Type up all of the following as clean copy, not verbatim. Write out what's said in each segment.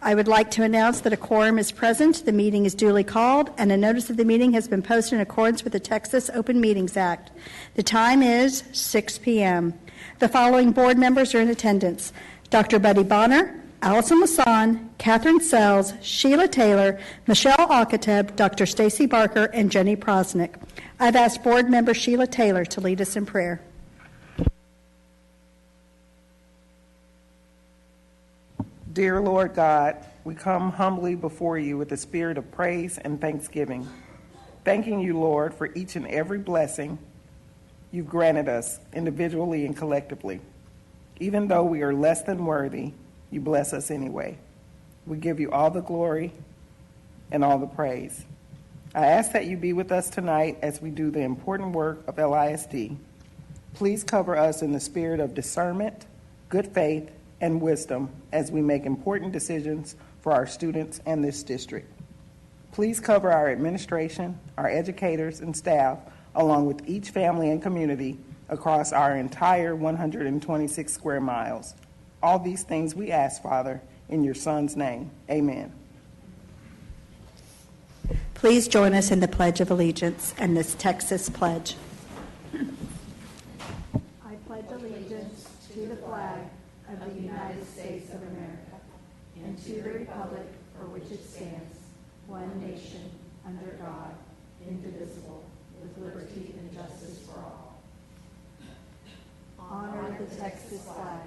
I would like to announce that a quorum is present, the meeting is duly called, and a notice of the meeting has been posted in accordance with the Texas Open Meetings Act. The time is 6 p.m. The following board members are in attendance: Dr. Buddy Bonner, Allison Lasan, Catherine Sells, Sheila Taylor, Michelle Alcateb, Dr. Stacy Barker, and Jenny Prosnick. I've asked board member Sheila Taylor to lead us in prayer. Dear Lord God, we come humbly before you with a spirit of praise and thanksgiving, thanking you, Lord, for each and every blessing you've granted us individually and collectively. Even though we are less than worthy, you bless us anyway. We give you all the glory and all the praise. I ask that you be with us tonight as we do the important work of LISD. Please cover us in the spirit of discernment, good faith, and wisdom as we make important decisions for our students and this district. Please cover our administration, our educators and staff, along with each family and community across our entire 126 square miles. All these things we ask, Father, in your Son's name. Amen. Please join us in the Pledge of Allegiance and this Texas pledge. I pledge allegiance to the flag of the United States of America and to the republic for which it stands, one nation, under God, indivisible, with liberty and justice for all. Honor the Texas flag.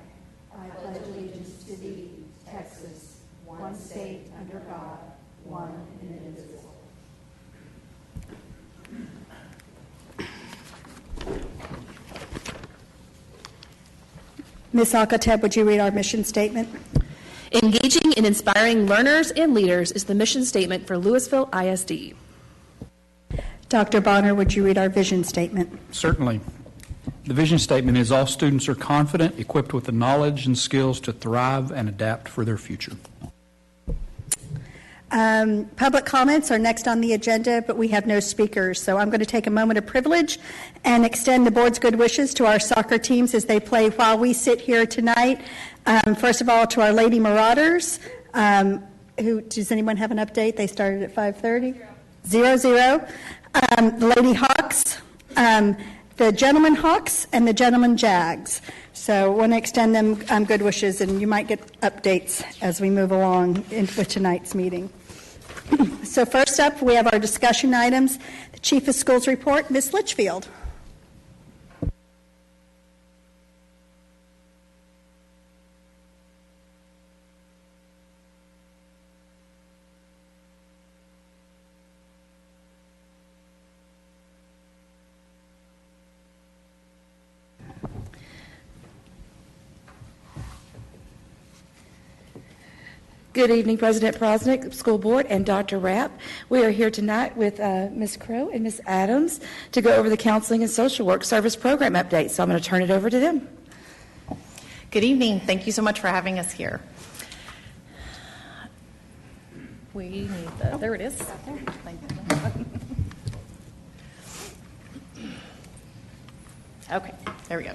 I pledge allegiance to thee, Texas, one state under God, one and indivisible. Ms. Alcateb, would you read our mission statement? Engaging and inspiring learners and leaders is the mission statement for Lewisville ISD. Dr. Bonner, would you read our vision statement? Certainly. The vision statement is all students are confident, equipped with the knowledge and skills to thrive and adapt for their future. Public comments are next on the agenda, but we have no speakers. So I'm going to take a moment of privilege and extend the board's good wishes to our soccer teams as they play while we sit here tonight. First of all, to our Lady Marauders, does anyone have an update? They started at 5:30? 0-0. The Lady Hawks, the Gentleman Hawks, and the Gentleman Jags. So I want to extend them good wishes, and you might get updates as we move along with tonight's meeting. So first up, we have our discussion items. The Chief of Schools report, Ms. Litchfield. Good evening, President Prosnick, School Board, and Dr. Rapp. We are here tonight with Ms. Crow and Ms. Adams to go over the Counseling and Social Work Service Program update. So I'm going to turn it over to them. Good evening. Thank you so much for having us here. We need the, there it is. Thank you. Okay, there we go.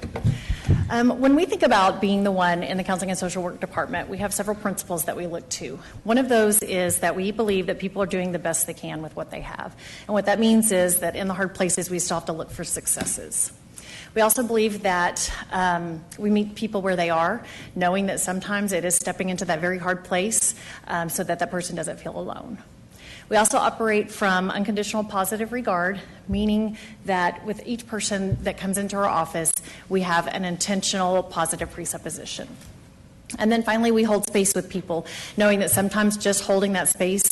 When we think about being the one in the Counseling and Social Work Department, we have several principles that we look to. One of those is that we believe that people are doing the best they can with what they have. And what that means is that in the hard places, we still have to look for successes. We also believe that we meet people where they are, knowing that sometimes it is stepping into that very hard place so that that person doesn't feel alone. We also operate from unconditional positive regard, meaning that with each person that comes into our office, we have an intentional positive presupposition. And then finally, we hold space with people, knowing that sometimes just holding that space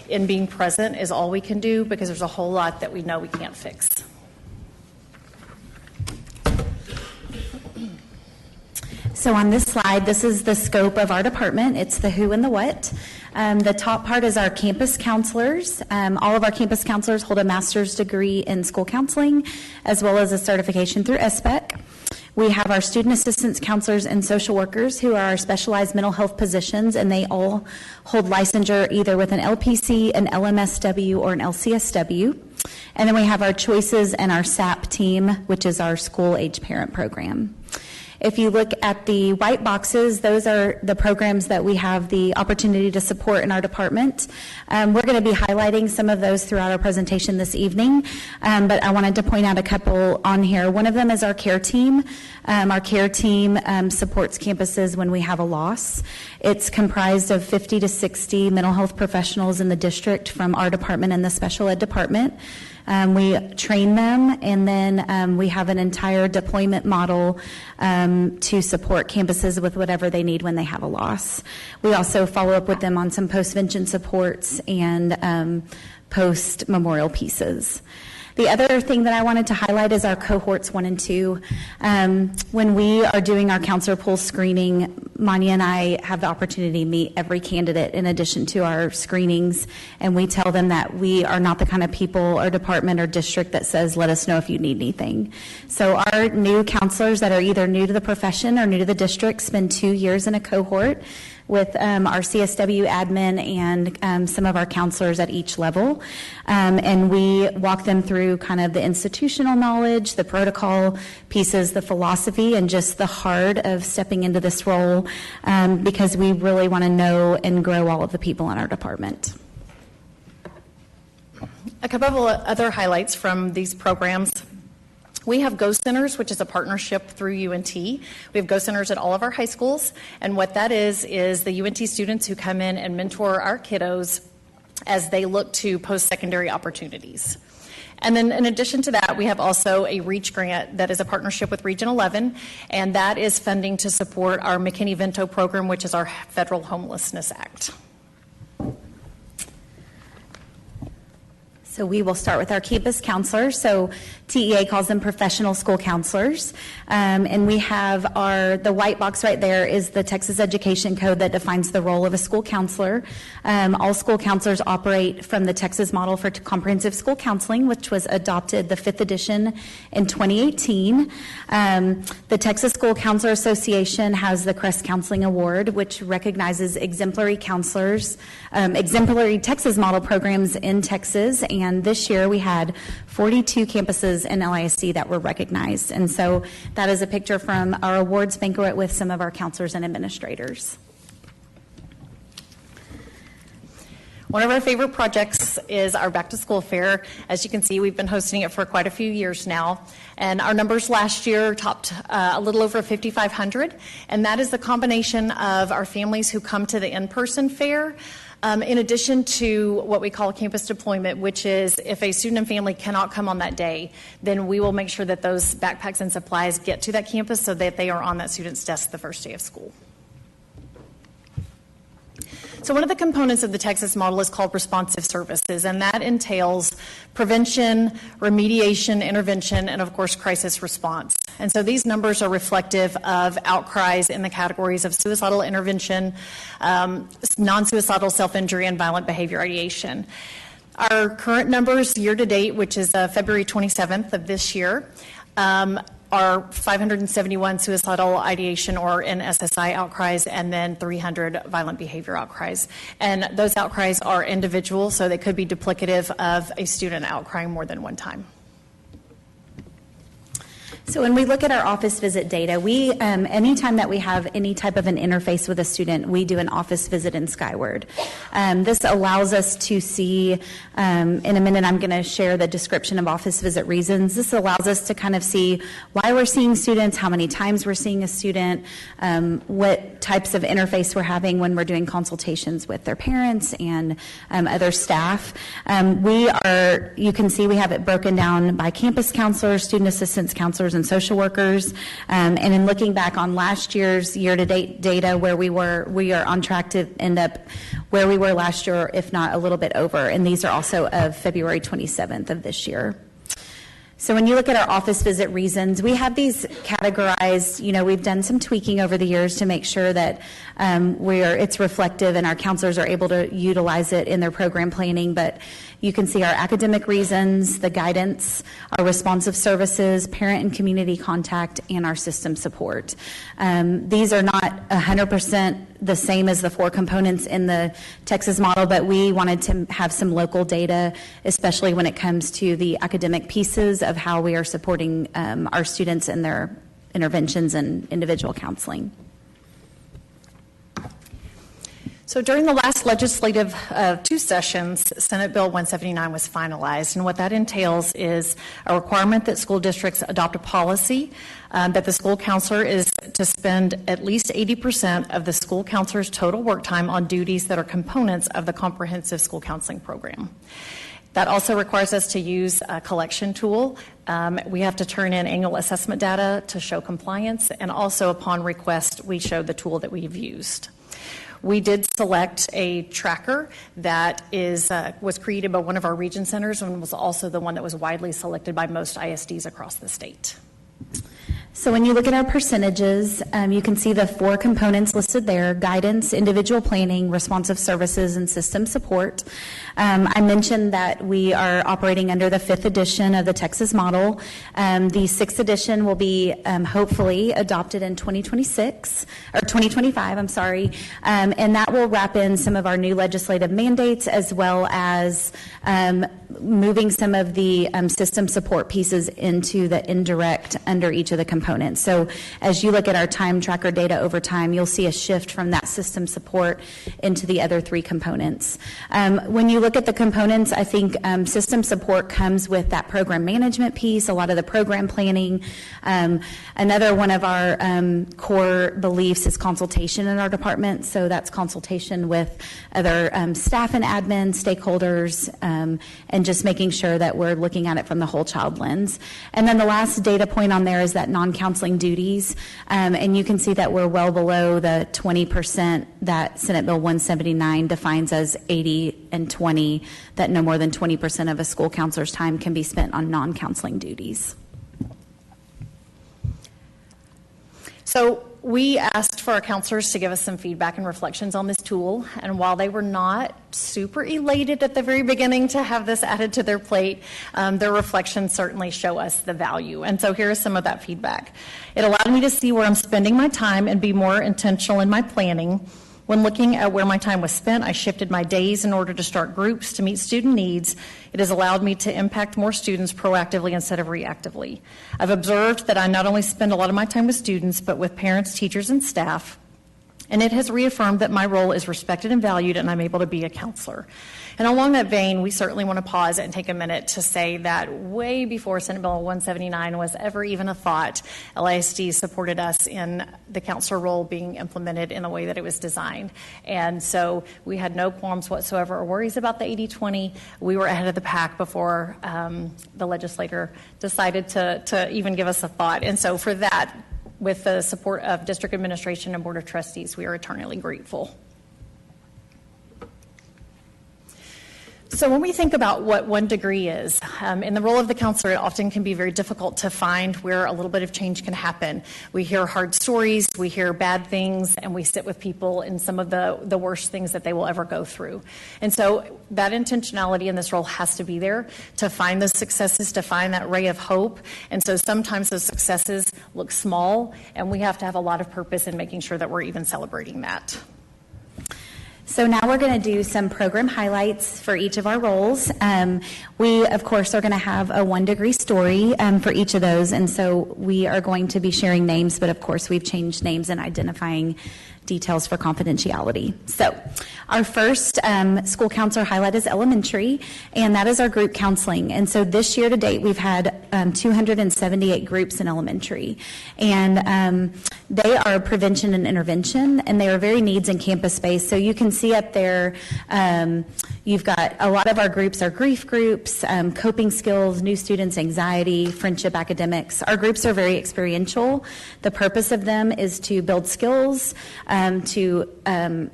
and being present is all we can do because there's a whole lot that we know we can't fix. So on this slide, this is the scope of our department. It's the who and the what. The top part is our campus counselors. All of our campus counselors hold a master's degree in school counseling, as well as a certification through SBEC. We have our student assistance counselors and social workers who are our specialized mental health positions, and they all hold licensure either with an LPC, an LMSW, or an LCSW. And then we have our choices and our SAP team, which is our school age parent program. If you look at the white boxes, those are the programs that we have the opportunity to support in our department. We're going to be highlighting some of those throughout our presentation this evening, but I wanted to point out a couple on here. One of them is our care team. Our care team supports campuses when we have a loss. It's comprised of 50 to 60 mental health professionals in the district from our department and the special ed department. We train them, and then we have an entire deployment model to support campuses with whatever they need when they have a loss. We also follow up with them on some post-vention supports and post-memorial pieces. The other thing that I wanted to highlight is our cohorts 1 and 2. When we are doing our counselor pool screening, Manya and I have the opportunity to meet every candidate in addition to our screenings, and we tell them that we are not the kind of people or department or district that says, let us know if you need anything. So our new counselors that are either new to the profession or new to the district spend 2 years in a cohort with our CSW admin and some of our counselors at each level. And we walk them through kind of the institutional knowledge, the protocol pieces, the philosophy, and just the heart of stepping into this role because we really want to know and grow all of the people in our department. A couple of other highlights from these programs. We have Go Centers, which is a partnership through UNT. We have Go Centers at all of our high schools, and what that is the UNT students who come in and mentor our kiddos as they look to post-secondary opportunities. And then in addition to that, we have also a REACH grant that is a partnership with Region 11, and that is funding to support our McKinney-Vento program, which is our Federal Homelessness Act. So we will start with our campus counselors. So TEA calls them professional school counselors. And we have the white box right there is the Texas Education Code that defines the role of a school counselor. All school counselors operate from the Texas Model for Comprehensive School Counseling, which was adopted the 5th edition in 2018. The Texas School Counselor Association has the Crest Counseling Award, which recognizes exemplary counselors, exemplary Texas model programs in Texas. And this year we had 42 campuses in LISD that were recognized. And so that is a picture from our awards banquet with some of our counselors and administrators. One of our favorite projects is our Back to School Fair. As you can see, we've been hosting it for quite a few years now. And our numbers last year topped a little over 5,500. And that is the combination of our families who come to the in-person fair, in addition to what we call campus deployment, which is if a student and family cannot come on that day, then we will make sure that those backpacks and supplies get to that campus so that they are on that student's desk the first day of school. So one of the components of the Texas model is called responsive services, and that entails prevention, remediation, intervention, and of course crisis response. And so these numbers are reflective of outcries in the categories of suicidal intervention, non-suicidal self-injury, and violent behavior ideation. Our current numbers year to date, which is February 27th of this year, are 571 suicidal ideation or NSSI outcries, and then 300 violent behavior outcries. And those outcries are individual, so they could be duplicative of a student outcrying more than one time. So when we look at our office visit data, we anytime that we have any type of an interface with a student, we do an office visit in Skyward. This allows us to see, in a minute I'm going to share the description of office visit reasons. This allows us to kind of see why we're seeing students, how many times we're seeing a student, what types of interface we're having when we're doing consultations with their parents and other staff. You can see we have it broken down by campus counselors, student assistance counselors, and social workers. And in looking back on last year's year-to-date data, we are on track to end up where we were last year, if not a little bit over. And these are also of February 27th of this year. So when you look at our office visit reasons, we have these categorized. We've done some tweaking over the years to make sure that it's reflective and our counselors are able to utilize it in their program planning. But you can see our academic reasons, the guidance, our responsive services, parent and community contact, and our system support. These are not 100% the same as the 4 components in the Texas model, but we wanted to have some local data, especially when it comes to the academic pieces of how we are supporting our students in their interventions and individual counseling. So during the last legislative two sessions, Senate Bill 179 was finalized, and what that entails is a requirement that school districts adopt a policy that the school counselor is to spend at least 80% of the school counselor's total work time on duties that are components of the comprehensive school counseling program. That also requires us to use a collection tool. We have to turn in annual assessment data to show compliance, and also upon request, we show the tool that we've used. We did select a tracker that was created by one of our region centers and was also the one that was widely selected by most ISDs across the state. So when you look at our percentages, you can see the 4 components listed there: guidance, individual planning, responsive services, and system support. I mentioned that we are operating under the 5th edition of the Texas model. The 6th edition will be hopefully adopted in 2026, or 2025, I'm sorry, and that will wrap in some of our new legislative mandates, as well as moving some of the system support pieces into the indirect under each of the components. So as you look at our time tracker data over time, you'll see a shift from that system support into the other 3 components. When you look at the components, I think system support comes with that program management piece, a lot of the program planning. Another one of our core beliefs is consultation in our department. So that's consultation with other staff and admin, stakeholders, and just making sure that we're looking at it from the whole child lens. And then the last data point on there is that non-counseling duties, and you can see that we're well below the 20% that Senate Bill 179 defines as 80 and 20, that no more than 20% of a school counselor's time can be spent on non-counseling duties. So we asked for our counselors to give us some feedback and reflections on this tool, and while they were not super elated at the very beginning to have this added to their plate, their reflections certainly show us the value. And so here is some of that feedback. It allowed me to see where I'm spending my time and be more intentional in my planning. When looking at where my time was spent, I shifted my days in order to start groups to meet student needs. It has allowed me to impact more students proactively instead of reactively. I've observed that I not only spend a lot of my time with students, but with parents, teachers, and staff. And it has reaffirmed that my role is respected and valued, and I'm able to be a counselor. And along that vein, we certainly want to pause and take a minute to say that way before Senate Bill 179 was ever even a thought, LISD supported us in the counselor role being implemented in the way that it was designed. And so we had no qualms whatsoever or worries about the 80-20. We were ahead of the pack before the legislator decided to even give us a thought. And so for that, with the support of district administration and board of trustees, we are eternally grateful. So when we think about what 1 degree is, in the role of the counselor, it often can be very difficult to find where a little bit of change can happen. We hear hard stories, we hear bad things, and we sit with people in some of the worst things that they will ever go through. And so that intentionality in this role has to be there to find those successes, to find that ray of hope. And so sometimes those successes look small, and we have to have a lot of purpose in making sure that we're even celebrating that. So now we're going to do some program highlights for each of our roles. We, of course, are going to have a 1 degree story for each of those, and so we are going to be sharing names, but of course we've changed names and identifying details for confidentiality. So our first school counselor highlight is elementary, and that is our group counseling. And so this year to date, we've had 278 groups in elementary. And they are prevention and intervention, and they are very needs and campus-based. So you can see up there, you've got a lot of our groups are grief groups, coping skills, new students, anxiety, friendship, academics. Our groups are very experiential. The purpose of them is to build skills, to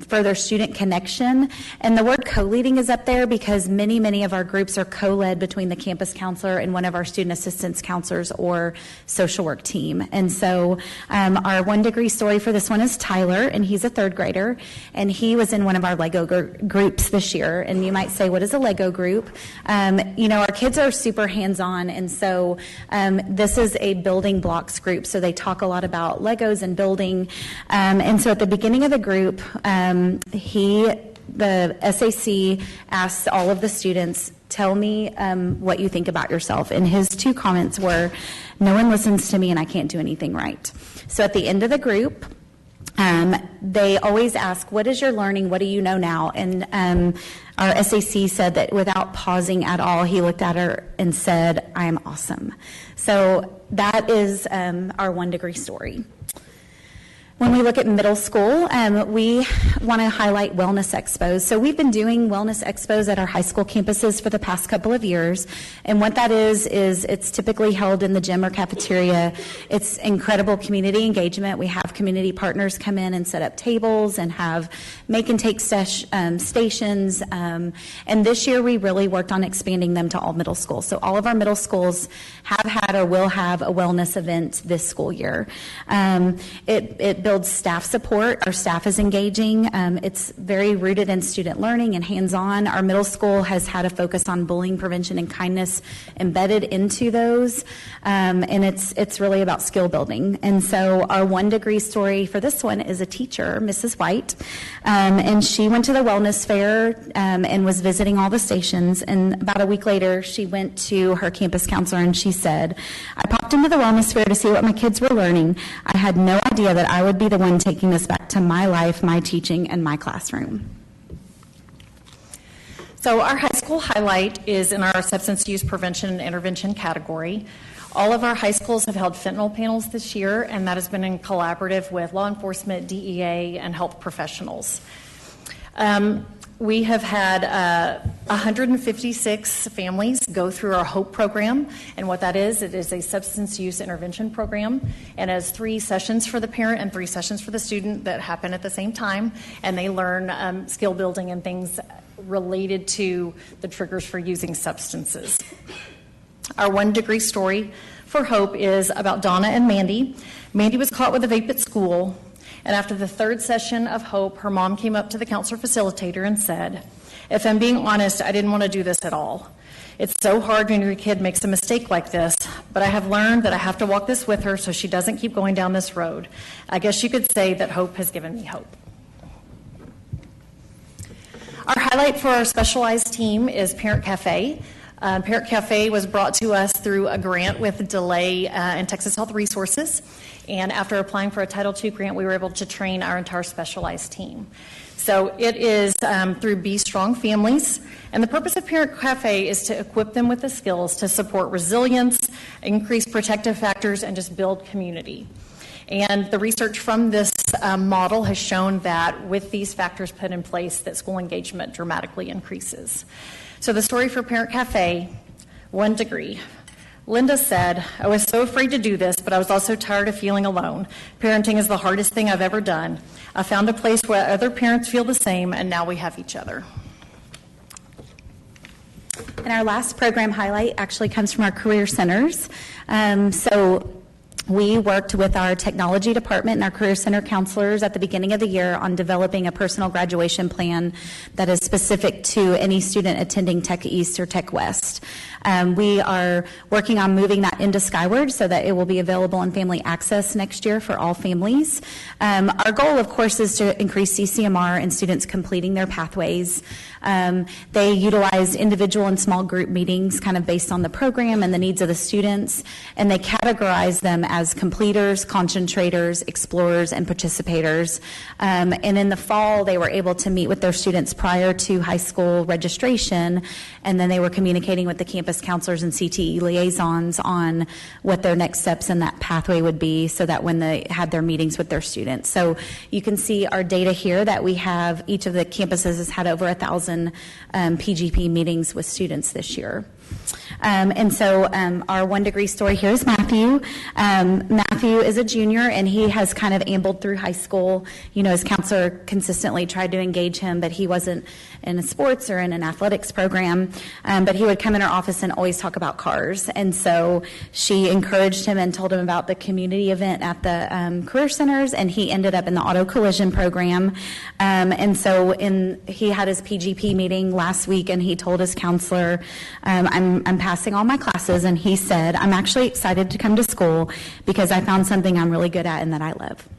further student connection. And the word co-leading is up there because many of our groups are co-led between the campus counselor and one of our student assistance counselors or social work team. And so our 1 degree story for this one is Tyler, and he's a 3rd grader, and he was in one of our Lego groups this year. And you might say, what is a Lego group? Our kids are super hands-on, and so this is a building blocks group, so they talk a lot about Legos and building. And so at the beginning of the group, the SAC asks all of the students, tell me what you think about yourself. And his 2 comments were, no one listens to me and I can't do anything right. So at the end of the group, they always ask, what is your learning? What do you know now? And our SAC said that without pausing at all, he looked at her and said, I am awesome. So that is our 1 degree story. When we look at middle school, we want to highlight wellness expos. So we've been doing wellness expos at our high school campuses for the past couple of years. And what that is it's typically held in the gym or cafeteria. It's incredible community engagement. We have community partners come in and set up tables and have make and take stations. And this year we really worked on expanding them to all middle schools. So all of our middle schools have had or will have a wellness event this school year. It builds staff support. Our staff is engaging. It's very rooted in student learning and hands-on. Our middle school has had a focus on bullying prevention and kindness embedded into those, and it's really about skill building. And so our 1 degree story for this one is a teacher, Mrs. White, and she went to the wellness fair and was visiting all the stations. And about a week later, she went to her campus counselor and she said, I popped into the wellness fair to see what my kids were learning. I had no idea that I would be the one taking this back to my life, my teaching, and my classroom. So our high school highlight is in our substance use prevention and intervention category. All of our high schools have held fentanyl panels this year, and that has been in collaborative with law enforcement, DEA, and health professionals. We have had 156 families go through our HOPE program, and what that is, it is a substance use intervention program, and it has 3 sessions for the parent and 3 sessions for the student that happen at the same time, and they learn skill building and things related to the triggers for using substances. Our 1 degree story for HOPE is about Donna and Mandy. Mandy was caught with a vape at school. And after the 3rd session of HOPE, her mom came up to the counselor facilitator and said, if I'm being honest, I didn't want to do this at all. It's so hard when your kid makes a mistake like this, but I have learned that I have to walk this with her so she doesn't keep going down this road. I guess you could say that HOPE has given me hope. Our highlight for our specialized team is Parent Cafe. Parent Cafe was brought to us through a grant with Delay and Texas Health Resources. And after applying for a Title II grant, we were able to train our entire specialized team. So it is through Be Strong Families. And the purpose of Parent Cafe is to equip them with the skills to support resilience, increase protective factors, and just build community. And the research from this model has shown that with these factors put in place, that school engagement dramatically increases. So the story for Parent Cafe, 1 degree. Linda said, I was so afraid to do this, but I was also tired of feeling alone. Parenting is the hardest thing I've ever done. I found a place where other parents feel the same, and now we have each other. And our last program highlight actually comes from our career centers. We worked with our technology department and our career center counselors at the beginning of the year on developing a personal graduation plan that is specific to any student attending Tech East or Tech West. We are working on moving that into Skyward so that it will be available in family access next year for all families. Our goal, of course, is to increase CCMR and students completing their pathways. They utilized individual and small group meetings kind of based on the program and the needs of the students, and they categorize them as completers, concentrators, explorers, and participators. And in the fall, they were able to meet with their students prior to high school registration, and then they were communicating with the campus counselors and CTE liaisons on what their next steps in that pathway would be so that when they had their meetings with their students. So you can see our data here that we have, each of the campuses has had over 1,000 PGP meetings with students this year. And so our 1 degree story here is Matthew. Matthew is a junior, and he has kind of ambled through high school. You know, his counselor consistently tried to engage him, but he wasn't in a sports or in an athletics program. But he would come in her office and always talk about cars. And so she encouraged him and told him about the community event at the career centers, and he ended up in the auto collision program. And so he had his PGP meeting last week, and he told his counselor, I'm passing all my classes, and he said, I'm actually excited to come to school because I found something I'm really good at and that I love.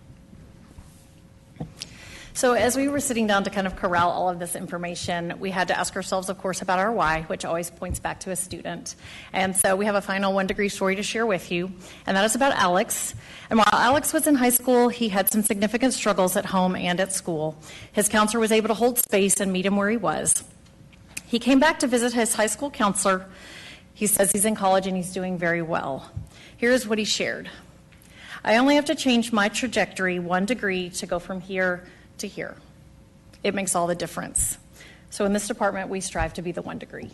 So as we were sitting down to kind of corral all of this information, we had to ask ourselves, of course, about our why, which always points back to a student. And so we have a final 1-degree story to share with you, and that is about Alex. And while Alex was in high school, he had some significant struggles at home and at school. His counselor was able to hold space and meet him where he was. He came back to visit his high school counselor. He says he's in college and he's doing very well. Here's what he shared. I only have to change my trajectory 1 degree to go from here to here. It makes all the difference. So in this department, we strive to be the 1 degree.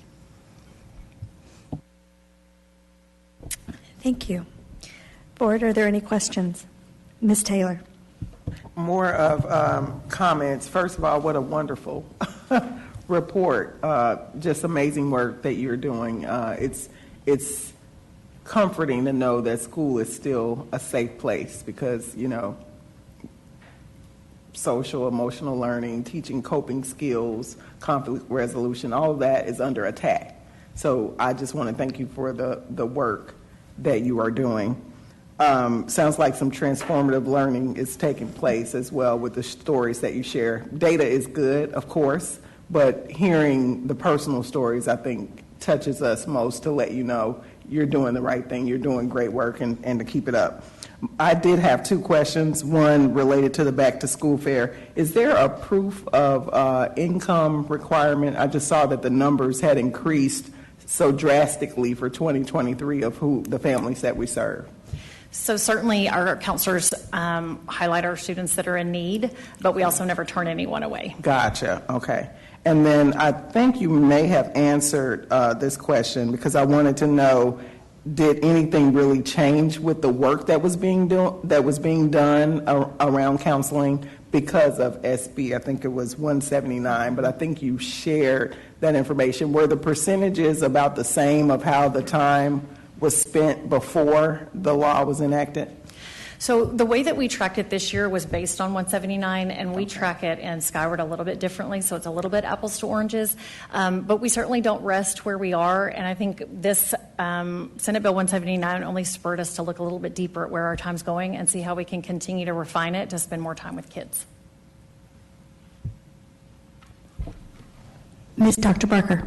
Thank you. Board, are there any questions? Ms. Taylor. More of comments. First of all, what a wonderful report. Just amazing work that you're doing. It's comforting to know that school is still a safe place because, social, emotional learning, teaching coping skills, conflict resolution, all of that is under attack. So I just want to thank you for the work that you are doing. Sounds like some transformative learning is taking place as well with the stories that you share. Data is good, of course, but hearing the personal stories, I think, touches us most to let you know you're doing the right thing, you're doing great work, and to keep it up. I did have 2 questions, one related to the back to school fair. Is there a proof of income requirement? I just saw that the numbers had increased so drastically for 2023 of the families that we serve. So certainly our counselors highlight our students that are in need, but we also never turn anyone away. Gotcha, okay. And then I think you may have answered this question because I wanted to know, did anything really change with the work that was being done around counseling because of SB? I think it was 179, but I think you shared that information. Were the percentages about the same of how the time was spent before the law was enacted? So the way that we tracked it this year was based on 179, and we track it in Skyward a little bit differently, so it's a little bit apples to oranges. But we certainly don't rest where we are, and I think this Senate Bill 179 only spurred us to look a little bit deeper at where our time's going and see how we can continue to refine it to spend more time with kids. Ms. Dr. Barker.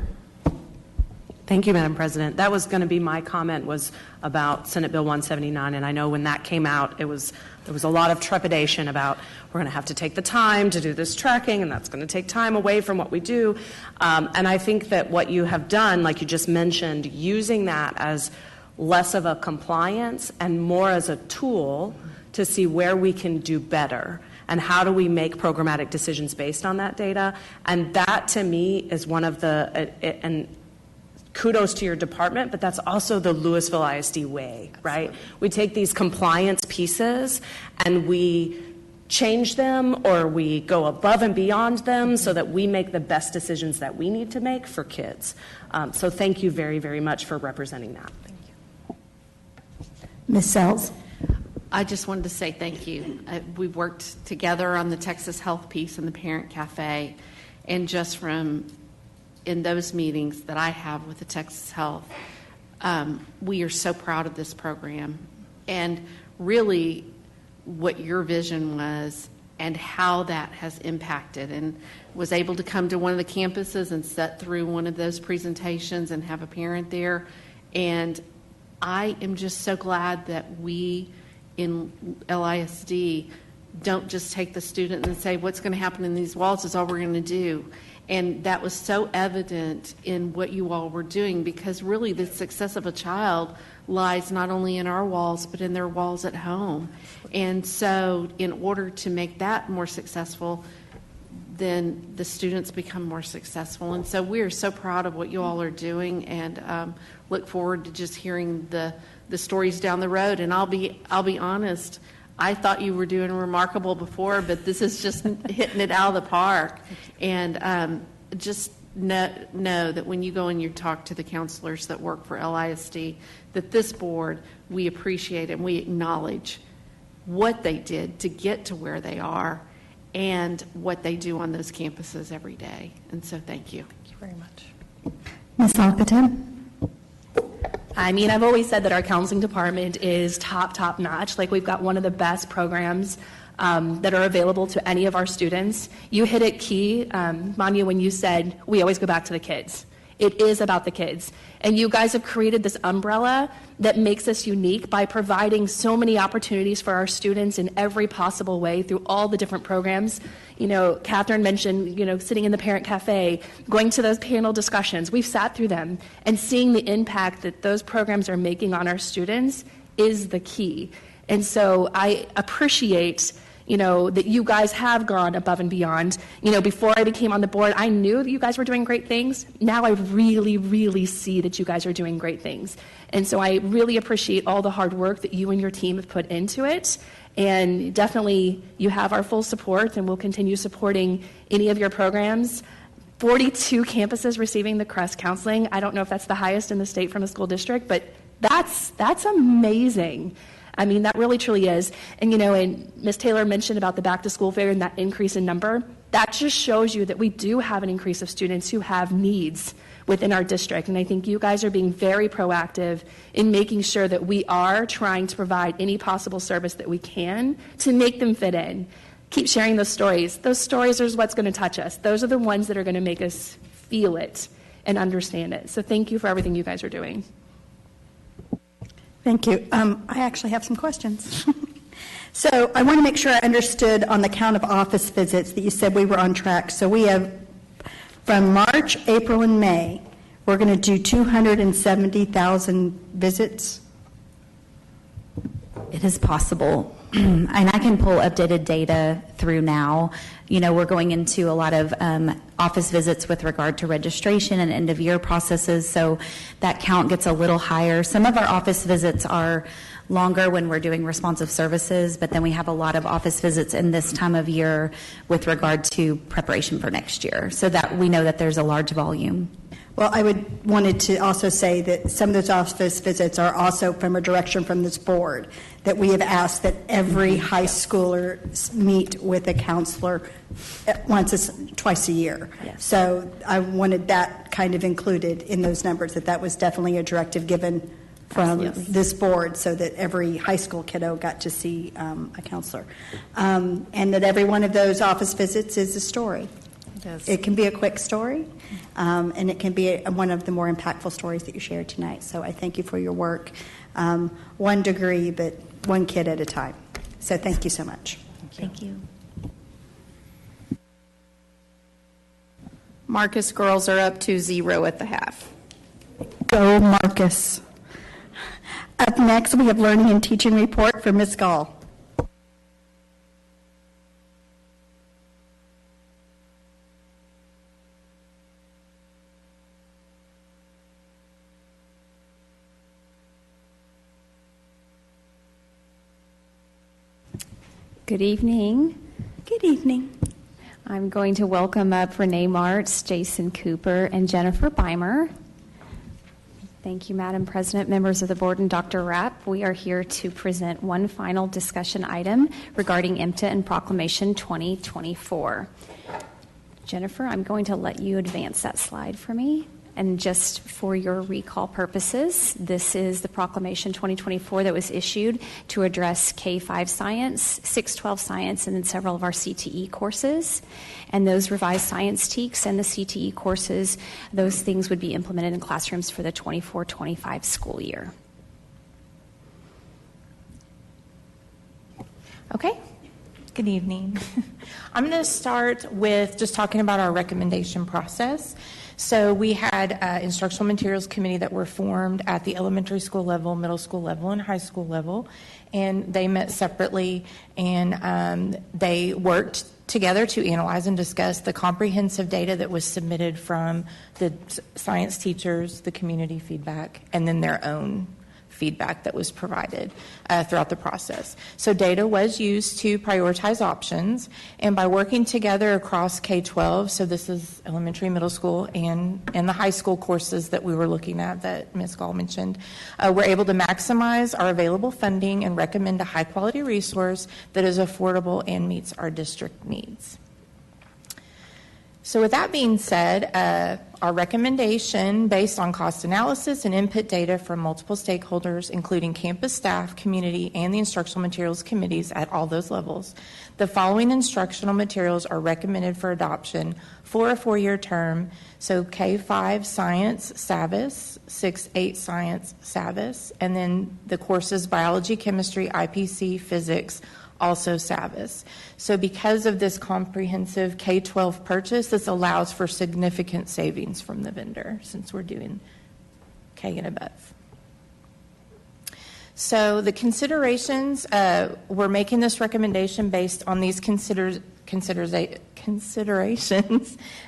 Thank you, Madam President. That was going to be my comment, was about Senate Bill 179, and I know when that came out, there was a lot of trepidation about we're going to have to take the time to do this tracking, and that's going to take time away from what we do. And I think that what you have done, like you just mentioned, using that as less of a compliance and more as a tool to see where we can do better and how do we make programmatic decisions based on that data. And that, to me, is one of the and kudos to your department, but that's also the Lewisville ISD way, right? We take these compliance pieces and we change them, or we go above and beyond them so that we make the best decisions that we need to make for kids. So thank you very, very much for representing that. Thank you. Ms. Sells. I just wanted to say thank you. We've worked together on the Texas Health piece and the Parent Cafe, and just from in those meetings that I have with the Texas Health, we are so proud of this program and really what your vision was and how that has impacted, and was able to come to one of the campuses and sit through one of those presentations and have a parent there. And I am just so glad that we in LISD don't just take the student and say what's going to happen in these walls is all we're going to do. And that was so evident in what you all were doing, because really the success of a child lies not only in our walls, but in their walls at home. And so in order to make that more successful, then the students become more successful. And so we are so proud of what you all are doing, and look forward to just hearing the stories down the road. And I'll be honest, I thought you were doing remarkable before, but this is just hitting it out of the park. And just know that when you go and you talk to the counselors that work for LISD, that this board, we appreciate and we acknowledge what they did to get to where they are and what they do on those campuses every day. And so thank you. Thank you very much. Ms. Alcatin. I mean, I've always said that our counseling department is top notch. Like, we've got one of the best programs that are available to any of our students. You hit it key, Manya, when you said we always go back to the kids. It is about the kids. And you guys have created this umbrella that makes us unique by providing so many opportunities for our students in every possible way through all the different programs. You know, Catherine mentioned, sitting in the parent cafe, going to those panel discussions. We've sat through them, and seeing the impact that those programs are making on our students is the key. And so I appreciate that you guys have gone above and beyond. Before I became on the board, I knew that you guys were doing great things. Now I really, really see that you guys are doing great things. And so I really appreciate all the hard work that you and your team have put into it. And definitely you have our full support, and we'll continue supporting any of your programs. 42 campuses receiving the CREST counseling. I don't know if that's the highest in the state from a school district, but that's amazing. I mean, that really, truly is. And, and Ms. Taylor mentioned about the back to school fair and that increase in number. That just shows you that we do have an increase of students who have needs within our district. And I think you guys are being very proactive in making sure that we are trying to provide any possible service that we can to make them fit in. Keep sharing those stories. Those stories are what's going to touch us. Those are the ones that are going to make us feel it and understand it. So thank you for everything you guys are doing. Thank you. I actually have some questions. So I want to make sure I understood on the count of office visits that you said we were on track. So we have, from March, April, and May, we're going to do 270,000 visits? It is possible. And I can pull updated data through now. We're going into a lot of office visits with regard to registration and end-of-year processes, so that count gets a little higher. Some of our office visits are longer when we're doing responsive services, but then we have a lot of office visits in this time of year with regard to preparation for next year, so that we know that there's a large volume. Well, I wanted to also say that some of those office visits are also from a direction from this board, that we have asked that every high schooler meet with a counselor twice a year. Yes. So I wanted that kind of included in those numbers, that was definitely a directive given from this board, so that every high school kiddo got to see a counselor. And that every one of those office visits is a story. It can be a quick story, and it can be one of the more impactful stories that you shared tonight. So I thank you for your work. One degree, but one kid at a time. So thank you so much. Thank you. Marcus girls are up to 0 at the half. Go Marcus. Up next, we have Learning and Teaching Report from Ms. Gall. Good evening. Good evening. I'm going to welcome up Renee Martz, Jason Cooper, and Jennifer Beimer. Thank you, Madam President, members of the board, and Dr. Rapp. We are here to present one final discussion item regarding IMTA and Proclamation 2024. Jennifer, I'm going to let you advance that slide for me. And just for your recall purposes, this is the Proclamation 2024 that was issued to address K-5 science, 612 science, and then several of our CTE courses. And those revised science TEKs and the CTE courses, those things would be implemented in classrooms for the 24-25 school year. Okay. Good evening. I'm going to start with just talking about our recommendation process. So we had instructional materials committee that were formed at the elementary school level, middle school level, and high school level, and they met separately, and they worked together to analyze and discuss the comprehensive data that was submitted from the science teachers, the community feedback, and then their own feedback that was provided throughout the process. So data was used to prioritize options, and by working together across K-12, so this is elementary, middle school, and the high school courses that we were looking at that Ms. Gall mentioned, we're able to maximize our available funding and recommend a high-quality resource that is affordable and meets our district needs. So with that being said, our recommendation based on cost analysis and input data from multiple stakeholders, including campus staff, community, and the instructional materials committees at all those levels. The following instructional materials are recommended for adoption for a 4-year term. So K-5 Science, SAVIS, 6-8 Science, SAVIS, and then the courses Biology, Chemistry, IPC, Physics, also SAVIS. So because of this comprehensive K-12 purchase, this allows for significant savings from the vendor since we're doing K and above. So the considerations, we're making this recommendation based on these considerations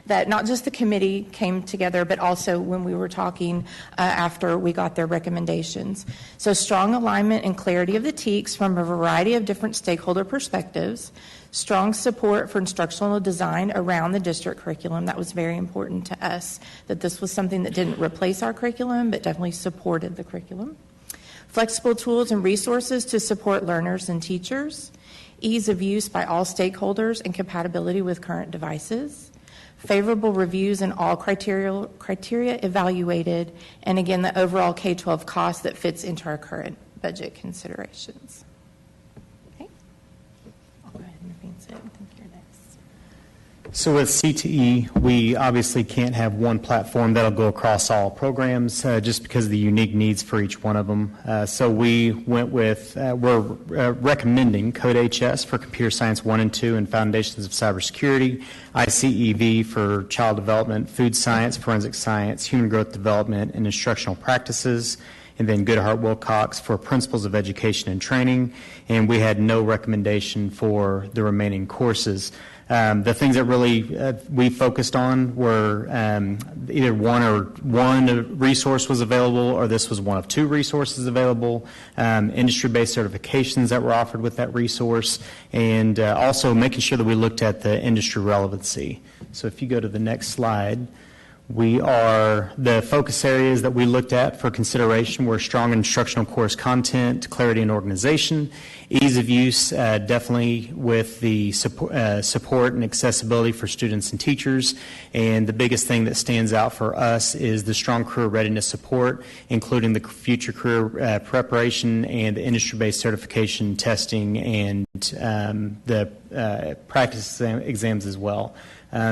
that not just the committee came together, but also when we were talking after we got their recommendations. So strong alignment and clarity of the TEKS from a variety of different stakeholder perspectives, strong support for instructional design around the district curriculum. That was very important to us, that this was something that didn't replace our curriculum, but definitely supported the curriculum. Flexible tools and resources to support learners and teachers, ease of use by all stakeholders and compatibility with current devices, favorable reviews and all criteria evaluated, and again, the overall K-12 cost that fits into our current budget considerations. Okay. I'll go ahead and advance it. I think you're next. So with CTE, we obviously can't have one platform that'll go across all programs just because of the unique needs for each one of them. So we went with, we're recommending CodeHS for Computer Science 1 and 2 and Foundations of Cybersecurity, ICEV for Child Development, Food Science, Forensic Science, Human Growth Development, and Instructional Practices, and then Goodhart-Wilcox for Principles of Education and Training, and we had no recommendation for the remaining courses. The things that really we focused on were either one resource was available, or this was one of 2 resources available, industry-based certifications that were offered with that resource, and also making sure that we looked at the industry relevancy. So if you go to the next slide, the focus areas that we looked at for consideration were strong instructional course content, clarity and organization, ease of use, definitely with the support and accessibility for students and teachers, and the biggest thing that stands out for us is the strong career readiness support, including the future career preparation and the industry-based certification testing and the practice exams as well.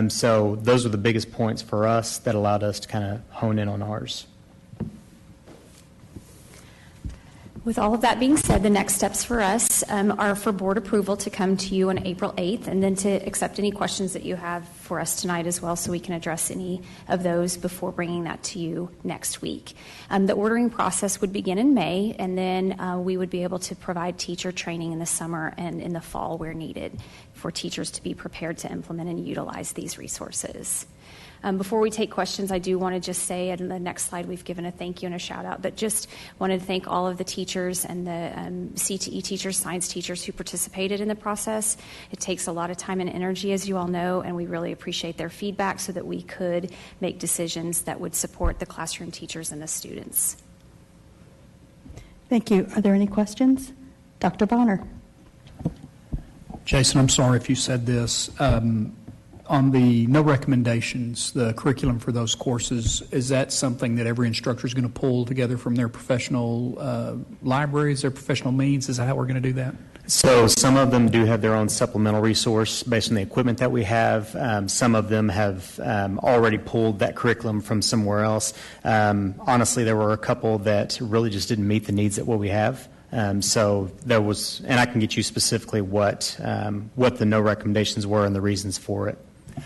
So those were the biggest points for us that allowed us to kind of hone in on ours. With all of that being said, the next steps for us are for board approval to come to you on April 8th, and then to accept any questions that you have for us tonight as well, so we can address any of those before bringing that to you next week. The ordering process would begin in May, and then we would be able to provide teacher training in the summer and in the fall where needed for teachers to be prepared to implement and utilize these resources. Before we take questions, I do want to just say, and the next slide we've given a thank you and a shout out, but just wanted to thank all of the teachers and the CTE teachers, science teachers who participated in the process. It takes a lot of time and energy, as you all know, and we really appreciate their feedback so that we could make decisions that would support the classroom teachers and the students. Thank you. Are there any questions? Dr. Bonner. Jason, I'm sorry if you said this. On the no recommendations, the curriculum for those courses, is that something that every instructor is going to pull together from their professional libraries, their professional means? Is that how we're going to do that? So some of them do have their own supplemental resource based on the equipment that we have. Some of them have already pulled that curriculum from somewhere else. Honestly, there were a couple that really just didn't meet the needs that what we have. So there was, and I can get you specifically what the no recommendations were and the reasons for it.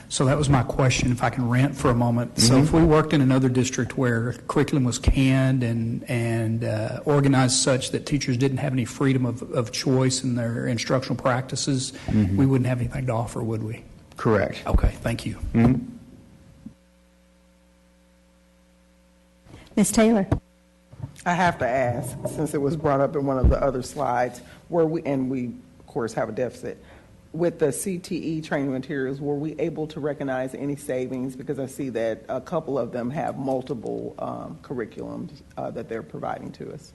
So that was my question, if I can rant for a moment. So if we worked in another district where curriculum was canned and organized such that teachers didn't have any freedom of choice in their instructional practices, we wouldn't have anything to offer, would we? Correct. Okay, thank you. Ms. Taylor. I have to ask, since it was brought up in one of the other slides, we, of course, have a deficit. With the CTE training materials, were we able to recognize any savings? Because I see that a couple of them have multiple curriculums that they're providing to us.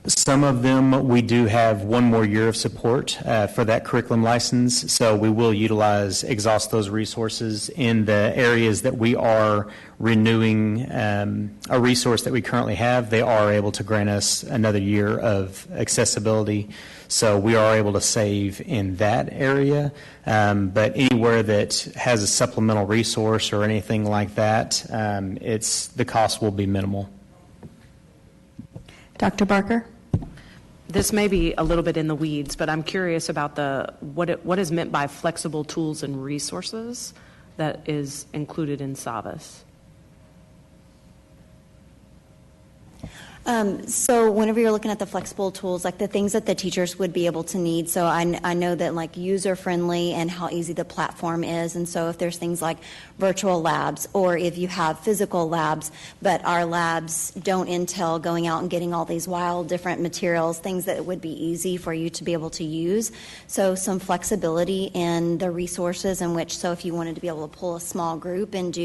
Some of them, we do have one more year of support for that curriculum license, so we will exhaust those resources in the areas that we are renewing a resource that we currently have. They are able to grant us another year of accessibility, so we are able to save in that area. But anywhere that has a supplemental resource or anything like that, the cost will be minimal. Dr. Barker? This may be a little bit in the weeds, but I'm curious about what is meant by flexible tools and resources that is included in SAVAS. So whenever you're looking at the flexible tools, like the things that the teachers would be able to need, so I know that like user-friendly and how easy the platform is, and so if there's things like virtual labs, or if you have physical labs, but our labs don't entail going out and getting all these wild different materials, things that would be easy for you to be able to use. So some flexibility in the resources in which, so if you wanted to be able to pull a small group and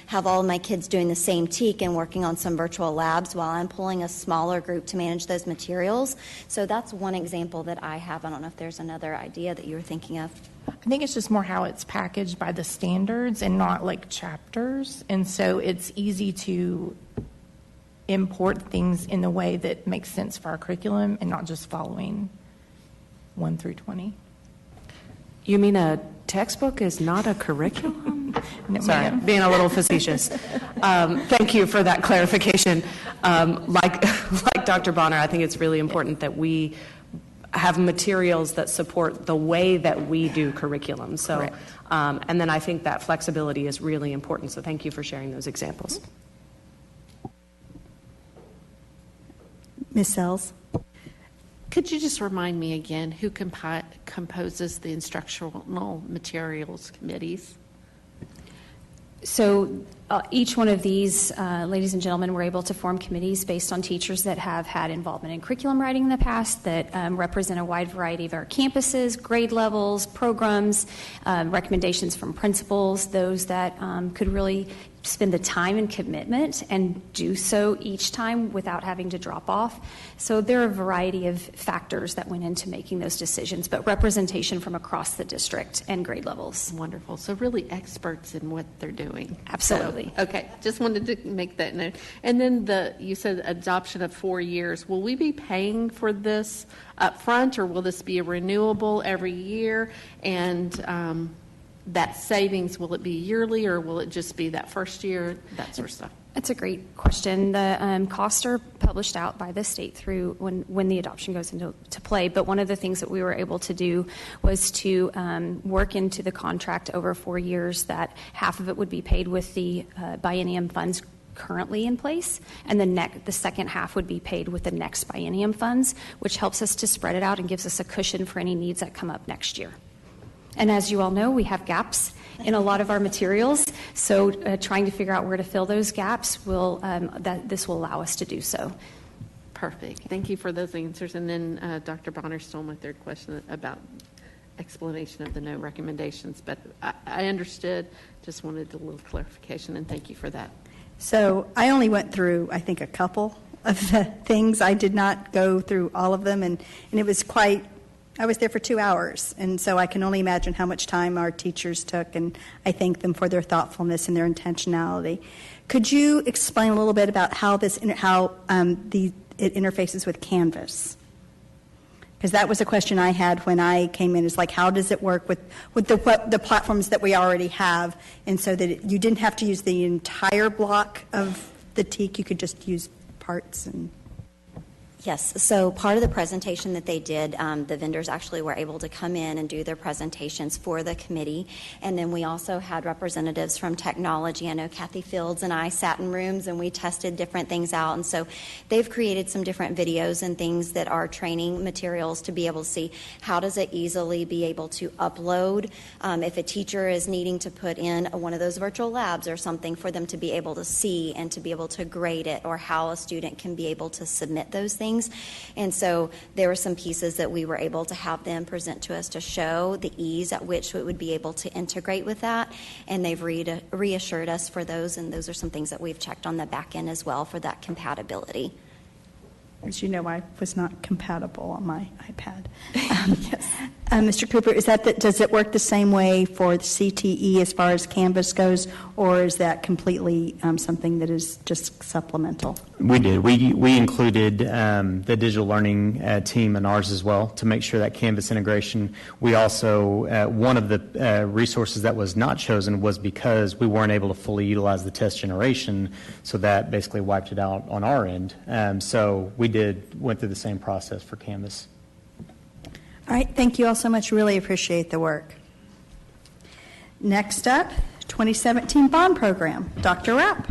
have all of my kids doing the same TEK and working on some virtual labs while I'm pulling a smaller group to manage those materials. So that's one example that I have. I don't know if there's another idea that you were thinking of. I think it's just more how it's packaged by the standards and not like chapters. And so it's easy to import things in the way that makes sense for our curriculum and not just following 1 through 20. You mean a textbook is not a curriculum? No, Sorry, ma'am. being a little facetious. Thank you for that clarification. Like Dr. Bonner, I think it's really important that we have materials that support the way that we do curriculum. So, and then I think that flexibility is really important. So thank you for sharing those examples. Ms. Sells? Could you just remind me again who composes the instructional materials committees? So each one of these, ladies and gentlemen, were able to form committees based on teachers that have had involvement in curriculum writing in the past, that represent a wide variety of our campuses, grade levels, programs, recommendations from principals, those that could really spend the time and commitment and do so each time without having to drop off. So there are a variety of factors that went into making those decisions, but representation from across the district and grade levels. Wonderful. So really experts in what they're doing. Absolutely. So, okay. Just wanted to make that note. And then you said adoption of 4 years. Will we be paying for this up front, or will this be a renewable every year? And that savings, will it be yearly, or will it just be that first year, that sort of stuff? That's a great question. The costs are published out by the state through when the adoption goes into play. But one of the things that we were able to do was to work into the contract over 4 years that half of it would be paid with the biennium funds currently in place, and the second half would be paid with the next biennium funds, which helps us to spread it out and gives us a cushion for any needs that come up next year. And as you all know, we have gaps in a lot of our materials, so trying to figure out where to fill those gaps this will allow us to do so. Perfect. Thank you for those answers. And then Dr. Bonner stole my third question about explanation of the no recommendations, but I understood, just wanted a little clarification, and thank you for that. So I only went through, I think, a couple of the things. I did not go through all of them, and it was I was there for 2 hours, and so I can only imagine how much time our teachers took, and I thank them for their thoughtfulness and their intentionality. Could you explain a little bit about how it interfaces with Canvas? Because that was a question I had when I came in. Is like, how does it work with the platforms that we already have, and so that you didn't have to use the entire block of the TEK, you could just use parts and. Yes, so part of the presentation that they did, the vendors actually were able to come in and do their presentations for the committee. And then we also had representatives from technology. I know Kathy Fields and I sat in rooms and we tested different things out. And so they've created some different videos and things that are training materials to be able to see how does it easily be able to upload. If a teacher is needing to put in one of those virtual labs or something for them to be able to see and to be able to grade it, or how a student can be able to submit those things. And so there were some pieces that we were able to have them present to us to show the ease at which it would be able to integrate with that. And they've reassured us for those, and those are some things that we've checked on the back end as well for that compatibility. As you know, I was not compatible on my iPad. Yes. Mr. Cooper, does it work the same way for the CTE as far as Canvas goes, or is that completely something that is just supplemental? We did. We included the digital learning team in ours as well to make sure that Canvas integration. We also, one of the resources that was not chosen was because we weren't able to fully utilize the test generation, so that basically wiped it out on our end. So we went through the same process for Canvas. All right, thank you all so much. Really appreciate the work. Next up, 2017 bond program. Dr. Rapp.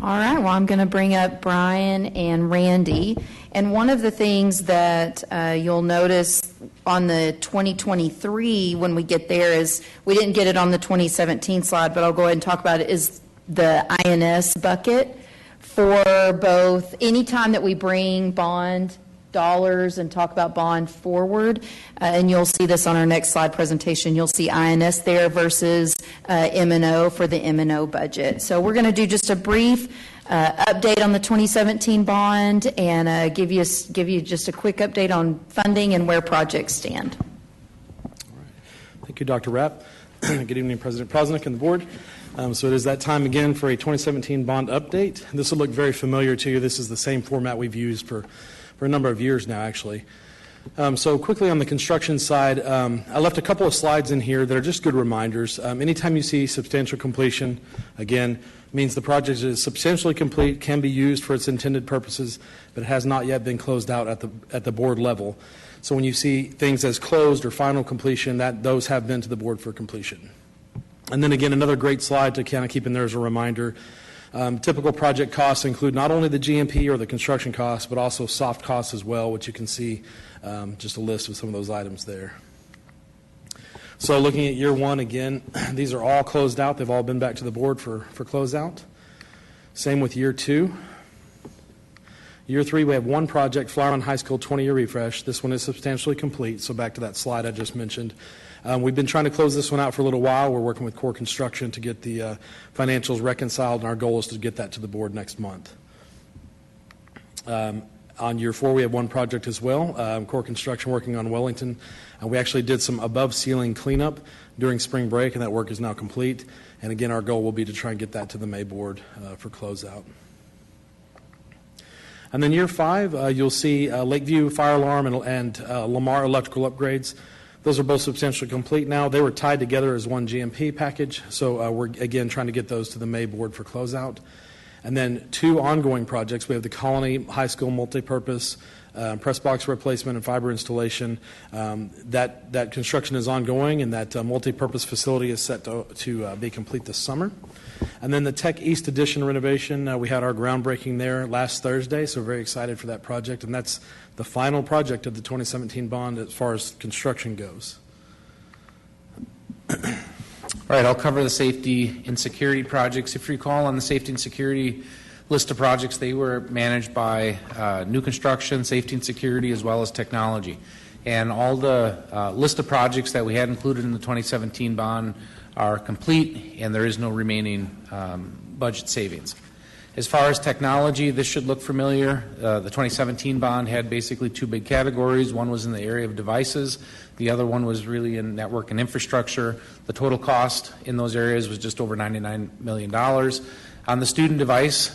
All right, well, I'm going to bring up Brian and Randy. And one of the things that you'll notice on the 2023 when we get there is, we didn't get it on the 2017 slide, but I'll go ahead and talk about it, is the INS bucket for both any time that we bring bond dollars and talk about bond forward, and you'll see this on our next slide presentation. You'll see INS there versus M&O for the M&O budget. So we're going to do just a brief update on the 2017 bond and give you just a quick update on funding and where projects stand. All right. Thank you, Dr. Rapp. Good evening, President Prosnick and the board. So it is that time again for a 2017 bond update. This will look very familiar to you. This is the same format we've used for a number of years now, actually. So quickly on the construction side, I left a couple of slides in here that are just good reminders. Anytime you see substantial completion, again, means the project is substantially complete, can be used for its intended purposes, but it has not yet been closed out at the board level. So when you see things as closed or final completion, those have been to the board for completion. And then again, another great slide to kind of keep in there as a reminder. Typical project costs include not only the GMP or the construction costs, but also soft costs as well, which you can see just a list of some of those items there. So looking at year one again, these are all closed out. They've all been back to the board for closeout. Same with year two. Year three, we have one project, Flower Mound High School 20-year refresh. This one is substantially complete, so back to that slide I just mentioned. We've been trying to close this one out for a little while. We're working with Core Construction to get the financials reconciled, and our goal is to get that to the board next month. On year four, we have one project as well, Core Construction working on Wellington. We actually did some above-ceiling cleanup during spring break, and that work is now complete. And again, our goal will be to try and get that to the May board for closeout. And then year five, you'll see Lakeview Fire Alarm and Lamar electrical upgrades. Those are both substantially complete now. They were tied together as one GMP package, so we're, again, trying to get those to the May board for closeout. And then two ongoing projects. We have the Colony High School multipurpose press box replacement and fiber installation. That construction is ongoing, and that multipurpose facility is set to be complete this summer. And then the Tech East Addition renovation, we had our groundbreaking there last Thursday, so we're very excited for that project. And that's the final project of the 2017 bond as far as construction goes. All right, I'll cover the safety and security projects. If you recall, on the safety and security list of projects, they were managed by new construction, safety and security, as well as technology. And all the list of projects that we had included in the 2017 bond are complete, and there is no remaining budget savings. As far as technology, this should look familiar. The 2017 bond had basically two big categories. One was in the area of devices. The other one was really in network and infrastructure. The total cost in those areas was just over $99 million. On the student device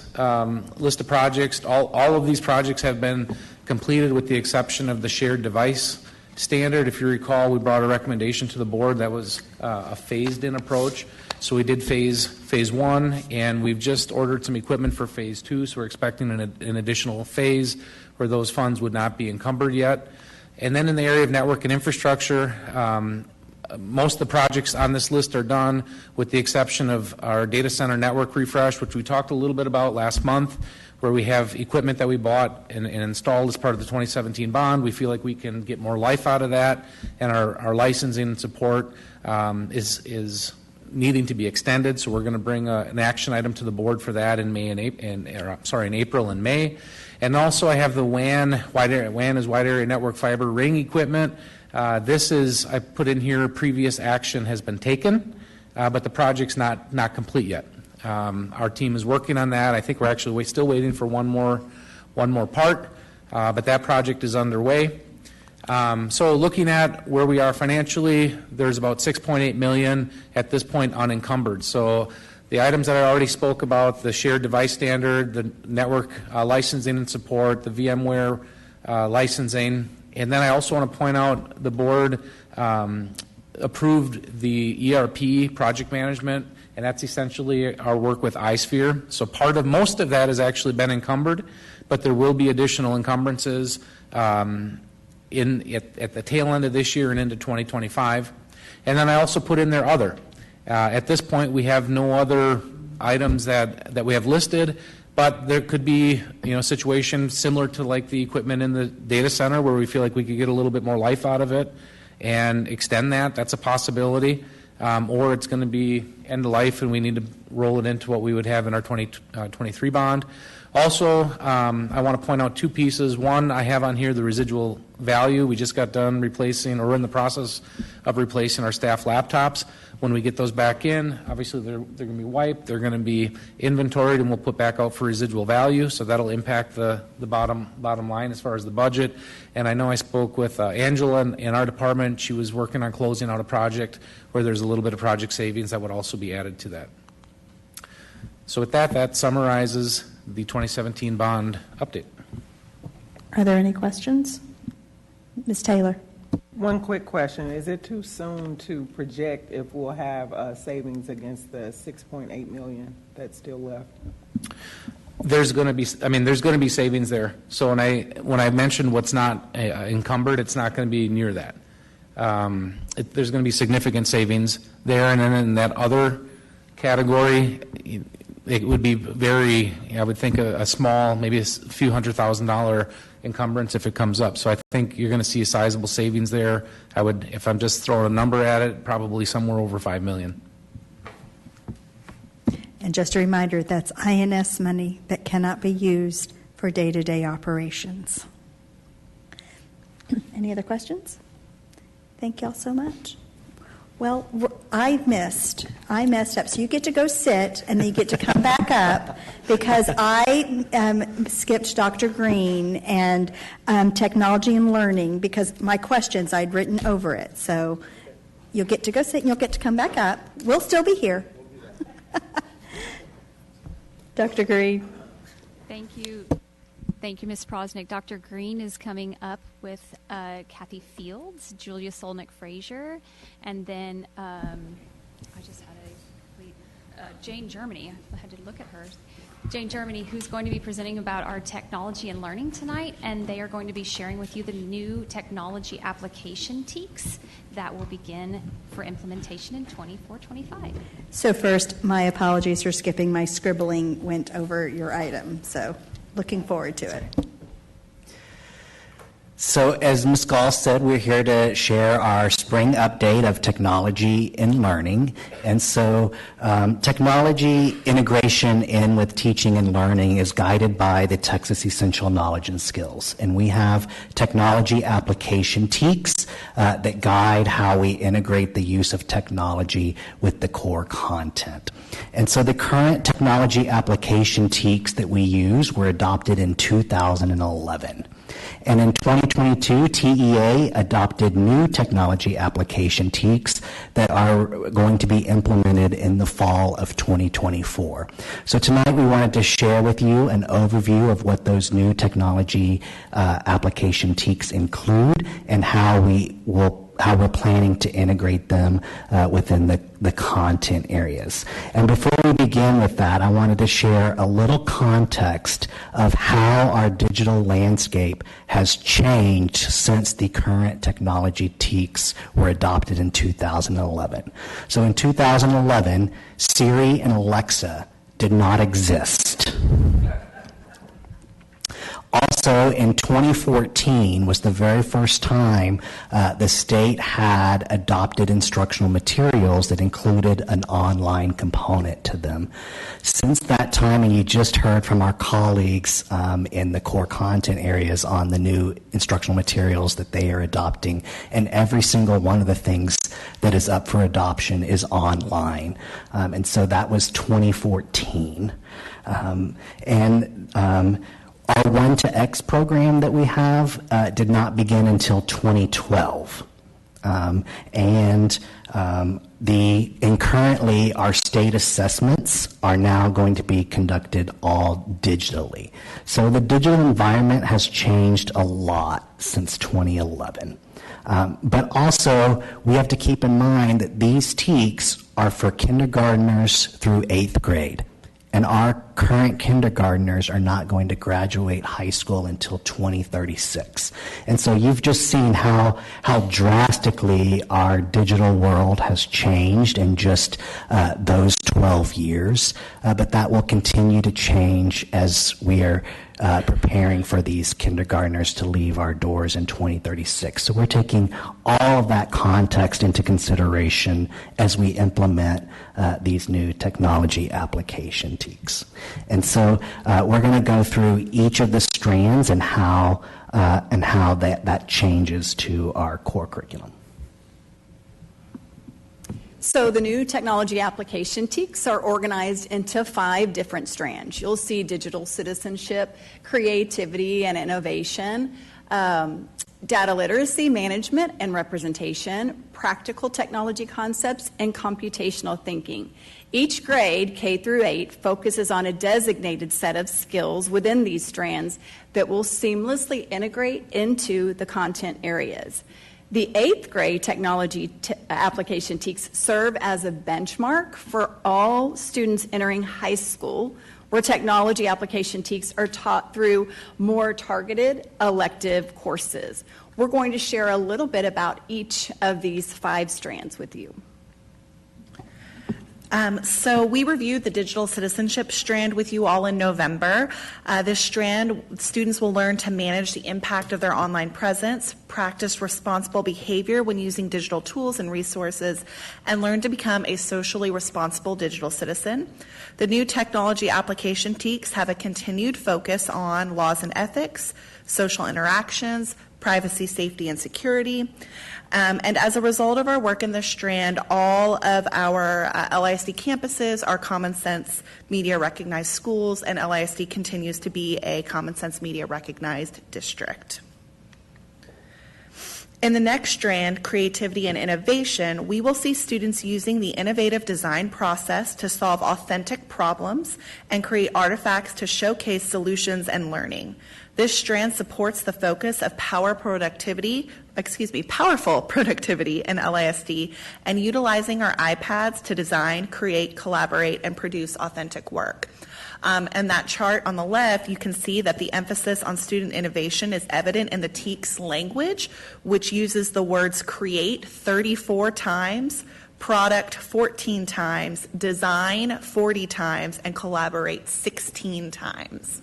list of projects, all of these projects have been completed with the exception of the shared device standard. If you recall, we brought a recommendation to the board that was a phased-in approach. So we did phase one, and we've just ordered some equipment for phase two, so we're expecting an additional phase where those funds would not be encumbered yet. And then in the area of network and infrastructure, most of the projects on this list are done with the exception of our data center network refresh, which we talked a little bit about last month, where we have equipment that we bought and installed as part of the 2017 bond. We feel like we can get more life out of that, and our licensing and support is needing to be extended, so we're going to bring an action item to the board for that in April and May. And also I have the WAN is wide area network fiber ring equipment. This is, I put in here, previous action has been taken, but the project's not complete yet. Our team is working on that. I think we're actually still waiting for one more part, but that project is underway. So looking at where we are financially, there's about $6.8 million at this point unencumbered. So the items that I already spoke about, the shared device standard, the network licensing and support, the VMware licensing, and then I also want to point out the board approved the ERP project management, and that's essentially our work with iSphere. So most of that has actually been encumbered, but there will be additional encumbrances at the tail end of this year and into 2025. And then I also put in there other. At this point, we have no other items that we have listed, but there could be a situation similar to like the equipment in the data center where we feel like we could get a little bit more life out of it and extend that. That's a possibility. Or it's going to be end of life and we need to roll it into what we would have in our 2023 bond. Also, I want to point out two pieces. One, I have on here the residual value. We just got done replacing, or in the process of replacing, our staff laptops. When we get those back in, obviously they're going to be wiped, they're going to be inventoried, and we'll put back out for residual value. So that'll impact the bottom line as far as the budget. And I know I spoke with Angela in our department. She was working on closing out a project where there's a little bit of project savings that would also be added to that. So with that summarizes the 2017 bond update. Are there any questions? Ms. Taylor. One quick question. Is it too soon to project if we'll have savings against the $6.8 million that's still left? There's going to be savings there. So when I mentioned what's not encumbered, it's not going to be near that. There's going to be significant savings there, and then in that other category, it would be I would think a small, maybe a few $100,000 encumbrance if it comes up. So I think you're going to see a sizable savings there. I would, if I'm just throwing a number at it, probably somewhere over $5 million. And just a reminder, that's INS money that cannot be used for day-to-day operations. Any other questions? Thank y'all so much. Well, I messed up. So you get to go sit, and then you get to come back up because I skipped Dr. Green and technology and learning because my questions I'd written over it. So you'll get to go sit, and you'll get to come back up. We'll still be here. Dr. Green. Thank you. Thank you, Ms. Prosnick. Dr. Green is coming up with Kathy Fields, Julia Solnick-Frazier, and then I just had Jane Germany. I had to look at her. Jane Germany, who's going to be presenting about our technology and learning tonight, and they are going to be sharing with you the new technology application TEKS that will begin for implementation in 24-25. So first, my apologies for skipping. My scribbling went over your item, so looking forward to it. So as Ms. Gall said, we're here to share our spring update of technology and learning. And so technology integration in with teaching and learning is guided by the Texas Essential Knowledge and Skills. And we have technology application TEKS that guide how we integrate the use of technology with the core content. And so the current technology application TEKS that we use were adopted in 2011. And in 2022, TEA adopted new technology application TEKS that are going to be implemented in the fall of 2024. So tonight we wanted to share with you an overview of what those new technology application TEKS include and how we're planning to integrate them within the content areas. And before we begin with that, I wanted to share a little context of how our digital landscape has changed since the current technology TEKS were adopted in 2011. So in 2011, Siri and Alexa did not exist. Also also, in 2014 was the very first time the state had adopted instructional materials that included an online component to them. Since that time, and you just heard from our colleagues in the core content areas on the new instructional materials that they are adopting, and every single one of the things that is up for adoption is online. And so that was 2014. Our 1 to X program that we have did not begin until 2012. And currently our state assessments are now going to be conducted all digitally. So the digital environment has changed a lot since 2011. But also, we have to keep in mind that these TEKs are for kindergartners through 8th grade. And our current kindergartners are not going to graduate high school until 2036. And so you've just seen how drastically our digital world has changed in just those 12 years. But that will continue to change as we are preparing for these kindergartners to leave our doors in 2036. So we're taking all of that context into consideration as we implement these new technology application TEKs. And so we're going to go through each of the strands and how that changes to our core curriculum. So the new technology application TEKs are organized into 5 different strands. You'll see digital citizenship, creativity and innovation, data literacy, management and representation, practical technology concepts, and computational thinking. Each grade, K through 8, focuses on a designated set of skills within these strands that will seamlessly integrate into the content areas. The 8th grade technology application TEKs serve as a benchmark for all students entering high school, where technology application TEKs are taught through more targeted elective courses. We're going to share a little bit about each of these 5 strands with you. So we reviewed the digital citizenship strand with you all in November. This strand, students will learn to manage the impact of their online presence, practice responsible behavior when using digital tools and resources, and learn to become a socially responsible digital citizen. The new technology application TEKs have a continued focus on laws and ethics, social interactions, privacy, safety, and security. And as a result of our work in this strand, all of our LISD campuses are Common Sense Media recognized schools, and LISD continues to be a Common Sense Media recognized district. In the next strand, creativity and innovation, we will see students using the innovative design process to solve authentic problems and create artifacts to showcase solutions and learning. This strand supports the focus of powerful productivity in LISD and utilizing our iPads to design, create, collaborate, and produce authentic work. And that chart on the left, you can see that the emphasis on student innovation is evident in the TEKS language, which uses the words create 34 times, product 14 times, design 40 times, and collaborate 16 times.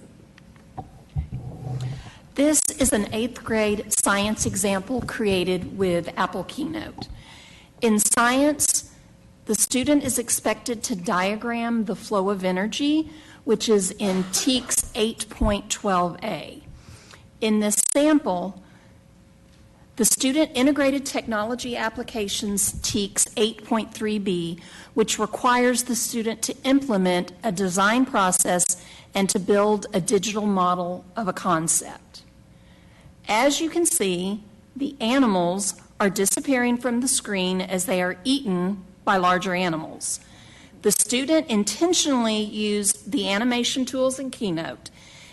This is an 8th grade science example created with Apple Keynote. In science, the student is expected to diagram the flow of energy, which is in TEKS 8.12a. In this sample, the student integrated technology applications TEKS 8.3b, which requires the student to implement a design process and to build a digital model of a concept. As you can see, the animals are disappearing from the screen as they are eaten by larger animals. The student intentionally used the animation tools in Keynote.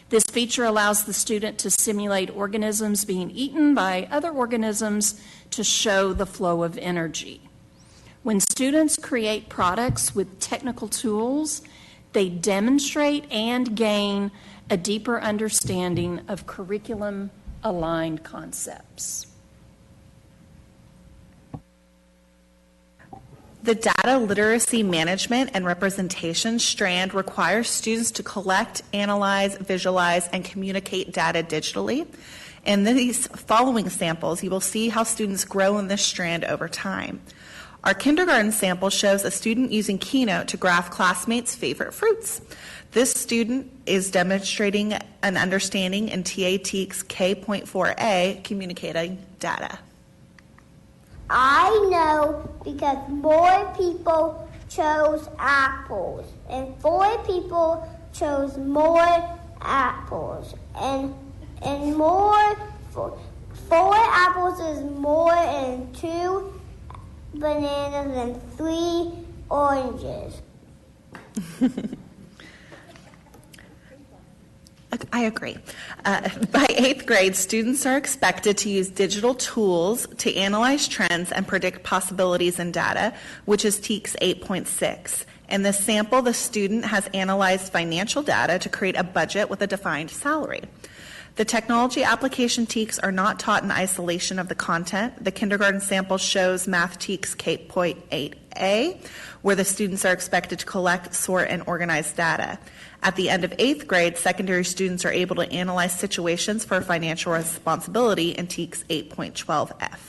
This feature allows the student to simulate organisms being eaten by other organisms to show the flow of energy. When students create products with technical tools, they demonstrate and gain a deeper understanding of curriculum-aligned concepts. The data literacy management and representation strand requires students to collect, analyze, visualize, and communicate data digitally. In these following samples, you will see how students grow in this strand over time. Our kindergarten sample shows a student using Keynote to graph classmates' favorite fruits. This student is demonstrating an understanding in TAT's K.4a, communicating data. I know because more people chose apples, and 4 people chose more apples, and more 4 apples is more than 2 bananas and 3 oranges. I agree. By 8th grade, students are expected to use digital tools to analyze trends and predict possibilities in data, which is TEKS 8.6. In this sample, the student has analyzed financial data to create a budget with a defined salary. The technology application TEKS are not taught in isolation of the content. The kindergarten sample shows Math TEKS K.8a, where the students are expected to collect, sort, and organize data. At the end of 8th grade, secondary students are able to analyze situations for financial responsibility in TEKS 8.12f.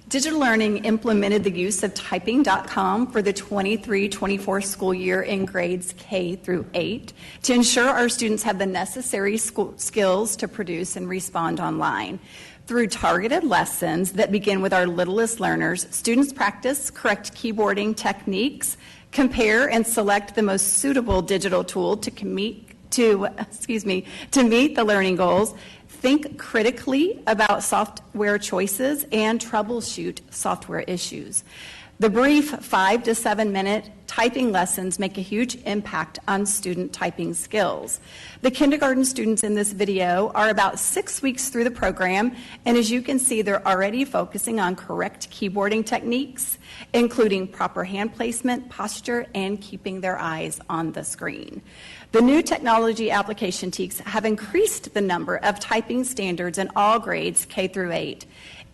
Digital Learning implemented the use of typing.com for the 23-24 school year in grades K through 8 to ensure our students have the necessary skills to produce and respond online. Through targeted lessons that begin with our littlest learners, students practice correct keyboarding techniques, compare and select the most suitable digital tool to meet the learning goals, think critically about software choices, and troubleshoot software issues. The brief 5 to 7 minute typing lessons make a huge impact on student typing skills. The kindergarten students in this video are about 6 weeks through the program, and as you can see, they're already focusing on correct keyboarding techniques, including proper hand placement, posture, and keeping their eyes on the screen. The new technology application TEKS have increased the number of typing standards in all grades K through 8.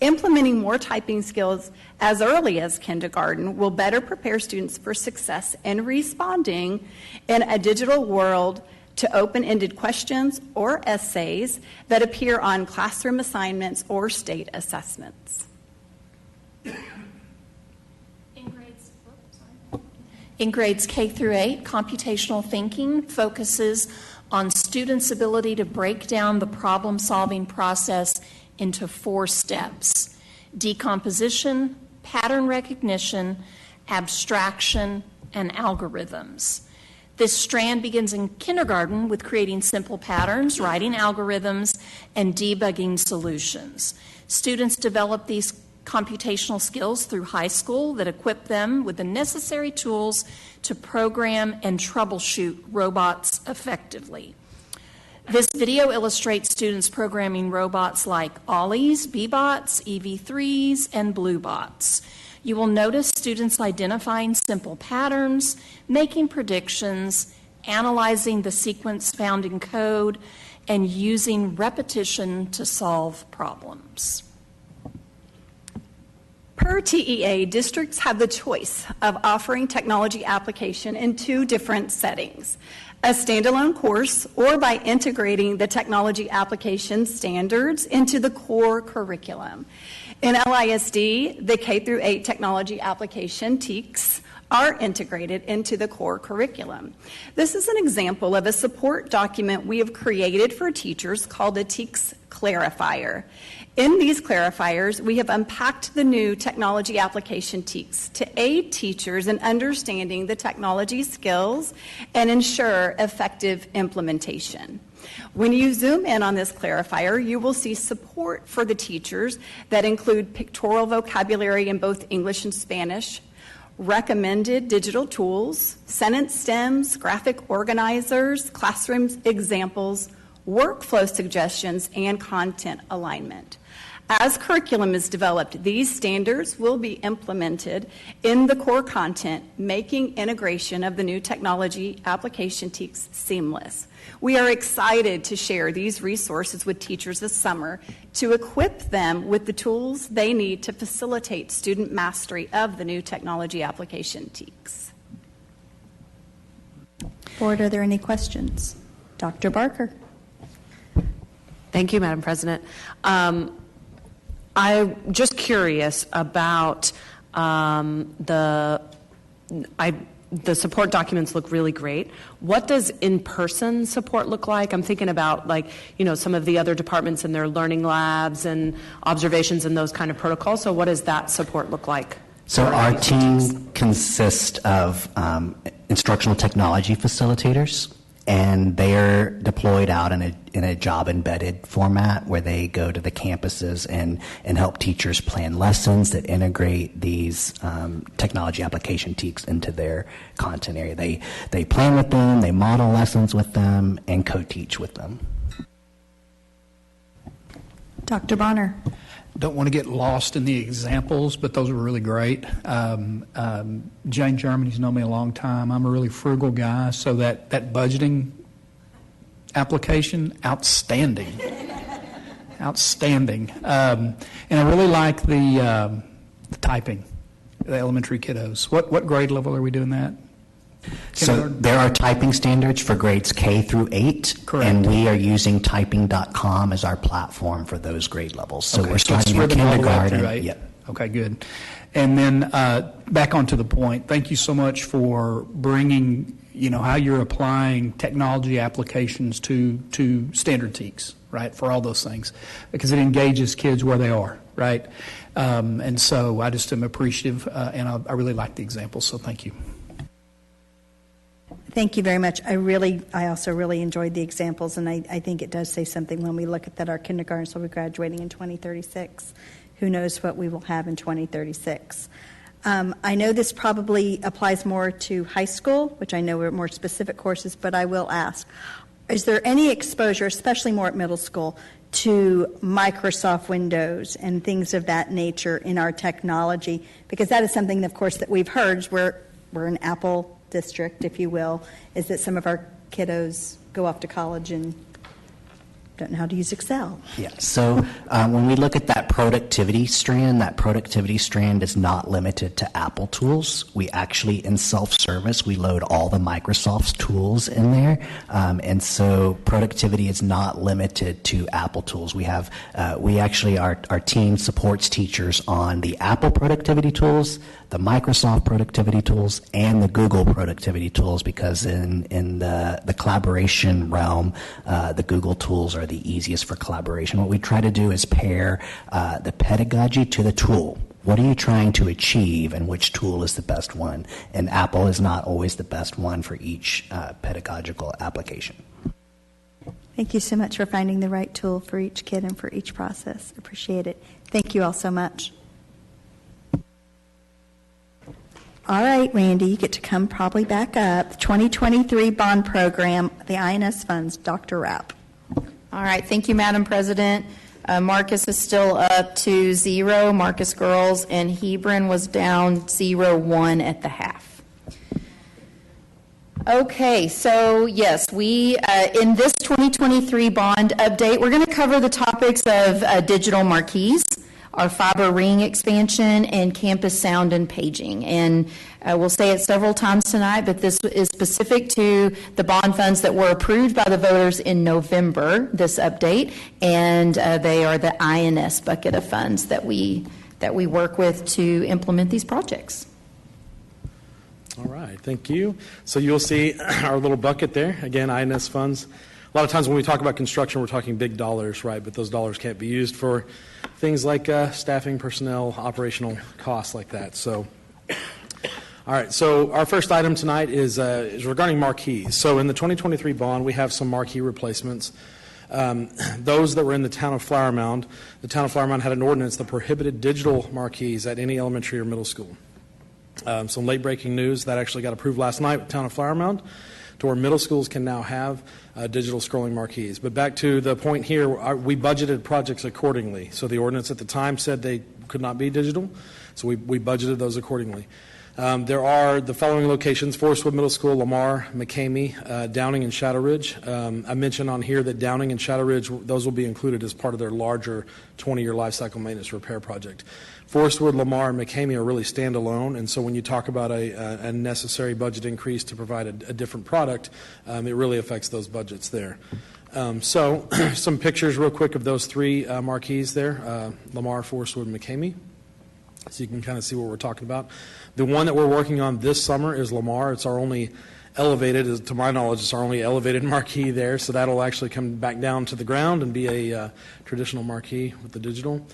Implementing more typing skills as early as kindergarten will better prepare students for success in responding in a digital world to open-ended questions or essays that appear on classroom assignments or state assessments. In grades K through 8, computational thinking focuses on students' ability to break down the problem-solving process into 4 steps: decomposition, pattern recognition, abstraction, and algorithms. This strand begins in kindergarten with creating simple patterns, writing algorithms, and debugging solutions. Students develop these computational skills through high school that equip them with the necessary tools to program and troubleshoot robots effectively. This video illustrates students programming robots like Ollies, B-bots, EV3s, and Bluebots. You will notice students identifying simple patterns, making predictions, analyzing the sequence found in code, and using repetition to solve problems. Per TEA, districts have the choice of offering technology application in 2 different settings: a standalone course or by integrating the technology application standards into the core curriculum. In LISD, the K through 8 technology application TEKS are integrated into the core curriculum. This is an example of a support document we have created for teachers called a TEKS Clarifier. In these clarifiers, we have unpacked the new technology application TEKS to aid teachers in understanding the technology skills and ensure effective implementation. When you zoom in on this clarifier, you will see support for the teachers that include pictorial vocabulary in both English and Spanish, recommended digital tools, sentence stems, graphic organizers, classroom examples, workflow suggestions, and content alignment. As curriculum is developed, these standards will be implemented in the core content, making integration of the new technology application TEKS seamless. We are excited to share these resources with teachers this summer to equip them with the tools they need to facilitate student mastery of the new technology application TEKS. Board, are there any questions? Dr. Barker. Thank you, Madam President. I'm just curious about the support documents look really great. What does in-person support look like? I'm thinking about some of the other departments and their learning labs and observations and those kind of protocols. So what does that support look like? So our team consists of instructional technology facilitators, and they're deployed out in a job-embedded format where they go to the campuses and help teachers plan lessons that integrate these technology application TEKS into their content area. They plan with them, they model lessons with them, and co-teach with them. Dr. Bonner. Don't want to get lost in the examples, but those are really great. Jane Germany's known me a long time. I'm a really frugal guy, so that budgeting application, outstanding. Outstanding. And I really like the typing, the elementary kiddos. What grade level are we doing that? So there are typing standards for grades K through 8, Correct. And we are using typing.com as our platform for those grade levels. So Okay, we're starting it's in ribbon all the way up kindergarten. through 8? Yep. Okay, good. And then back onto the point, thank you so much for bringing, how you're applying technology applications to standard TEKS, right, for all those things, because it engages kids where they are, right? And so I just am appreciative, and I really like the example, so thank you. Thank you very much. I also really enjoyed the examples, and I think it does say something when we look at that our kindergartens will be graduating in 2036. Who knows what we will have in 2036. I know this probably applies more to high school, which I know are more specific courses, but I will ask, is there any exposure, especially more at middle school, to Microsoft Windows and things of that nature in our technology? Because that is something, of course, that we've heard. We're an Apple district, if you will, is that some of our kiddos go off to college and don't know how to use Excel. Yeah. So when we look at that productivity strand is not limited to Apple tools. We actually, in self-service, we load all the Microsoft's tools in there. And so productivity is not limited to Apple tools. Our team supports teachers on the Apple productivity tools, the Microsoft productivity tools, and the Google productivity tools, because in the collaboration realm, the Google tools are the easiest for collaboration. What we try to do is pair the pedagogy to the tool. What are you trying to achieve, and which tool is the best one? And Apple is not always the best one for each pedagogical application. Thank you so much for finding the right tool for each kid and for each process. Appreciate it. Thank you all so much. All right, Randy, you get to come probably back up. The 2023 bond program, the INS funds, Dr. Rapp. All right, thank you, Madam President. Marcus is still up to 0, Marcus girls, and Hebron was down 0-1 at the half. Okay, so yes, we, in this 2023 bond update, we're going to cover the topics of digital marquees, our fiber ring expansion, and campus sound and paging. And we'll say it several times tonight, but this is specific to the bond funds that were approved by the voters in November, this update, and they are the INS bucket of funds that we work with to implement these projects. All right, thank you. So you'll see our little bucket there. Again, INS funds. A lot of times when we talk about construction, we're talking big dollars, right? But those dollars can't be used for things like staffing, personnel, operational costs like that. So, all right. So our first item tonight is regarding marquees. So in the 2023 bond, we have some marquee replacements. Those that were in the town of Flower Mound, the town of Flower Mound had an ordinance that prohibited digital marquees at any elementary or middle school. Some late-breaking news that actually got approved last night with the town of Flower Mound. to where middle schools can now have digital scrolling marquees. But back to the point here, we budgeted projects accordingly. So the ordinance at the time said they could not be digital, so we budgeted those accordingly. There are the following locations: Forest Wood Middle School, Lamar, McCamey, Downing, and Shadow Ridge. I mentioned on here that Downing and Shadow Ridge, those will be included as part of their larger 20-year life cycle maintenance repair project. Forest Wood, Lamar, and McCamey are really standalone, and so when you talk about a necessary budget increase to provide a different product, it really affects those budgets there. So some pictures real quick of those three marquees there, Lamar, Forest Wood, and McCamey, so you can kind of see what we're talking about. The one that we're working on this summer is Lamar. It's our only elevated, to my knowledge, it's our only elevated marquee there, so that'll actually come back down to the ground and be a traditional marquee with the digital.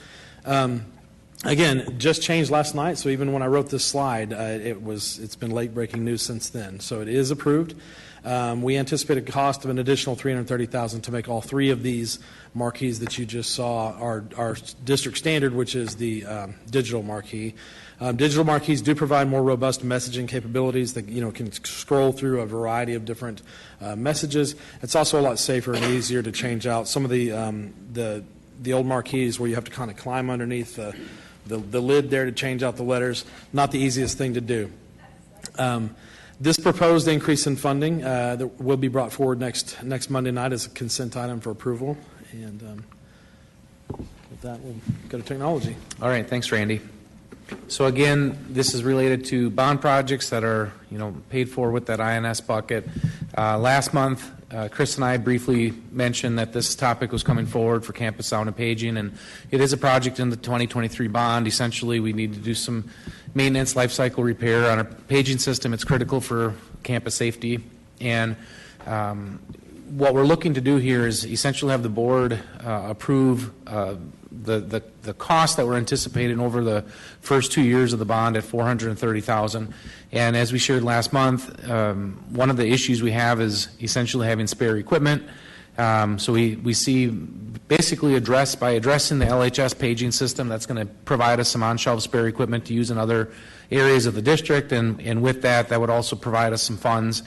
Again, just changed last night, so even when I wrote this slide, it's been late-breaking news since then. So it is approved. We anticipate a cost of an additional $330,000 to make all three of these marquees that you just saw our district standard, which is the digital marquee. Digital marquees do provide more robust messaging capabilities that can scroll through a variety of different messages. It's also a lot safer and easier to change out. Some of the old marquees where you have to kind of climb underneath the lid there to change out the letters, not the easiest thing to do. This proposed increase in funding that will be brought forward next Monday night as a consent item for approval. And with that, we'll go to technology. All right, thanks, Randy. So again, this is related to bond projects that are paid for with that INS bucket. Last month, Chris and I briefly mentioned that this topic was coming forward for campus sound and paging, and it is a project in the 2023 bond. Essentially, we need to do some maintenance, life cycle repair on our paging system. It's critical for campus safety, and what we're looking to do here is essentially have the board approve the cost that we're anticipating over the first 2 years of the bond at $430,000. And as we shared last month, one of the issues we have is essentially having spare equipment. So we see basically by addressing the LHS paging system, that's going to provide us some on-shelf spare equipment to use in other areas of the district, and with that would also provide us some funds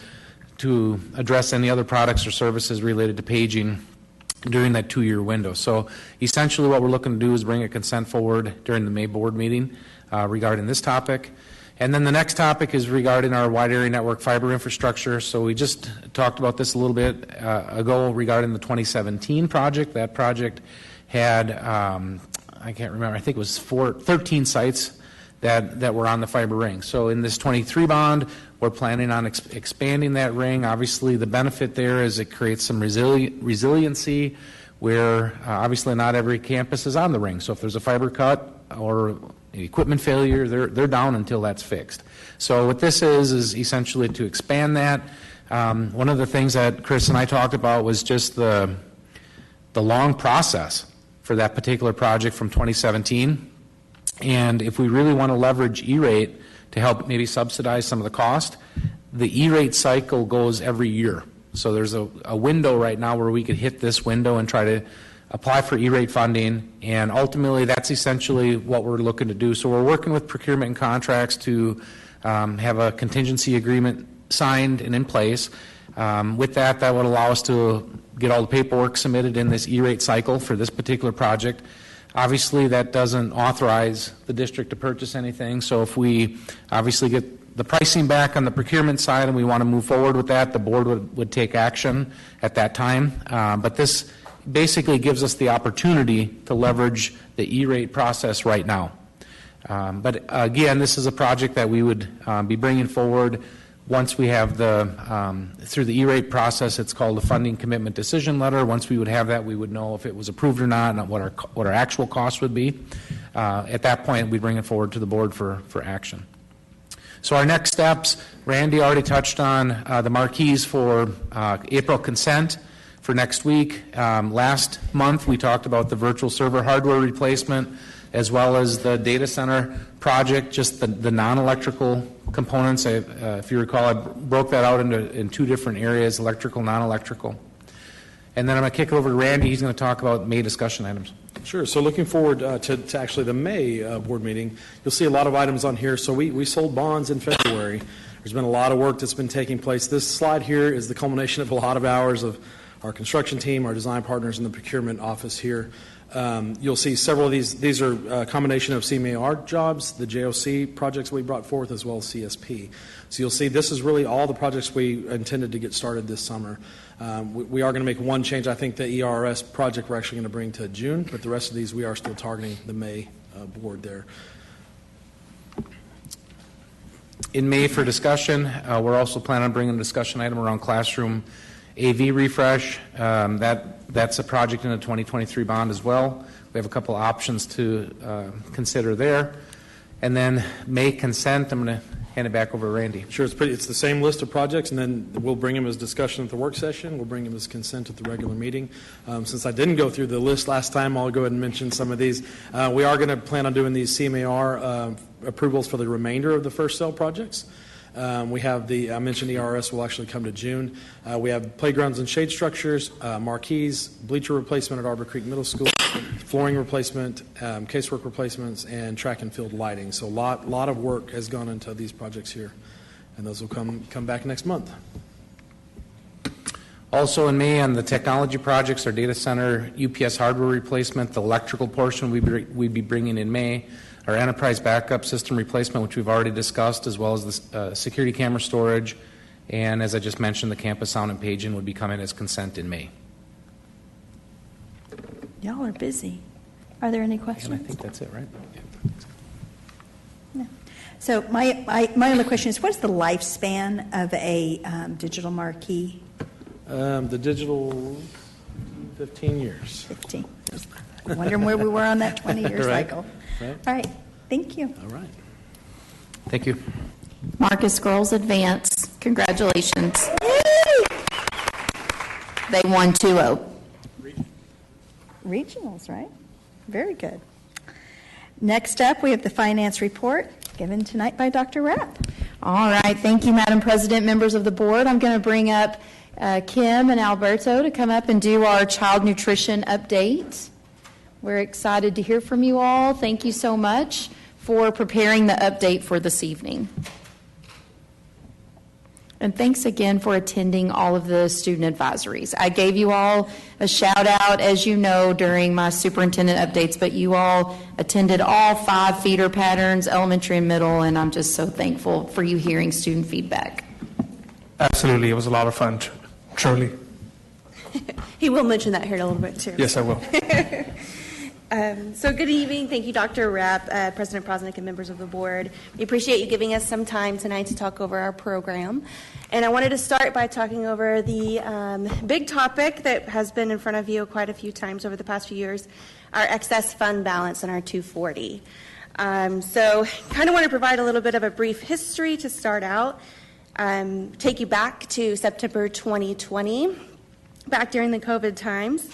to address any other products or services related to paging during that 2-year window. So essentially what we're looking to do is bring a consent forward during the May board meeting regarding this topic. And then the next topic is regarding our wide area network fiber infrastructure. So we just talked about this a little bit ago regarding the 2017 project. That project had, I can't remember, I think it was 13 sites that were on the fiber ring. So in this 23 bond, we're planning on expanding that ring. Obviously, the benefit there is it creates some resiliency where obviously not every campus is on the ring. So if there's a fiber cut or equipment failure, they're down until that's fixed. So what this is essentially to expand that. One of the things that Chris and I talked about was just the long process for that particular project from 2017. And if we really want to leverage E-rate to help maybe subsidize some of the cost, the E-rate cycle goes every year. So there's a window right now where we could hit this window and try to apply for E-rate funding, and ultimately that's essentially what we're looking to do. So we're working with procurement and contracts to have a contingency agreement signed and in place. With that would allow us to get all the paperwork submitted in this E-rate cycle for this particular project. Obviously, that doesn't authorize the district to purchase anything, so if we obviously get the pricing back on the procurement side and we want to move forward with that, the board would take action at that time. But this basically gives us the opportunity to leverage the E-rate process right now. But again, this is a project that we would be bringing forward once we have through the E-rate process. It's called a funding commitment decision letter. Once we would have that, we would know if it was approved or not and what our actual cost would be. At that point, we bring it forward to the board for action. So our next steps, Randy already touched on the marquees for April consent for next week. Last month, we talked about the virtual server hardware replacement as well as the data center project, just the non-electrical components. If you recall, I broke that out in two different areas, electrical, non-electrical. And then I'm going to kick it over to Randy. He's going to talk about May discussion items. Sure. So looking forward to actually the May board meeting, you'll see a lot of items on here. So we sold bonds in February. There's been a lot of work that's been taking place. This slide here is the culmination of a lot of hours of our construction team, our design partners, and the procurement office here. You'll see several of these. These are a combination of CMAR jobs, the JOC projects we brought forth, as well as CSP. So you'll see this is really all the projects we intended to get started this summer. We are going to make one change. I think the ERS project we're actually going to bring to June, but the rest of these we are still targeting the May board there. In May for discussion, we're also planning on bringing a discussion item around classroom AV refresh. That's a project in the 2023 bond as well. We have a couple options to consider there. And then May consent, I'm going to hand it back over to Randy. Sure, it's the same list of projects, and then we'll bring them as discussion at the work session. We'll bring them as consent at the regular meeting. Since I didn't go through the list last time, I'll go ahead and mention some of these. We are going to plan on doing these CMAR approvals for the remainder of the first cell projects. We have I mentioned ERS will actually come to June. We have playgrounds and shade structures, marquees, bleacher replacement at Arbor Creek Middle School, flooring replacement, casework replacements, and track and field lighting. So a lot of work has gone into these projects here, and those will come back next month. Also in May on the technology projects, our data center UPS hardware replacement, the electrical portion we'd be bringing in May, our enterprise backup system replacement, which we've already discussed, as well as the security camera storage, and as I just mentioned, the campus sound and paging would be coming as consent in May. Y'all are busy. Are there any questions? And I think that's it, right? No. So my only question is, what's the lifespan of a digital marquee? The digital, 15 years. 15. I'm wondering where we were on that 20-year Right. cycle. Right. All right. Thank you. All right. Thank you. Marcus Girls Advance, congratulations. They won 2-0. Regionals, right? Very good. Next up, we have the finance report given tonight by Dr. Rapp. All right, thank you, Madam President, members of the board. I'm going to bring up Kim and Alberto to come up and do our child nutrition update. We're excited to hear from you all. Thank you so much for preparing the update for this evening. And thanks again for attending all of the student advisories. I gave you all a shout out, as you know, during my superintendent updates, but you all attended all 5 feeder patterns, elementary and middle, and I'm just so thankful for you hearing student feedback. Absolutely. It was a lot of fun, truly. He will mention that here in a little bit, too. Yes, I will. So good evening. Thank you, Dr. Rapp, President Prosnick, and members of the board. We appreciate you giving us some time tonight to talk over our program. And I wanted to start by talking over the big topic that has been in front of you quite a few times over the past few years, our excess fund balance and our 240. So kind of want to provide a little bit of a brief history to start out, take you back to September 2020, back during the COVID times.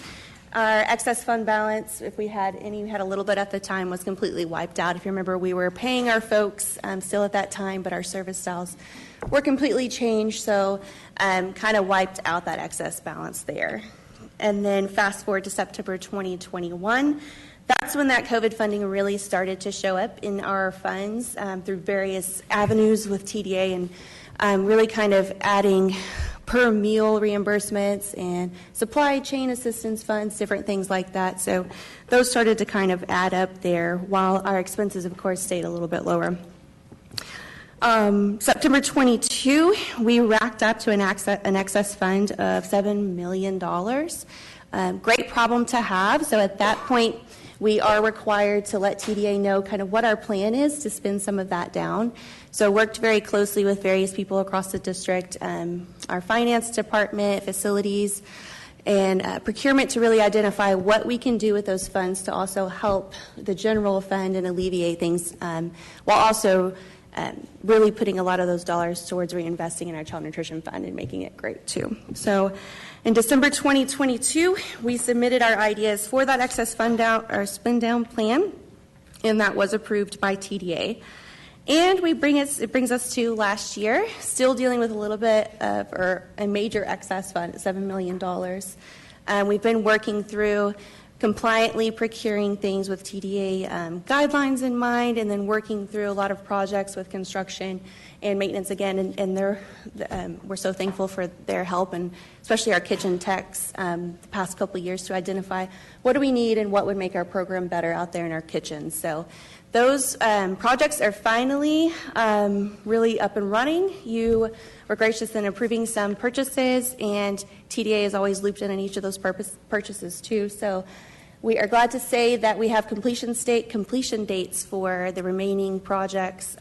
Our excess fund balance, if we had any, we had a little bit at the time, was completely wiped out. If you remember, we were paying our folks still at that time, but our service styles were completely changed, so kind of wiped out that excess balance there. And then fast forward to September 2021, that's when that COVID funding really started to show up in our funds through various avenues with TDA and really kind of adding per meal reimbursements and supply chain assistance funds, different things like that. So those started to kind of add up there while our expenses, of course, stayed a little bit lower. September 22, we racked up to an excess fund of $7 million. Great problem to have. So at that point, we are required to let TDA know kind of what our plan is to spend some of that down. So worked very closely with various people across the district, our finance department, facilities, and procurement to really identify what we can do with those funds to also help the general fund and alleviate things, while also really putting a lot of those dollars towards reinvesting in our child nutrition fund and making it great too. So in December 2022, we submitted our ideas for that excess fund down, our spend down plan, and that was approved by TDA. And it brings us to last year, still dealing with a little bit of, or a major excess fund at $7 million. We've been working through compliantly procuring things with TDA guidelines in mind, and then working through a lot of projects with construction and maintenance again. And we're so thankful for their help, and especially our kitchen techs the past couple of years to identify what do we need and what would make our program better out there in our kitchens. So those projects are finally really up and running. You were gracious in approving some purchases, and TDA is always looped in on each of those purchases too. So we are glad to say that we have completion dates for the remaining projects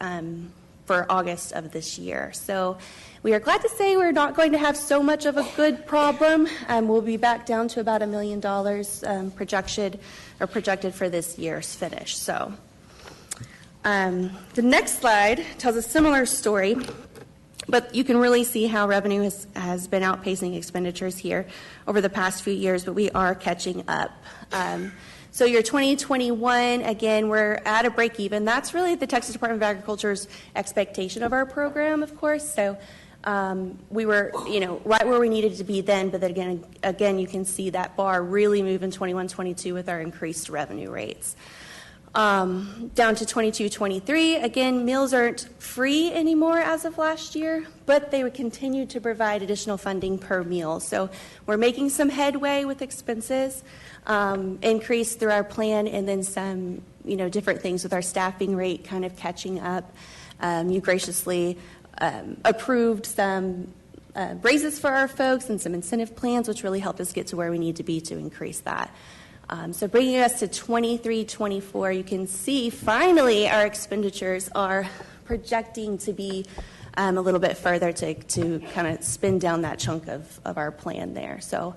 for August of this year. So we are glad to say we're not going to have so much of a good problem. We'll be back down to about $1 million projected for this year's finish. So the next slide tells a similar story, but you can really see how revenue has been outpacing expenditures here over the past few years, but we are catching up. So your 2021, again, we're at a break even. That's really the Texas Department of Agriculture's expectation of our program, of course. So we were, right where we needed to be then, but then again, you can see that bar really move in 21-22 with our increased revenue rates. Down to 22-23, again, meals aren't free anymore as of last year, but they would continue to provide additional funding per meal. So we're making some headway with expenses, increase through our plan, and then some, different things with our staffing rate kind of catching up. You graciously approved some raises for our folks and some incentive plans, which really helped us get to where we need to be to increase that. So bringing us to 23-24, you can see finally our expenditures are projecting to be a little bit further to kind of spin down that chunk of our plan there. So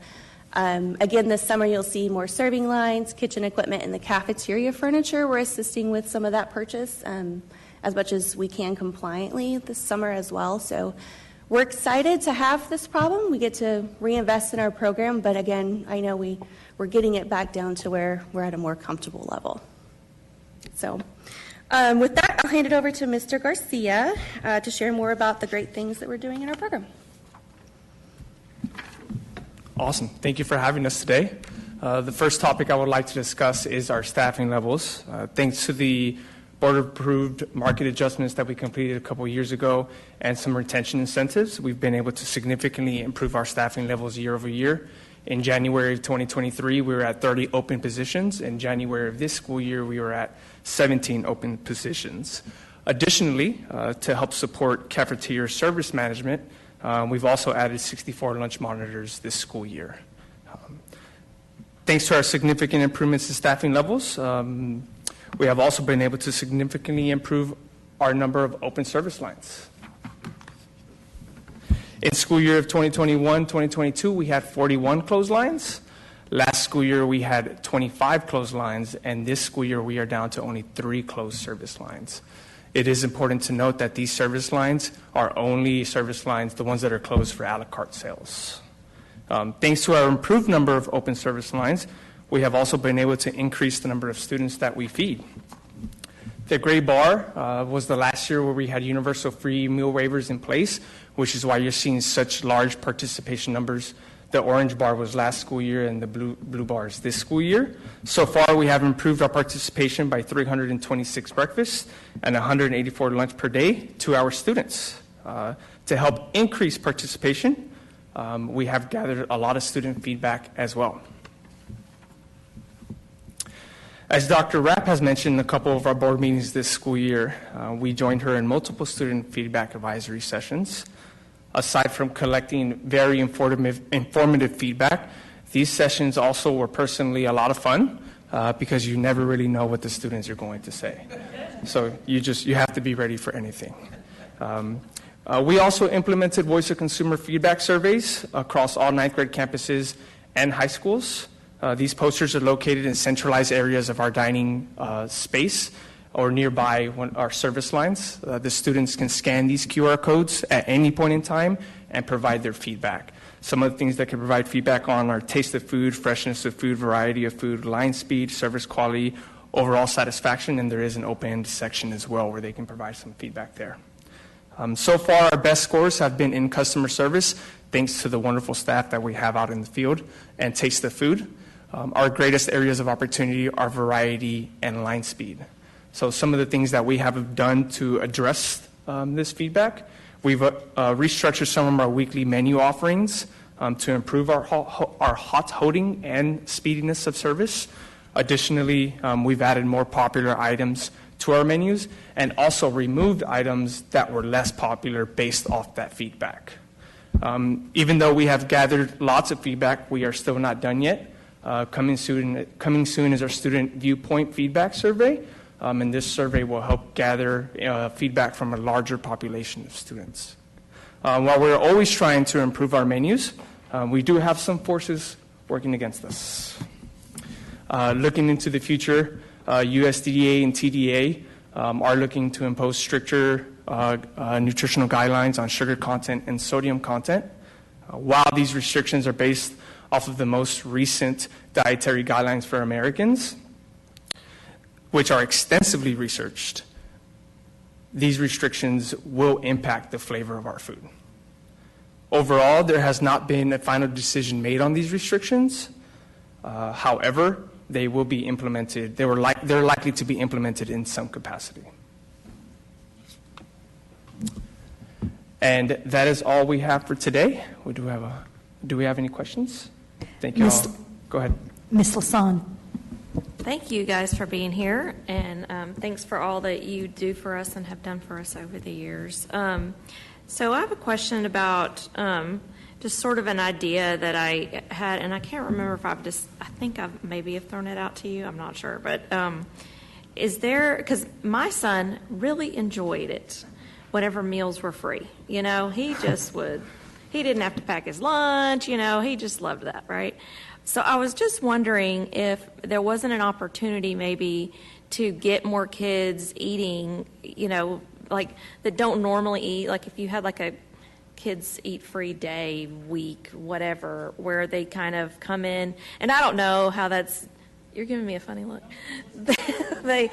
again, this summer you'll see more serving lines, kitchen equipment, and the cafeteria furniture. We're assisting with some of that purchase as much as we can compliantly this summer as well. So we're excited to have this problem. We get to reinvest in our program, but again, I know we're getting it back down to where we're at a more comfortable level. So with that, I'll hand it over to Mr. Garcia to share more about the great things that we're doing in our program. Awesome. Thank you for having us today. The first topic I would like to discuss is our staffing levels. Thanks to the board-approved market adjustments that we completed a couple of years ago and some retention incentives, we've been able to significantly improve our staffing levels year over year. In January of 2023, we were at 30 open positions. In January of this school year, we were at 17 open positions. Additionally, to help support cafeteria service management, we've also added 64 lunch monitors this school year. Thanks to our significant improvements in staffing levels, we have also been able to significantly improve our number of open service lines. In school year of 2021-2022, we had 41 closed lines. Last school year, we had 25 closed lines, and this school year, we are down to only 3 closed service lines. It is important to note that these service lines are only service lines, the ones that are closed for a la carte sales. Thanks to our improved number of open service lines, we have also been able to increase the number of students that we feed. The gray bar was the last year where we had universal free meal waivers in place, which is why you're seeing such large participation numbers. The orange bar was last school year, and the blue bar is this school year. So far, we have improved our participation by 326 breakfasts and 184 lunch per day to our students. To help increase participation, we have gathered a lot of student feedback as well. As Dr. Rapp has mentioned in a couple of our board meetings this school year, we joined her in multiple student feedback advisory sessions. Aside from collecting very informative feedback, these sessions also were personally a lot of fun because you never really know what the students are going to say. So you have to be ready for anything. We also implemented voice of consumer feedback surveys across all 9th grade campuses and high schools. These posters are located in centralized areas of our dining space or nearby our service lines. The students can scan these QR codes at any point in time and provide their feedback. Some of the things that can provide feedback on are taste of food, freshness of food, variety of food, line speed, service quality, overall satisfaction, and there is an open-end section as well where they can provide some feedback there. So far, our best scores have been in customer service, thanks to the wonderful staff that we have out in the field, and taste of food. Our greatest areas of opportunity are variety and line speed. So some of the things that we have done to address this feedback, we've restructured some of our weekly menu offerings to improve our hot holding and speediness of service. Additionally, we've added more popular items to our menus and also removed items that were less popular based off that feedback. Even though we have gathered lots of feedback, we are still not done yet. Coming soon is our student viewpoint feedback survey, and this survey will help gather feedback from a larger population of students. While we're always trying to improve our menus, we do have some forces working against us. Looking into the future, USDA and TDA are looking to impose stricter nutritional guidelines on sugar content and sodium content. While these restrictions are based off of the most recent dietary guidelines for Americans, which are extensively researched, these restrictions will impact the flavor of our food. Overall, there has not been a final decision made on these restrictions. However, they will be implemented. They're likely to be implemented in some capacity. And that is all we have for today. Do we have any questions? Thank you all. Go ahead. Ms. Lasan. Thank you guys for being here, and thanks for all that you do for us and have done for us over the years. So I have a question about just sort of an idea that I had, and I can't remember if I think I've maybe have thrown it out to you, I'm not sure, but is there, because my son really enjoyed it whenever meals were free. You know, he just would, he didn't have to pack his lunch, you know, he just loved that, right? So I was just wondering if there wasn't an opportunity maybe to get more kids eating, you know, like that don't normally eat, like if you had like a kids eat free day, week, whatever, where they kind of come in, and I don't know how that's, you're giving me a funny look. They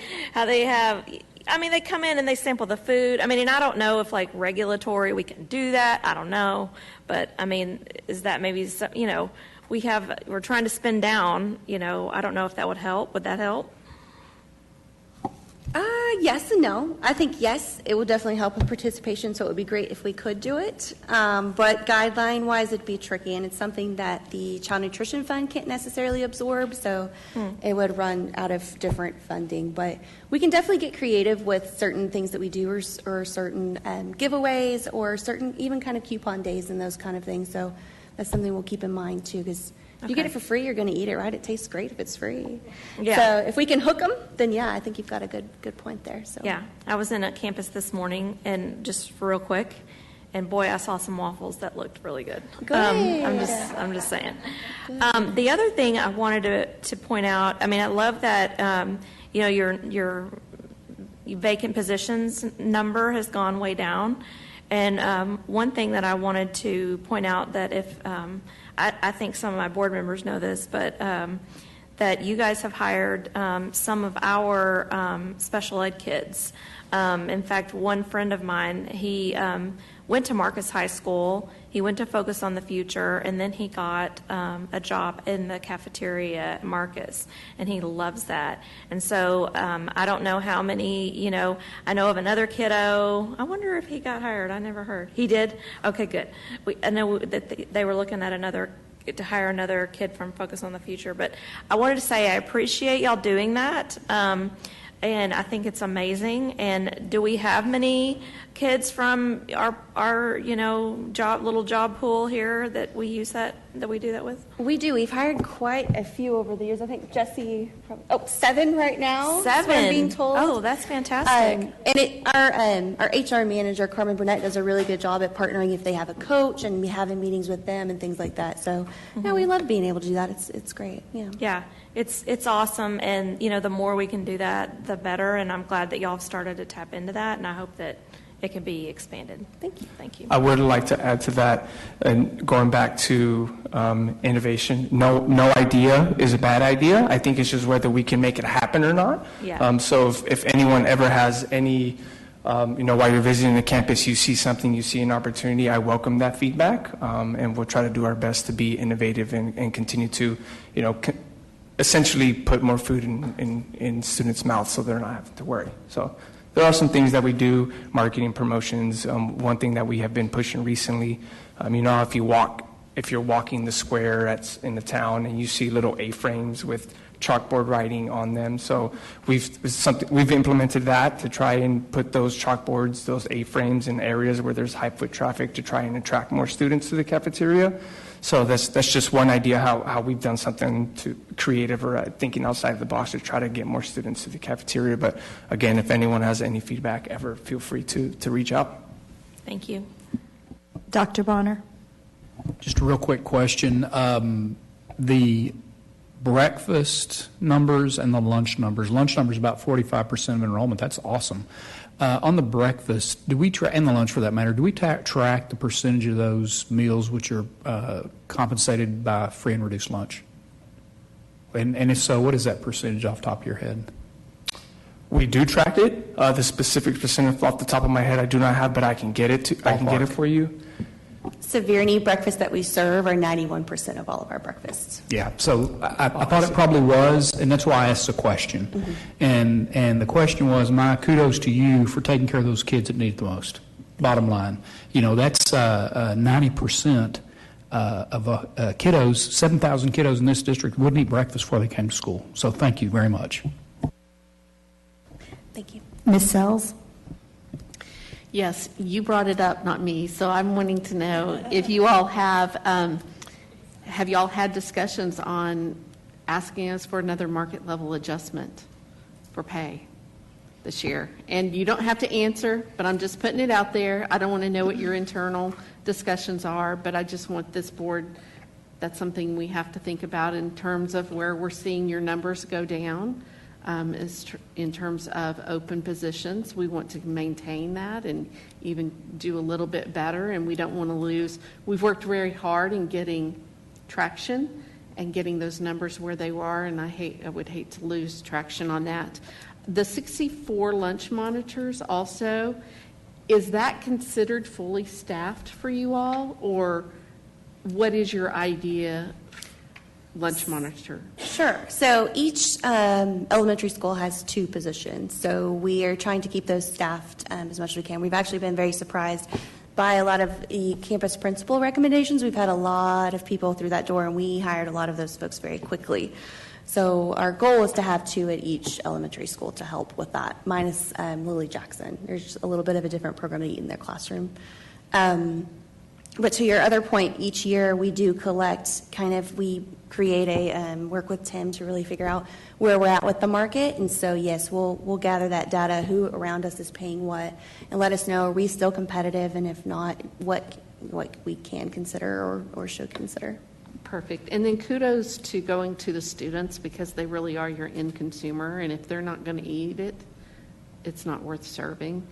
come in and they sample the food. I mean, and I don't know if like regulatory, we can do that. I don't know. But I mean, is that maybe, you know, we're trying to spin down, you know, I don't know if that would help. Would that help? Yes and no. I think yes, it would definitely help with participation, so it would be great if we could do it. But guideline-wise, it'd be tricky, and it's something that the Child Nutrition Fund can't necessarily absorb, so it would run out of different funding. But we can definitely get creative with certain things that we do, or certain giveaways, or certain even kind of coupon days and those kind of things. So that's something we'll keep in mind too, because if you get it for free, you're going to eat it, right? It tastes great if it's free. Yeah. So if we can hook them, then yeah, I think you've got a good point there. So yeah, I was in a campus this morning, and just for real quick, and boy, I saw some waffles that looked really good. Good. I'm just saying. The other thing I wanted to point out, I mean, I love that you know your vacant positions number has gone way down, and one thing that I wanted to point out that if I think some of my board members know this, but that you guys have hired some of our special ed kids. In fact, one friend of mine, he went to Marcus High School, he went to Focus on the Future, and then he got a job in the cafeteria at Marcus, and he loves that. And so I don't know how many, you know, I know of another kiddo. I wonder if he got hired. I never heard. He did? Okay, good. I know that they were looking at to hire another kid from Focus on the Future, but I wanted to say I appreciate y'all doing that. And I think it's amazing. And do we have many kids from our you know little job pool here that we use that we do that with? We do. We've hired quite a few over the years. I think Jesse, 7 right now. 7. I'm being told. Oh, that's fantastic. And our HR manager Carmen Burnett does a really good job at partnering if they have a coach and having meetings with them and things like that. So yeah, we love being able to do that. It's great. Yeah. Yeah. It's awesome, and you know the more we can do that, the better. And I'm glad that y'all have started to tap into that, and I hope that it can be expanded. Thank you. Thank you. I would like to add to that, and going back to innovation. No idea is a bad idea. I think it's just whether we can make it happen or not. Yeah. So if anyone ever has any, you know, while you're visiting the campus, you see something, you see an opportunity, I welcome that feedback, and we'll try to do our best to be innovative and continue to, you know, essentially put more food in students' mouths so they're not having to worry. So there are some things that we do, marketing, promotions. One thing that we have been pushing recently, if you're walking the square in the town and you see little A-frames with chalkboard writing on them. So we've implemented that to try and put those chalkboards, those A-frames in areas where there's high foot traffic to try and attract more students to the cafeteria. So that's just one idea how we've done something creative or thinking outside the box to try to get more students to the cafeteria. But again, if anyone has any feedback ever, feel free to reach out. Thank you. Dr. Bonner? Just a real quick question. The breakfast numbers and the lunch numbers about 45% of enrollment. That's awesome. On the breakfast, do we and the lunch for that matter, do we track the percentage of those meals which are compensated by free and reduced lunch? And if so, what is that percentage off the top of your head? We do track it. The specific percentage off the top of my head I do not have, but I can get it. I can get it for you. Severe need breakfasts that we serve are 91% of all of our breakfasts. Yeah, so I thought it probably was, and that's why I asked the question. Mm-hmm. And the question was, my kudos to you for taking care of those kids that need it the most. Bottom line, that's 90% of kiddos, 7,000 kiddos in this district wouldn't eat breakfast before they came to school. So thank you very much. Thank you. Ms. Sells? Yes, you brought it up, not me. So I'm wanting to know if you all have you all had discussions on asking us for another market level adjustment for pay this year? And you don't have to answer, but I'm just putting it out there. I don't want to know what your internal discussions are, but I just want this board, that's something we have to think about in terms of where we're seeing your numbers go down. In terms of open positions, we want to maintain that and even do a little bit better, and we don't want to lose. We've worked very hard in getting traction and getting those numbers where they are, and I would hate to lose traction on that. The 64 lunch monitors also, is that considered fully staffed for you all, or what is your idea? Lunch monitor. Sure. So each elementary school has 2 positions. So we are trying to keep those staffed as much as we can. We've actually been very surprised by a lot of the campus principal recommendations. We've had a lot of people through that door, and we hired a lot of those folks very quickly. So our goal is to have 2 at each elementary school to help with that, minus Lily Jackson. There's a little bit of a different program to eat in their classroom. But to your other point, each year we do collect, we create work with Tim to really figure out where we're at with the market. And so, yes, we'll gather that data, who around us is paying what, and let us know, are we still competitive? And if not, what we can consider or should consider. Perfect. And then kudos to going to the students, because they really are your end consumer. And if they're not going to eat it, it's not worth serving.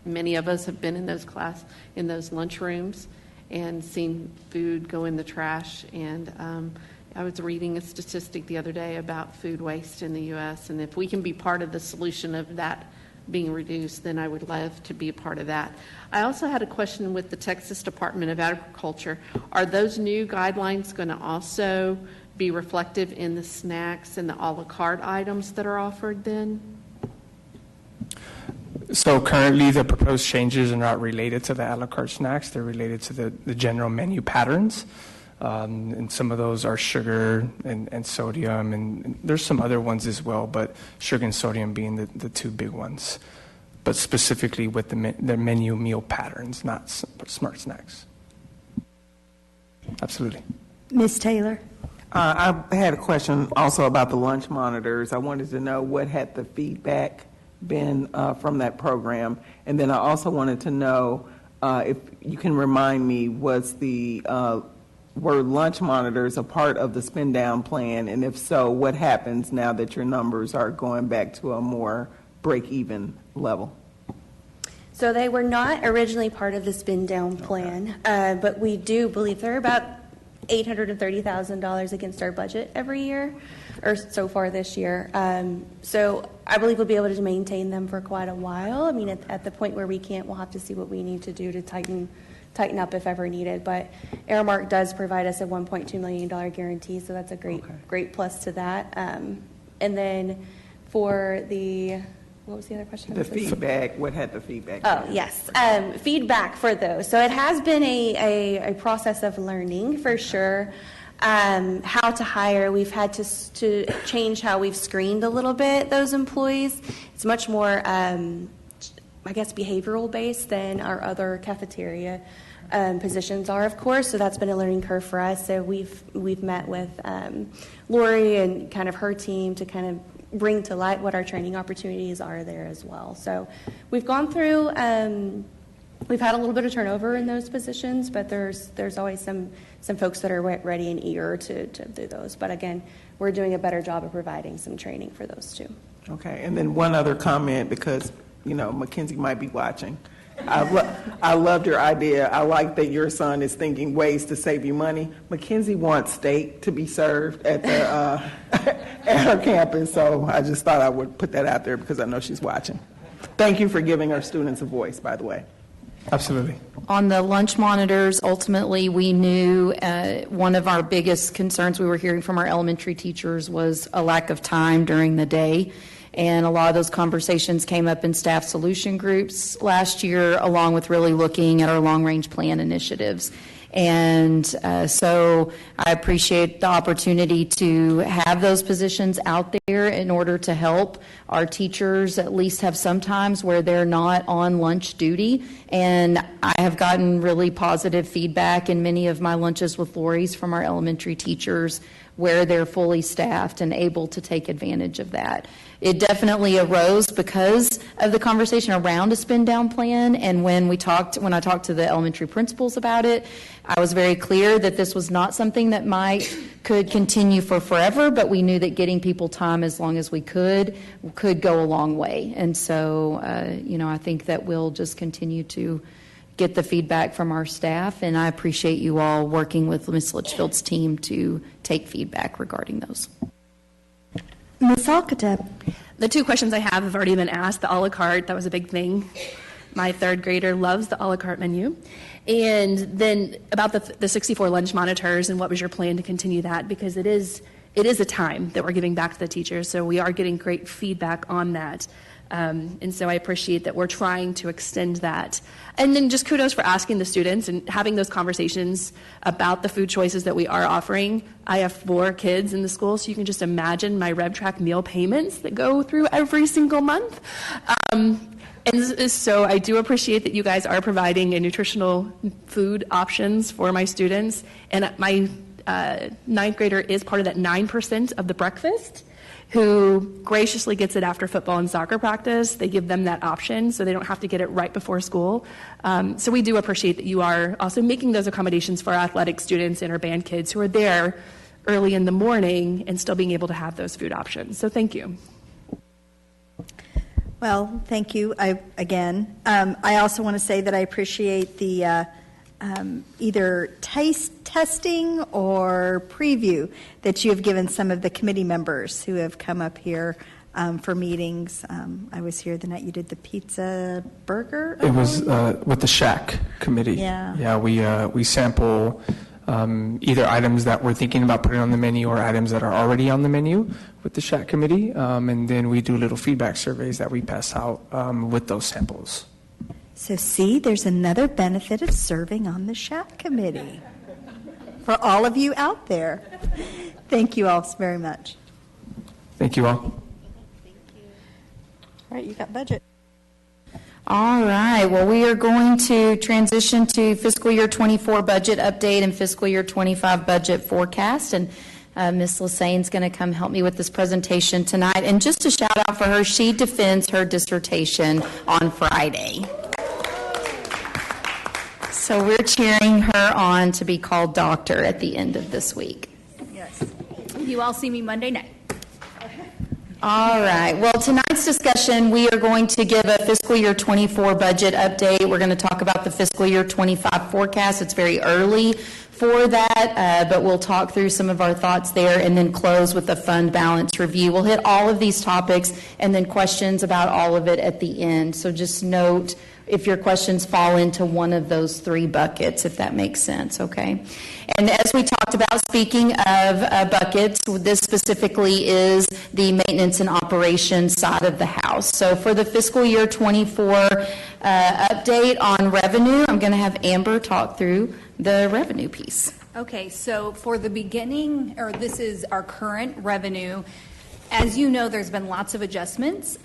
Many of us have been in those lunchrooms and seen food go in the trash. And I was reading a statistic the other day about food waste in the U.S. And if we can be part of the solution of that being reduced, then I would love to be a part of that. I also had a question with the Texas Department of Agriculture. Are those new guidelines going to also be reflective in the snacks and the a la carte items that are offered then? So currently, the proposed changes are not related to the a la carte snacks. They're related to the general menu patterns. And some of those are sugar and sodium, and there's some other ones as well, but sugar and sodium being the 2 big ones. But specifically with the menu meal patterns, not smart snacks. Absolutely. Ms. Taylor? I had a question also about the lunch monitors. I wanted to know what had the feedback been from that program. And then I also wanted to know if you can remind me, were lunch monitors a part of the spend down plan? And if so, what happens now that your numbers are going back to a more break-even level? So they were not originally part of the spend down plan, but we do believe they're about $830,000 against our budget every year, or so far this year. So I believe we'll be able to maintain them for quite a while. I mean, at the point where we can't, we'll have to see what we need to do to tighten tighten up if ever needed. But Aramark does provide us a $1.2 million guarantee, so that's a great plus to that. And then for the, what was the other question? The feedback, what had the feedback? Oh, yes. Feedback for those. So it has been a process of learning for sure. How to hire, we've had to change how we've screened a little bit those employees. It's much more, I guess, behavioral based than our other cafeteria positions are, of course. So that's been a learning curve for us. So we've met with Lori and kind of her team to kind of bring to light what our training opportunities are there as well. So we've gone through, we've had a little bit of turnover in those positions, but there's always some folks that are ready and eager to do those. But again, we're doing a better job of providing some training for those too. Okay, and then one other comment, because, Mackenzie might be watching. I loved your idea. I like that your son is thinking ways to save you money. Mackenzie wants steak to be served at the at her campus, so I just thought I would put that out there because I know she's watching. Thank you for giving our students a voice, by the way. Absolutely. On the lunch monitors, ultimately, we knew one of our biggest concerns we were hearing from our elementary teachers was a lack of time during the day. And a lot of those conversations came up in staff solution groups last year, along with really looking at our long-range plan initiatives. And so I appreciate the opportunity to have those positions out there in order to help our teachers at least have some times where they're not on lunch duty. And I have gotten really positive feedback in many of my lunches with Lori's from our elementary teachers where they're fully staffed and able to take advantage of that. It definitely arose because of the conversation around a spend down plan, and when I talked to the elementary principals about it, I was very clear that this was not something that could continue for forever, but we knew that getting people time as long as we could go a long way. And so, I think that we'll just continue to get the feedback from our staff, and I appreciate you all working with Ms. Litchfield's team to take feedback regarding those. Ms. Alcata. The two questions I have already been asked. The a la carte, that was a big thing. My third grader loves the a la carte menu. And then about the 64 lunch monitors and what was your plan to continue that? Because it is a time that we're giving back to the teachers, so we are getting great feedback on that. And so I appreciate that we're trying to extend that. And then just kudos for asking the students and having those conversations about the food choices that we are offering. I have 4 kids in the school, so you can just imagine my RevTrack meal payments that go through every single month. And so I do appreciate that you guys are providing a nutritional food options for my students. And my 9th grader is part of that 9% of the breakfast who graciously gets it after football and soccer practice. They give them that option so they don't have to get it right before school. So we do appreciate that you are also making those accommodations for our athletic students and our band kids who are there early in the morning and still being able to have those food options. So thank you. Well, thank you again. I also want to say that I appreciate the either taste testing or preview that you have given some of the committee members who have come up here for meetings. I was here the night you did the pizza burger. It was with the Shack committee. Yeah. We sample either items that we're thinking about putting on the menu or items that are already on the menu with the Shack committee, and then we do little feedback surveys that we pass out with those samples. So see, there's another benefit of serving on the Shack committee for all of you out there. Thank you all very much. Thank you all. All right, you got budget. All right. Well, we are going to transition to fiscal year 24 budget update and fiscal year 25 budget forecast. And Ms. Lasane's going to come help me with this presentation tonight. And just a shout out for her, she defends her dissertation on Friday. So we're cheering her on to be called doctor at the end of this week. Yes. You all see me Monday night. All right. Well, tonight's discussion, we are going to give a fiscal year 24 budget update. We're going to talk about the fiscal year 25 forecast. It's very early for that, but we'll talk through some of our thoughts there and then close with the fund balance review. We'll hit all of these topics and then questions about all of it at the end. So just note if your questions fall into one of those three buckets, if that makes sense, okay? And as we talked about, speaking of buckets, this specifically is the maintenance and operations side of the house. So for the fiscal year 24 update on revenue, I'm going to have Amber talk through the revenue piece. Okay, so for the beginning, or this is our current revenue. As you know, there's been lots of adjustments.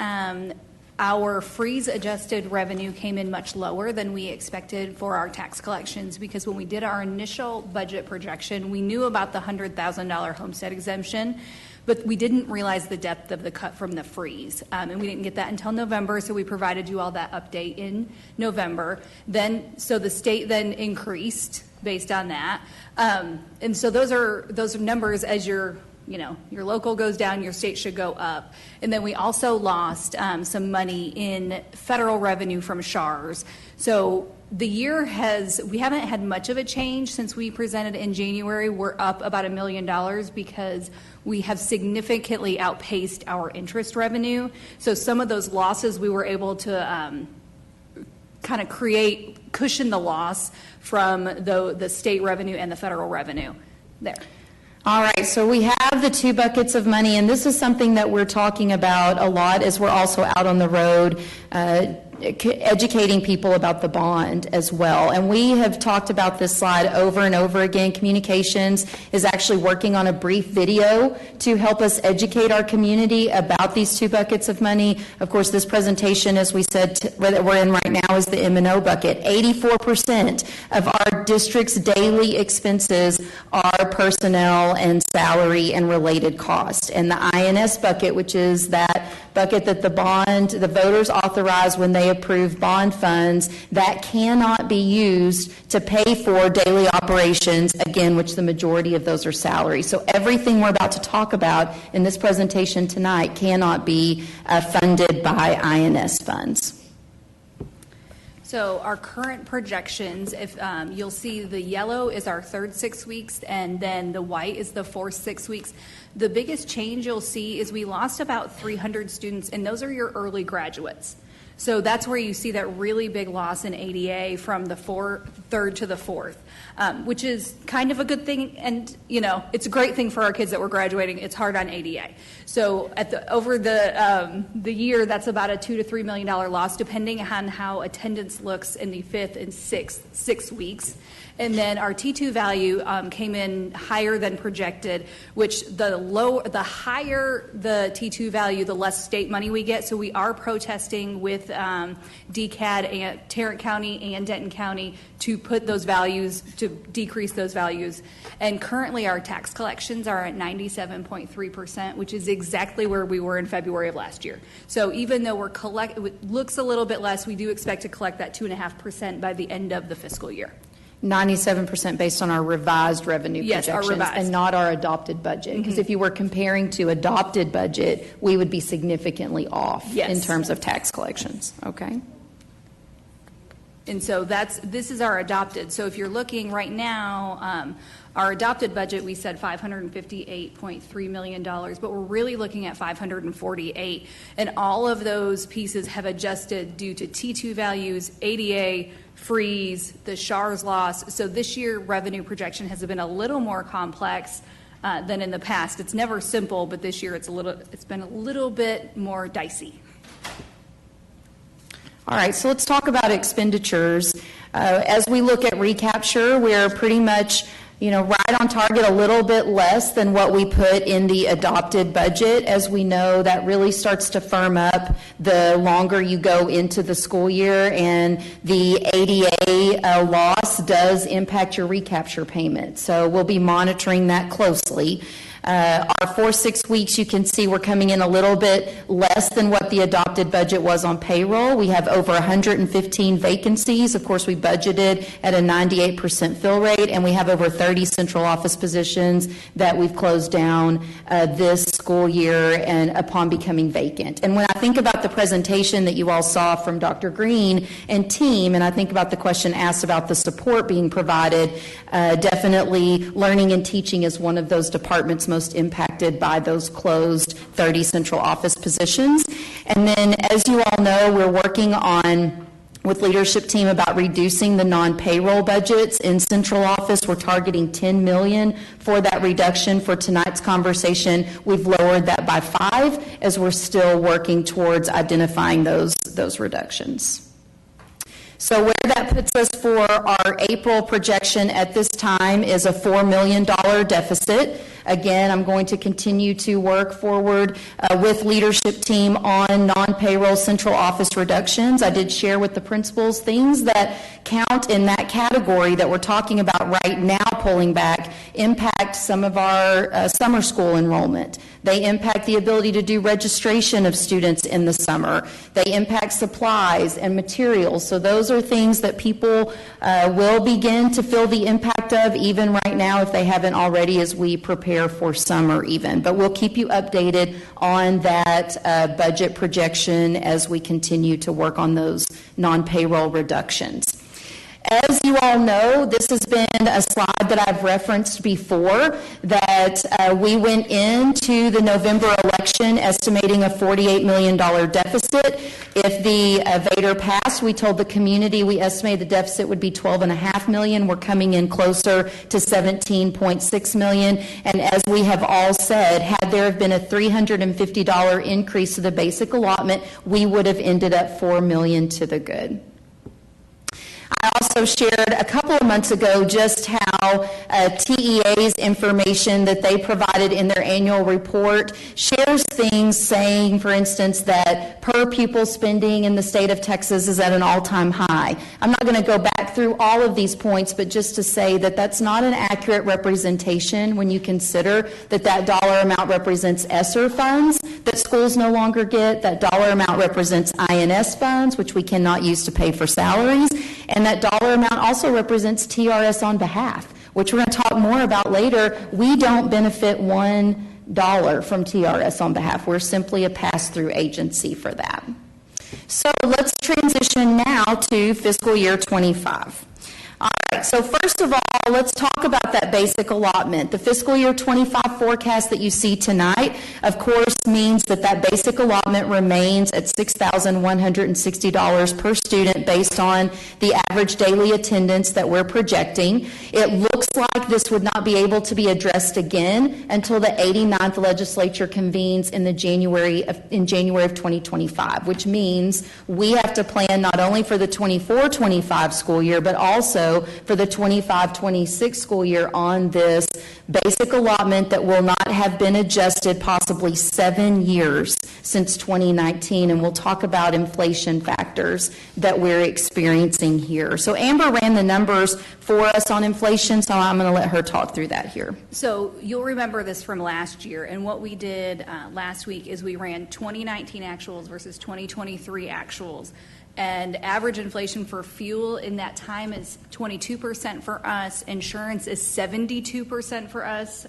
Our freeze adjusted revenue came in much lower than we expected for our tax collections, because when we did our initial budget projection, we knew about the $100,000 homestead exemption, but we didn't realize the depth of the cut from the freeze. And we didn't get that until November, so we provided you all that update in November. So the state then increased based on that. And so those are numbers. As your local goes down, your state should go up. And then we also lost some money in federal revenue from SHARS. So the year we haven't had much of a change since we presented in January. We're up about $1 million because we have significantly outpaced our interest revenue. So some of those losses we were able to kind of cushion the loss from the state revenue and the federal revenue there. All right, so we have the two buckets of money, and this is something that we're talking about a lot as we're also out on the road educating people about the bond as well. And we have talked about this slide over and over again. Communications is actually working on a brief video to help us educate our community about these two buckets of money. Of course, this presentation, as we said, that we're in right now is the M&O bucket. 84% of our district's daily expenses are personnel and salary and related costs. And the INS bucket, which is that bucket that the voters authorize when they approve bond funds, that cannot be used to pay for daily operations, again, which the majority of those are salaries. So everything we're about to talk about in this presentation tonight cannot be funded by INS funds. So our current projections, if you'll see the yellow is our third 6 weeks, and then the white is the fourth 6 weeks. The biggest change you'll see is we lost about 300 students, and those are your early graduates. So that's where you see that really big loss in ADA from the third to the fourth, which is kind of a good thing. And, it's a great thing for our kids that we're graduating. It's hard on ADA. So over the year, that's about a $2 to $3 million loss, depending on how attendance looks in the fifth and sixth 6 weeks. And then our T2 value came in higher than projected, which the higher the T2 value, the less state money we get. So we are protesting with DCAD and Tarrant County and Denton County to put those values, to decrease those values. And currently our tax collections are at 97.3%, which is exactly where we were in February of last year. So even though it looks a little bit less, we do expect to collect that 2.5% by the end of the fiscal year. 97% based on our revised revenue yes, projections, our revised. And not our adopted budget. Because if you were comparing to adopted budget, we would be significantly off in terms of tax collections. Okay. And so this is our adopted. So if you're looking right now, our adopted budget, we said $558.3 million, but we're really looking at $548. And all of those pieces have adjusted due to T2 values, ADA, freeze, the SHARS loss. So this year revenue projection has been a little more complex than in the past. It's never simple, but this year it's been a little bit more dicey. All right, so let's talk about expenditures. As we look at recapture, we're pretty much right on target, a little bit less than what we put in the adopted budget. As we know, that really starts to firm up the longer you go into the school year, and the ADA loss does impact your recapture payment. So we'll be monitoring that closely. Our 4-6 weeks, you can see we're coming in a little bit less than what the adopted budget was on payroll. We have over 115 vacancies. Of course, we budgeted at a 98% fill rate, and we have over 30 central office positions that we've closed down this school year and upon becoming vacant. And when I think about the presentation that you all saw from Dr. Green and team, and I think about the question asked about the support being provided, definitely learning and teaching is one of those departments most impacted by those closed 30 central office positions. And then, as you all know, we're working on with leadership team about reducing the non-payroll budgets. In central office, we're targeting $10 million for that reduction. For tonight's conversation, we've lowered that by 5 as we're still working towards identifying those reductions. So where that puts us for our April projection at this time is a $4 million deficit. Again, I'm going to continue to work forward with leadership team on non-payroll central office reductions. I did share with the principals things that count in that category that we're talking about right now pulling back impact some of our summer school enrollment. They impact the ability to do registration of students in the summer. They impact supplies and materials. So those are things that people will begin to feel the impact of even right now if they haven't already as we prepare for summer even. But we'll keep you updated on that budget projection as we continue to work on those non-payroll reductions. As you all know, this has been a slide that I've referenced before, that we went into the November election estimating a $48 million deficit. If the Vader passed, we told the community we estimated the deficit would be $12.5 million. We're coming in closer to $17.6 million. And as we have all said, had there have been a $350 increase to the basic allotment, we would have ended up $4 million to the good. I also shared a couple of months ago just how TEA's information that they provided in their annual report shares things saying, for instance, that per pupil spending in the state of Texas is at an all-time high. I'm not going to go back through all of these points, but just to say that that's not an accurate representation when you consider that that dollar amount represents ESSER funds that schools no longer get, that dollar amount represents INS funds, which we cannot use to pay for salaries, and that dollar amount also represents TRS on behalf, which we're going to talk more about later. We don't benefit $1 from TRS on behalf. We're simply a pass-through agency for that. So let's transition now to fiscal year 25. All right, so first of all, let's talk about that basic allotment. The fiscal year 25 forecast that you see tonight, of course, means that that basic allotment remains at $6,160 per student based on the average daily attendance that we're projecting. It looks like this would not be able to be addressed again until the 89th legislature convenes in January of 2025, which means we have to plan not only for the 24-25 school year, but also for the 25-26 school year on this basic allotment that will not have been adjusted possibly 7 years since 2019, and we'll talk about inflation factors that we're experiencing here. So Amber ran the numbers for us on inflation, so I'm going to let her talk through that here. So you'll remember this from last year, and what we did last week is we ran 2019 actuals versus 2023 actuals. And average inflation for fuel in that time is 22% for us. Insurance is 72% for us.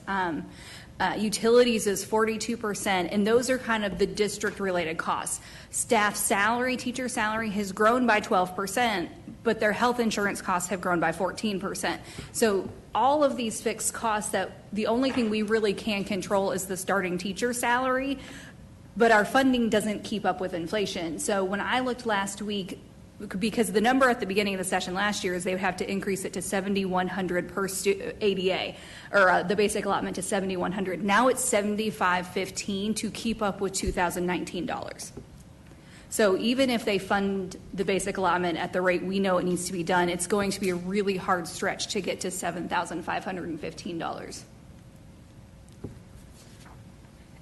Utilities is 42%. And those are kind of the district-related costs. Staff salary, teacher salary has grown by 12%, but their health insurance costs have grown by 14%. So all of these fixed costs, that the only thing we really can control is the starting teacher salary. But our funding doesn't keep up with inflation. So when I looked last week, because the number at the beginning of the session last year is they would have to increase it to $7,100 per ADA, or the basic allotment to $7,100. Now it's $7,515 to keep up with 2019 dollars. So even if they fund the basic allotment at the rate we know it needs to be done, it's going to be a really hard stretch to get to $7,515.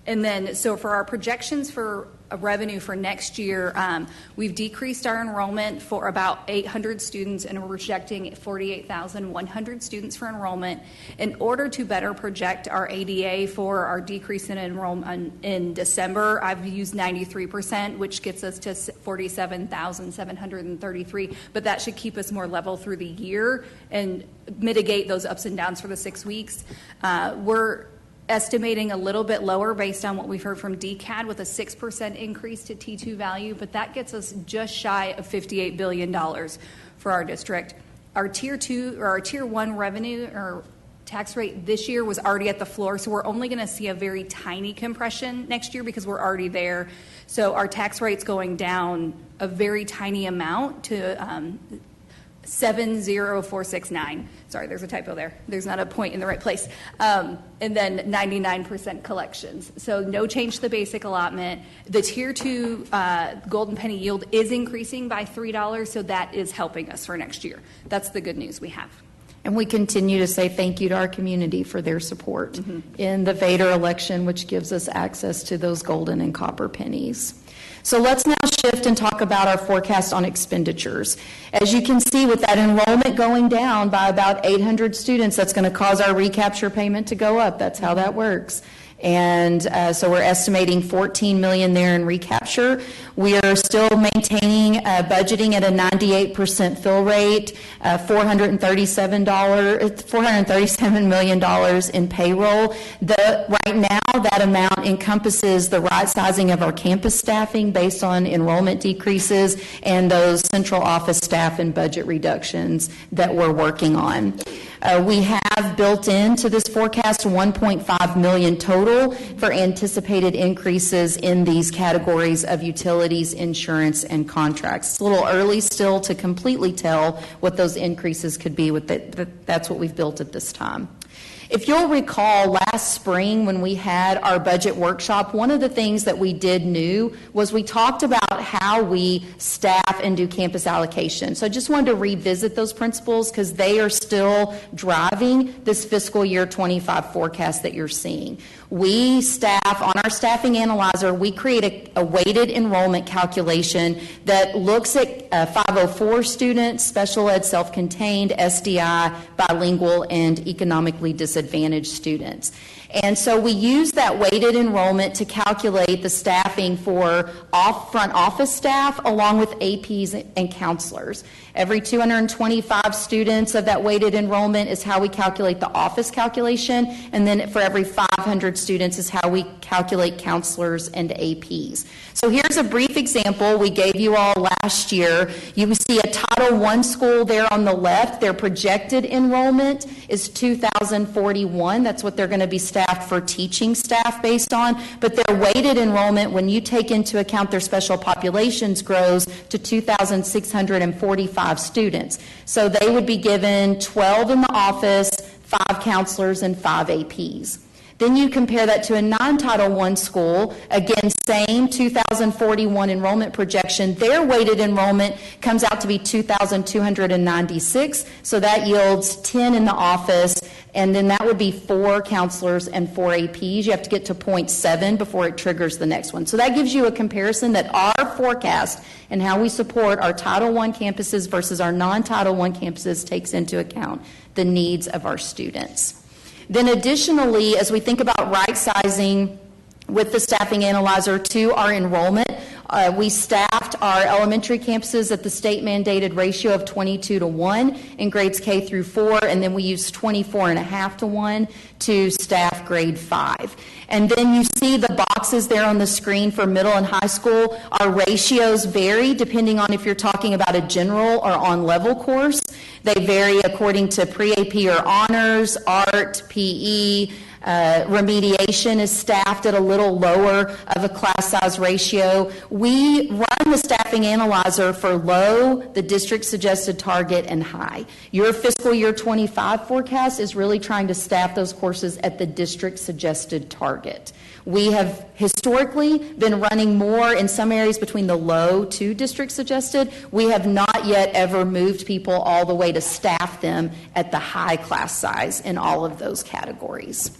And then, so for our projections for revenue for next year, we've decreased our enrollment for about 800 students, and we're projecting 48,100 students for enrollment. In order to better project our ADA for our decrease in enrollment in December, I've used 93%, which gets us to 47,733, but that should keep us more level through the year and mitigate those ups and downs for the 6 weeks. We're estimating a little bit lower based on what we've heard from DCAD with a 6% increase to T2 value, but that gets us just shy of $58 billion for our district. Our tier 2 or our tier 1 revenue or tax rate this year was already at the floor, so we're only going to see a very tiny compression next year because we're already there. So our tax rate's going down a very tiny amount to 70469. Sorry, there's a typo there. There's not a point in the right place. And then 99% collections. So no change to the basic allotment. The Tier 2 Golden Penny yield is increasing by $3, so that is helping us for next year. That's the good news we have. And we continue to say thank you to our community for their support in the Vader election, which gives us access to those golden and copper pennies. So let's now shift and talk about our forecast on expenditures. As you can see, with that enrollment going down by about 800 students, that's going to cause our recapture payment to go up. That's how that works. And so we're estimating $14 million there in recapture. We are still maintaining budgeting at a 98% fill rate, $437 million in payroll. Right now, that amount encompasses the right sizing of our campus staffing based on enrollment decreases and those central office staff and budget reductions that we're working on. We have built into this forecast $1.5 million total for anticipated increases in these categories of utilities, insurance, and contracts. It's a little early still to completely tell what those increases could be. That's what we've built at this time. If you'll recall, last spring when we had our budget workshop, one of the things that we did new was we talked about how we staff and do campus allocation. So I just wanted to revisit those principles because they are still driving this fiscal year 25 forecast that you're seeing. We staff, on our staffing analyzer, we create a weighted enrollment calculation that looks at 504 students, special ed, self-contained, SDI, bilingual, and economically disadvantaged students. And so we use that weighted enrollment to calculate the staffing for front office staff along with APs and counselors. Every 225 students of that weighted enrollment is how we calculate the office calculation, and then for every 500 students is how we calculate counselors and APs. So here's a brief example we gave you all last year. You see a Title I school there on the left. Their projected enrollment is 2,041. That's what they're going to be staffed for teaching staff based on. But their weighted enrollment, when you take into account their special populations, grows to 2,645 students. So they would be given 12 in the office, 5 counselors, and 5 APs. Then you compare that to a non-Title I school, again, same 2,041 enrollment projection. Their weighted enrollment comes out to be 2,296, so that yields 10 in the office, and then that would be 4 counselors and 4 APs. You have to get to 0.7 before it triggers the next one. So that gives you a comparison that our forecast and how we support our Title I campuses versus our non-Title I campuses takes into account the needs of our students. Then additionally, as we think about right-sizing with the staffing analyzer to our enrollment, we staffed our elementary campuses at the state-mandated ratio of 22:1 in grades K through 4, and then we used 24.5:1 to staff grade 5. And then you see the boxes there on the screen for middle and high school. Our ratios vary depending on if you're talking about a general or on-level course. They vary according to pre-AP or honors, art, PE. Remediation is staffed at a little lower of a class size ratio. We run the staffing analyzer for low, the district suggested target, and high. Your fiscal year 25 forecast is really trying to staff those courses at the district suggested target. We have historically been running more in some areas between the low to district suggested. We have not yet ever moved people all the way to staff them at the high class size in all of those categories.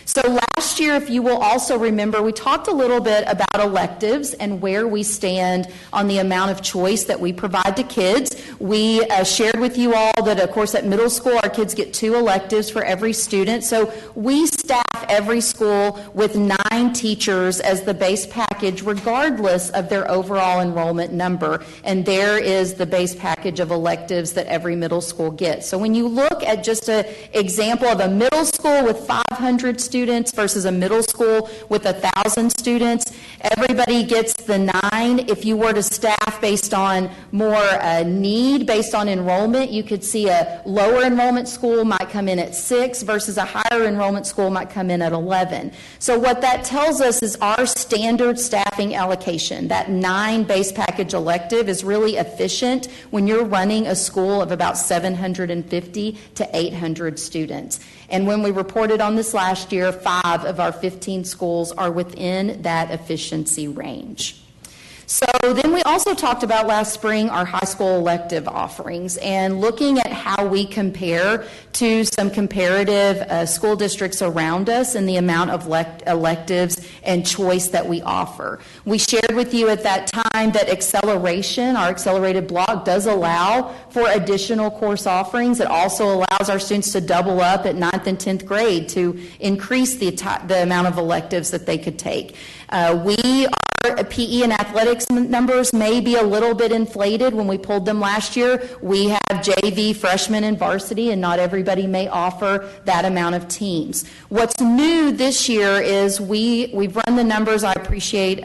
So last year, if you will also remember, we talked a little bit about electives and where we stand on the amount of choice that we provide to kids. We shared with you all that, of course, at middle school, our kids get 2 electives for every student. So we staff every school with 9 teachers as the base package, regardless of their overall enrollment number. And there is the base package of electives that every middle school gets. So when you look at just an example of a middle school with 500 students versus a middle school with 1,000 students, everybody gets the 9. If you were to staff based on more need, based on enrollment, you could see a lower enrollment school might come in at 6 versus a higher enrollment school might come in at 11. So what that tells us is our standard staffing allocation, that 9 base package elective, is really efficient when you're running a school of about 750 to 800 students. And when we reported on this last year, 5 of our 15 schools are within that efficiency range. So then we also talked about last spring our high school elective offerings and looking at how we compare to some comparative school districts around us and the amount of electives and choice that we offer. We shared with you at that time that acceleration, our accelerated block, does allow for additional course offerings. It also allows our students to double up at 9th and 10th grade to increase the amount of electives that they could take. Our PE and athletics numbers may be a little bit inflated when we pulled them last year. We have JV, freshman, and varsity, and not everybody may offer that amount of teams. What's new this year is we've run the numbers. I appreciate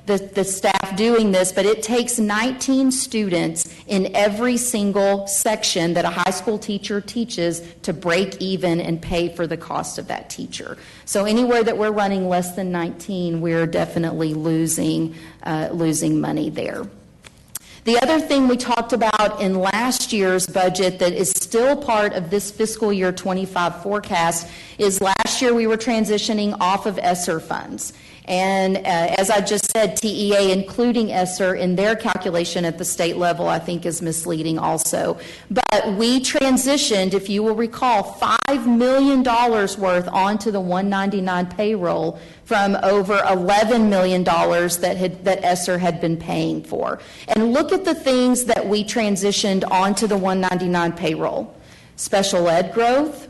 the staff doing this, but it takes 19 students in every single section that a high school teacher teaches to break even and pay for the cost of that teacher. So anywhere that we're running less than 19, we're definitely losing money there. The other thing we talked about in last year's budget that is still part of this fiscal year 25 forecast is last year we were transitioning off of ESSER funds. And as I just said, TEA, including ESSER in their calculation at the state level, I think is misleading also. But we transitioned, if you will recall, $5 million worth onto the 199 payroll from over $11 million that ESSER had been paying for. And look at the things that we transitioned onto the 199 payroll. Special ed growth,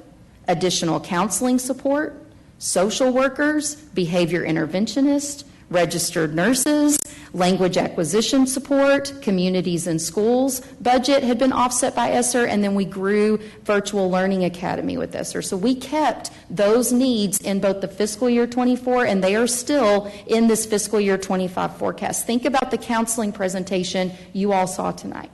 additional counseling support, social workers, behavior interventionists, registered nurses, language acquisition support, communities and schools. Budget had been offset by ESSER, and then we grew Virtual Learning Academy with ESSER. So we kept those needs in both the fiscal year 24, and they are still in this fiscal year 25 forecast. Think about the counseling presentation you all saw tonight,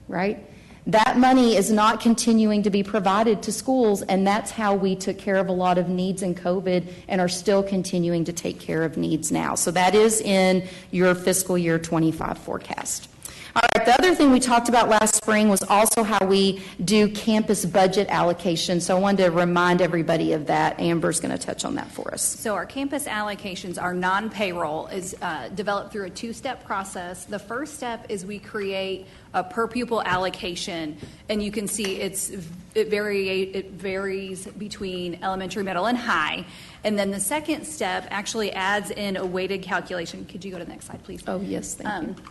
right? That money is not continuing to be provided to schools, and that's how we took care of a lot of needs in COVID and are still continuing to take care of needs now. So that is in your fiscal year 25 forecast. All right, the other thing we talked about last spring was also how we do campus budget allocation. So I wanted to remind everybody of that. Amber's going to touch on that for us. So our campus allocations, our non-payroll, is developed through a 2-step process. The first step is we create a per pupil allocation, and you can see it varies between elementary, middle, and high. And then the second step actually adds in a weighted calculation. Could you go to the next slide, please? Oh, yes, thank you.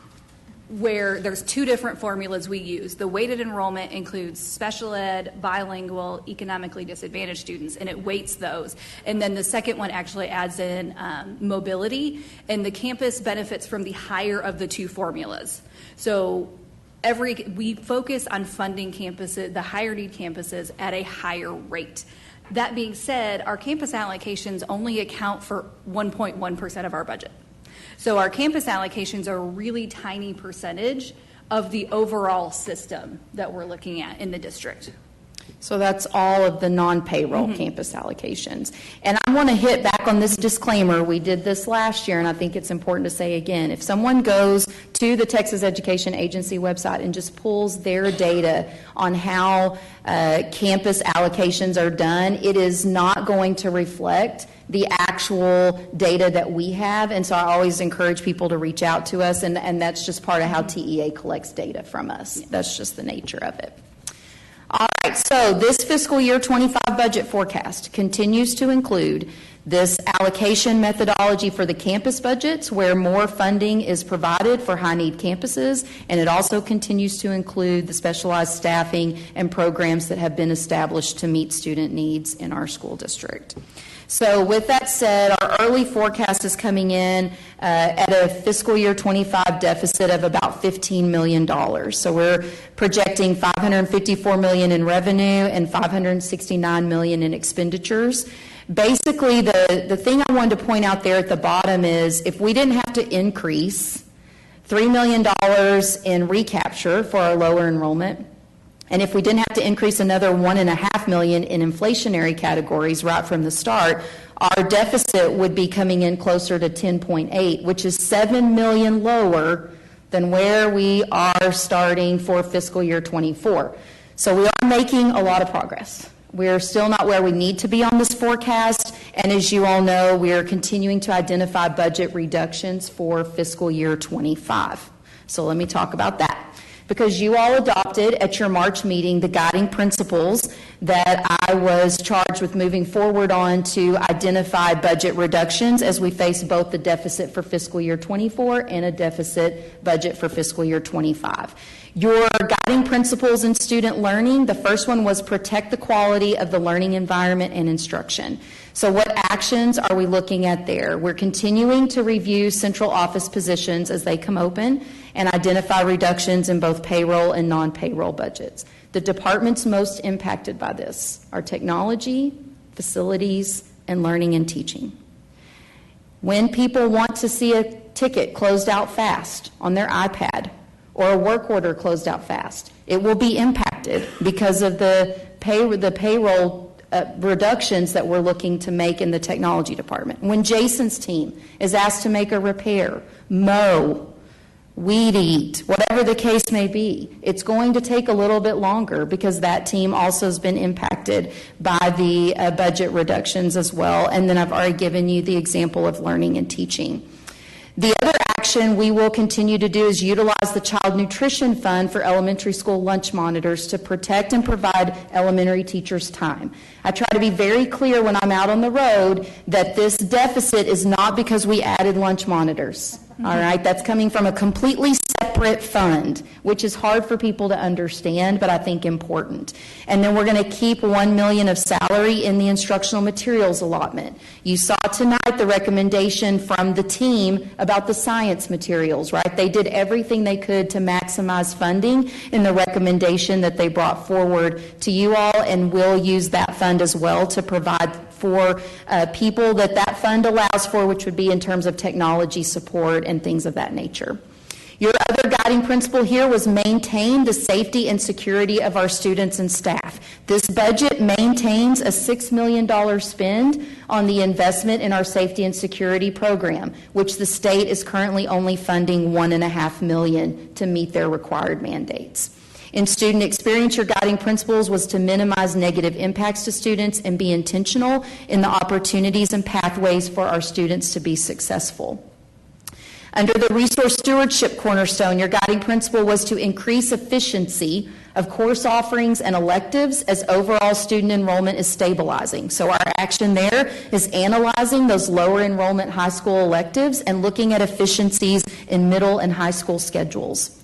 Where there's 2 different formulas we use. The weighted enrollment includes special ed, bilingual, economically disadvantaged students, and it weights those. And then the second one actually adds in mobility, and the campus benefits from the higher of the 2 formulas. So we focus on funding campuses, the higher need campuses, at a higher rate. That being said, our campus allocations only account for 1.1% of our budget. So our campus allocations are a really tiny percentage of the overall system that we're looking at in the district. So that's all of the non-payroll campus allocations. And I want to hit back on this disclaimer. We did this last year, and I think it's important to say again. If someone goes to the Texas Education Agency website and just pulls their data on how campus allocations are done, it is not going to reflect the actual data that we have. And so I always encourage people to reach out to us, and that's just part of how TEA collects data from us. That's just the nature of it. All right, so this fiscal year 25 budget forecast continues to include this allocation methodology for the campus budgets, where more funding is provided for high-need campuses, and it also continues to include the specialized staffing and programs that have been established to meet student needs in our school district. So with that said, our early forecast is coming in at a fiscal year 25 deficit of about $15 million. So we're projecting $554 million in revenue and $569 million in expenditures. Basically, the thing I wanted to point out there at the bottom is if we didn't have to increase $3 million in recapture for our lower enrollment, and if we didn't have to increase another $1.5 million in inflationary categories right from the start, our deficit would be coming in closer to 10.8, which is $7 million lower than where we are starting for fiscal year 24. So we are making a lot of progress. We're still not where we need to be on this forecast, and as you all know, we are continuing to identify budget reductions for fiscal year 25. So let me talk about that. Because you all adopted at your March meeting the guiding principles that I was charged with moving forward on to identify budget reductions as we face both the deficit for fiscal year 24 and a deficit budget for fiscal year 25. Your guiding principles in student learning, the first one was protect the quality of the learning environment and instruction. So what actions are we looking at there? We're continuing to review central office positions as they come open and identify reductions in both payroll and non-payroll budgets. The departments most impacted by this are technology, facilities, and learning and teaching. When people want to see a ticket closed out fast on their iPad or a work order closed out fast, it will be impacted because of the payroll reductions that we're looking to make in the technology department. When Jason's team is asked to make a repair, mow, weed eat, whatever the case may be, it's going to take a little bit longer because that team also has been impacted by the budget reductions as well. And then I've already given you the example of learning and teaching. The other action we will continue to do is utilize the Child Nutrition Fund for elementary school lunch monitors to protect and provide elementary teachers time. I try to be very clear when I'm out on the road that this deficit is not because we added lunch monitors. All right, that's coming from a completely separate fund, which is hard for people to understand, but I think important. And then we're going to keep $1 million of salary in the instructional materials allotment. You saw tonight the recommendation from the team about the science materials, right? They did everything they could to maximize funding in the recommendation that they brought forward to you all, and we'll use that fund as well to provide for people that fund allows for, which would be in terms of technology support and things of that nature. Your other guiding principle here was maintain the safety and security of our students and staff. This budget maintains a $6 million spend on the investment in our safety and security program, which the state is currently only funding $1.5 million to meet their required mandates. In student experience, your guiding principles was to minimize negative impacts to students and be intentional in the opportunities and pathways for our students to be successful. Under the resource stewardship cornerstone, your guiding principle was to increase efficiency of course offerings and electives as overall student enrollment is stabilizing. So our action there is analyzing those lower enrollment high school electives and looking at efficiencies in middle and high school schedules.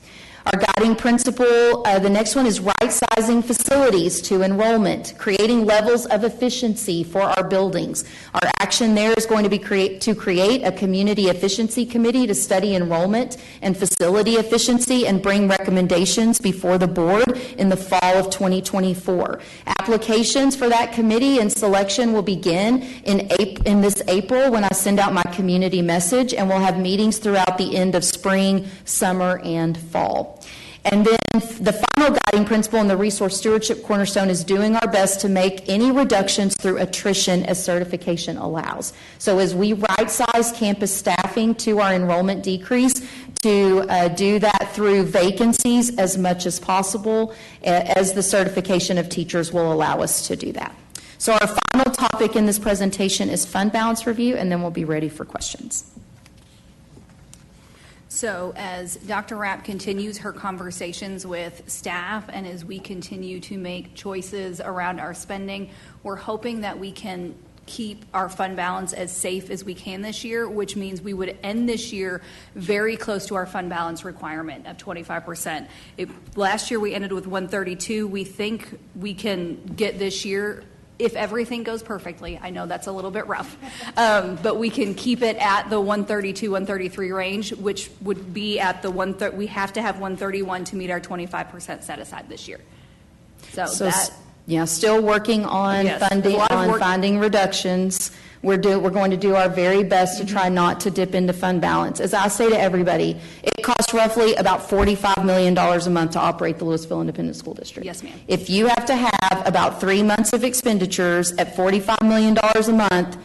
Our guiding principle, the next one is right-sizing facilities to enrollment, creating levels of efficiency for our buildings. Our action there is going to be to create a community efficiency committee to study enrollment and facility efficiency and bring recommendations before the board in the fall of 2024. Applications for that committee and selection will begin in this April when I send out my community message, and we'll have meetings throughout the end of spring, summer, and fall. And then the final guiding principle in the resource stewardship cornerstone is doing our best to make any reductions through attrition as certification allows. So as we right-size campus staffing to our enrollment decrease, to do that through vacancies as much as possible, as the certification of teachers will allow us to do that. So our final topic in this presentation is fund balance review, and then we'll be ready for questions. So as Dr. Rapp continues her conversations with staff and as we continue to make choices around our spending, we're hoping that we can keep our fund balance as safe as we can this year, which means we would end this year very close to our fund balance requirement of 25%. Last year we ended with 132. We think we can get this year, if everything goes perfectly. I know that's a little bit rough, but we can keep it at the 132, 133 range, which would be at the we have to have 131 to meet our 25% set aside this year. So Yeah, still working on Yes, there's a funding, lot of on work. finding reductions. We're going to do our very best to try not to dip into fund balance. As I say to everybody, it costs roughly about $45 million a month to operate the Lewisville Independent School District. Yes, ma'am. If you have to have about 3 months of expenditures at $45 million a month,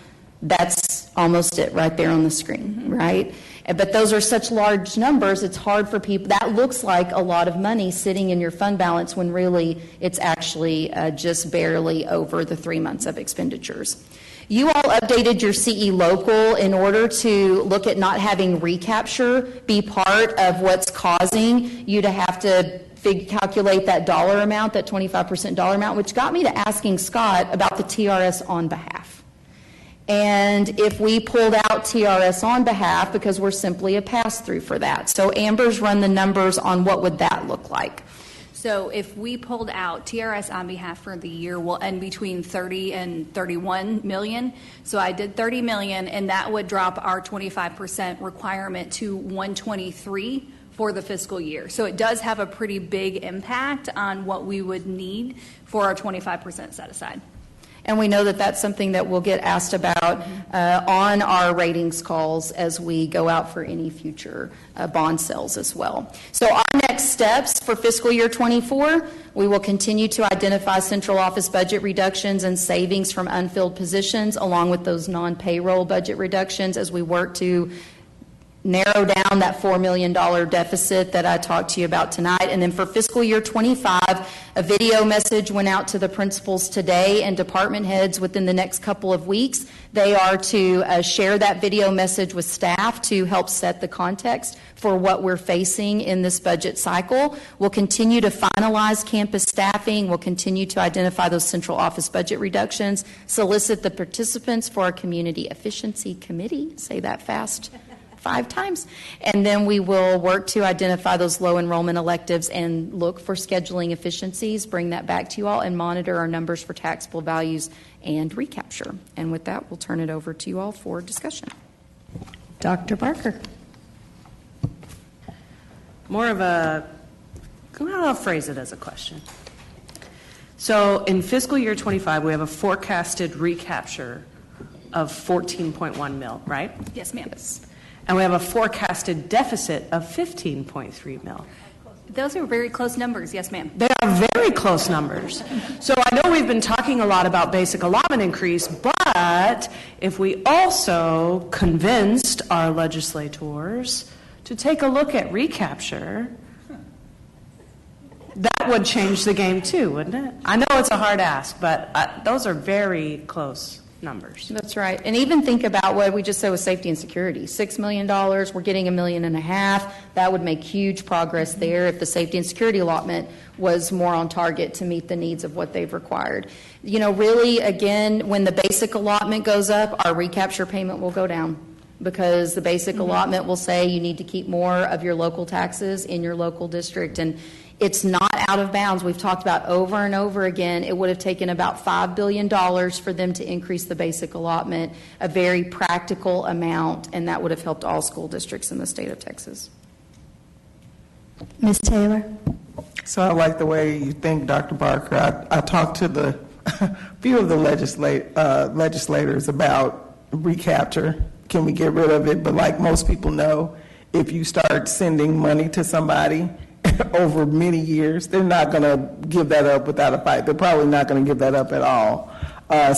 that's almost it right there on the screen, right? But those are such large numbers, it's hard for people. That looks like a lot of money sitting in your fund balance when really it's actually just barely over the 3 months of expenditures. You all updated your CE local in order to look at not having recapture be part of what's causing you to have to calculate that dollar amount, that 25% dollar amount, which got me to asking Scott about the TRS on behalf. And if we pulled out TRS on behalf, because we're simply a pass-through for that. So Amber's run the numbers on what would that look like. So if we pulled out TRS on behalf for the year, we'll end between 30 and 31 million. So I did 30 million, and that would drop our 25% requirement to 123 for the fiscal year. So it does have a pretty big impact on what we would need for our 25% set aside. And we know that that's something that we'll get asked about on our ratings calls as we go out for any future bond sales as well. So our next steps for fiscal year 24, we will continue to identify central office budget reductions and savings from unfilled positions, along with those non-payroll budget reductions as we work to narrow down that $4 million deficit that I talked to you about tonight. And then for fiscal year 25, a video message went out to the principals today and department heads within the next couple of weeks. They are to share that video message with staff to help set the context for what we're facing in this budget cycle. We'll continue to finalize campus staffing. We'll continue to identify those central office budget reductions, solicit the participants for our community efficiency committee. Say that fast. 5 times. And then we will work to identify those low enrollment electives and look for scheduling efficiencies, bring that back to you all, and monitor our numbers for taxable values and recapture. And with that, we'll turn it over to you all for discussion. Dr. Barker. More of a, I'll phrase it as a question. So in fiscal year 25, we have a forecasted recapture of 14.1 mil, right? Yes, ma'am. And we have a forecasted deficit of 15.3 mil. Those are very close numbers. Yes, ma'am. They are very close numbers. So I know we've been talking a lot about basic allotment increase, but if we also convinced our legislators to take a look at recapture, that would change the game too, wouldn't it? I know it's a hard ask, but those are very close numbers. That's right. And even think about what we just said with safety and security. $6 million, we're getting $1.5 million. That would make huge progress there if the safety and security allotment was more on target to meet the needs of what they've required. You know, really, again, when the basic allotment goes up, our recapture payment will go down, because the basic allotment will say you need to keep more of your local taxes in your local district. And it's not out of bounds. We've talked about over and over again, it would have taken about $5 billion for them to increase the basic allotment, a very practical amount, and that would have helped all school districts in the state of Texas. Ms. Taylor? So I like the way you think, Dr. Barker. I talked to the few of the legislators about recapture. Can we get rid of it? But like most people know, if you start sending money to somebody over many years, they're not going to give that up without a fight. They're probably not going to give that up at all.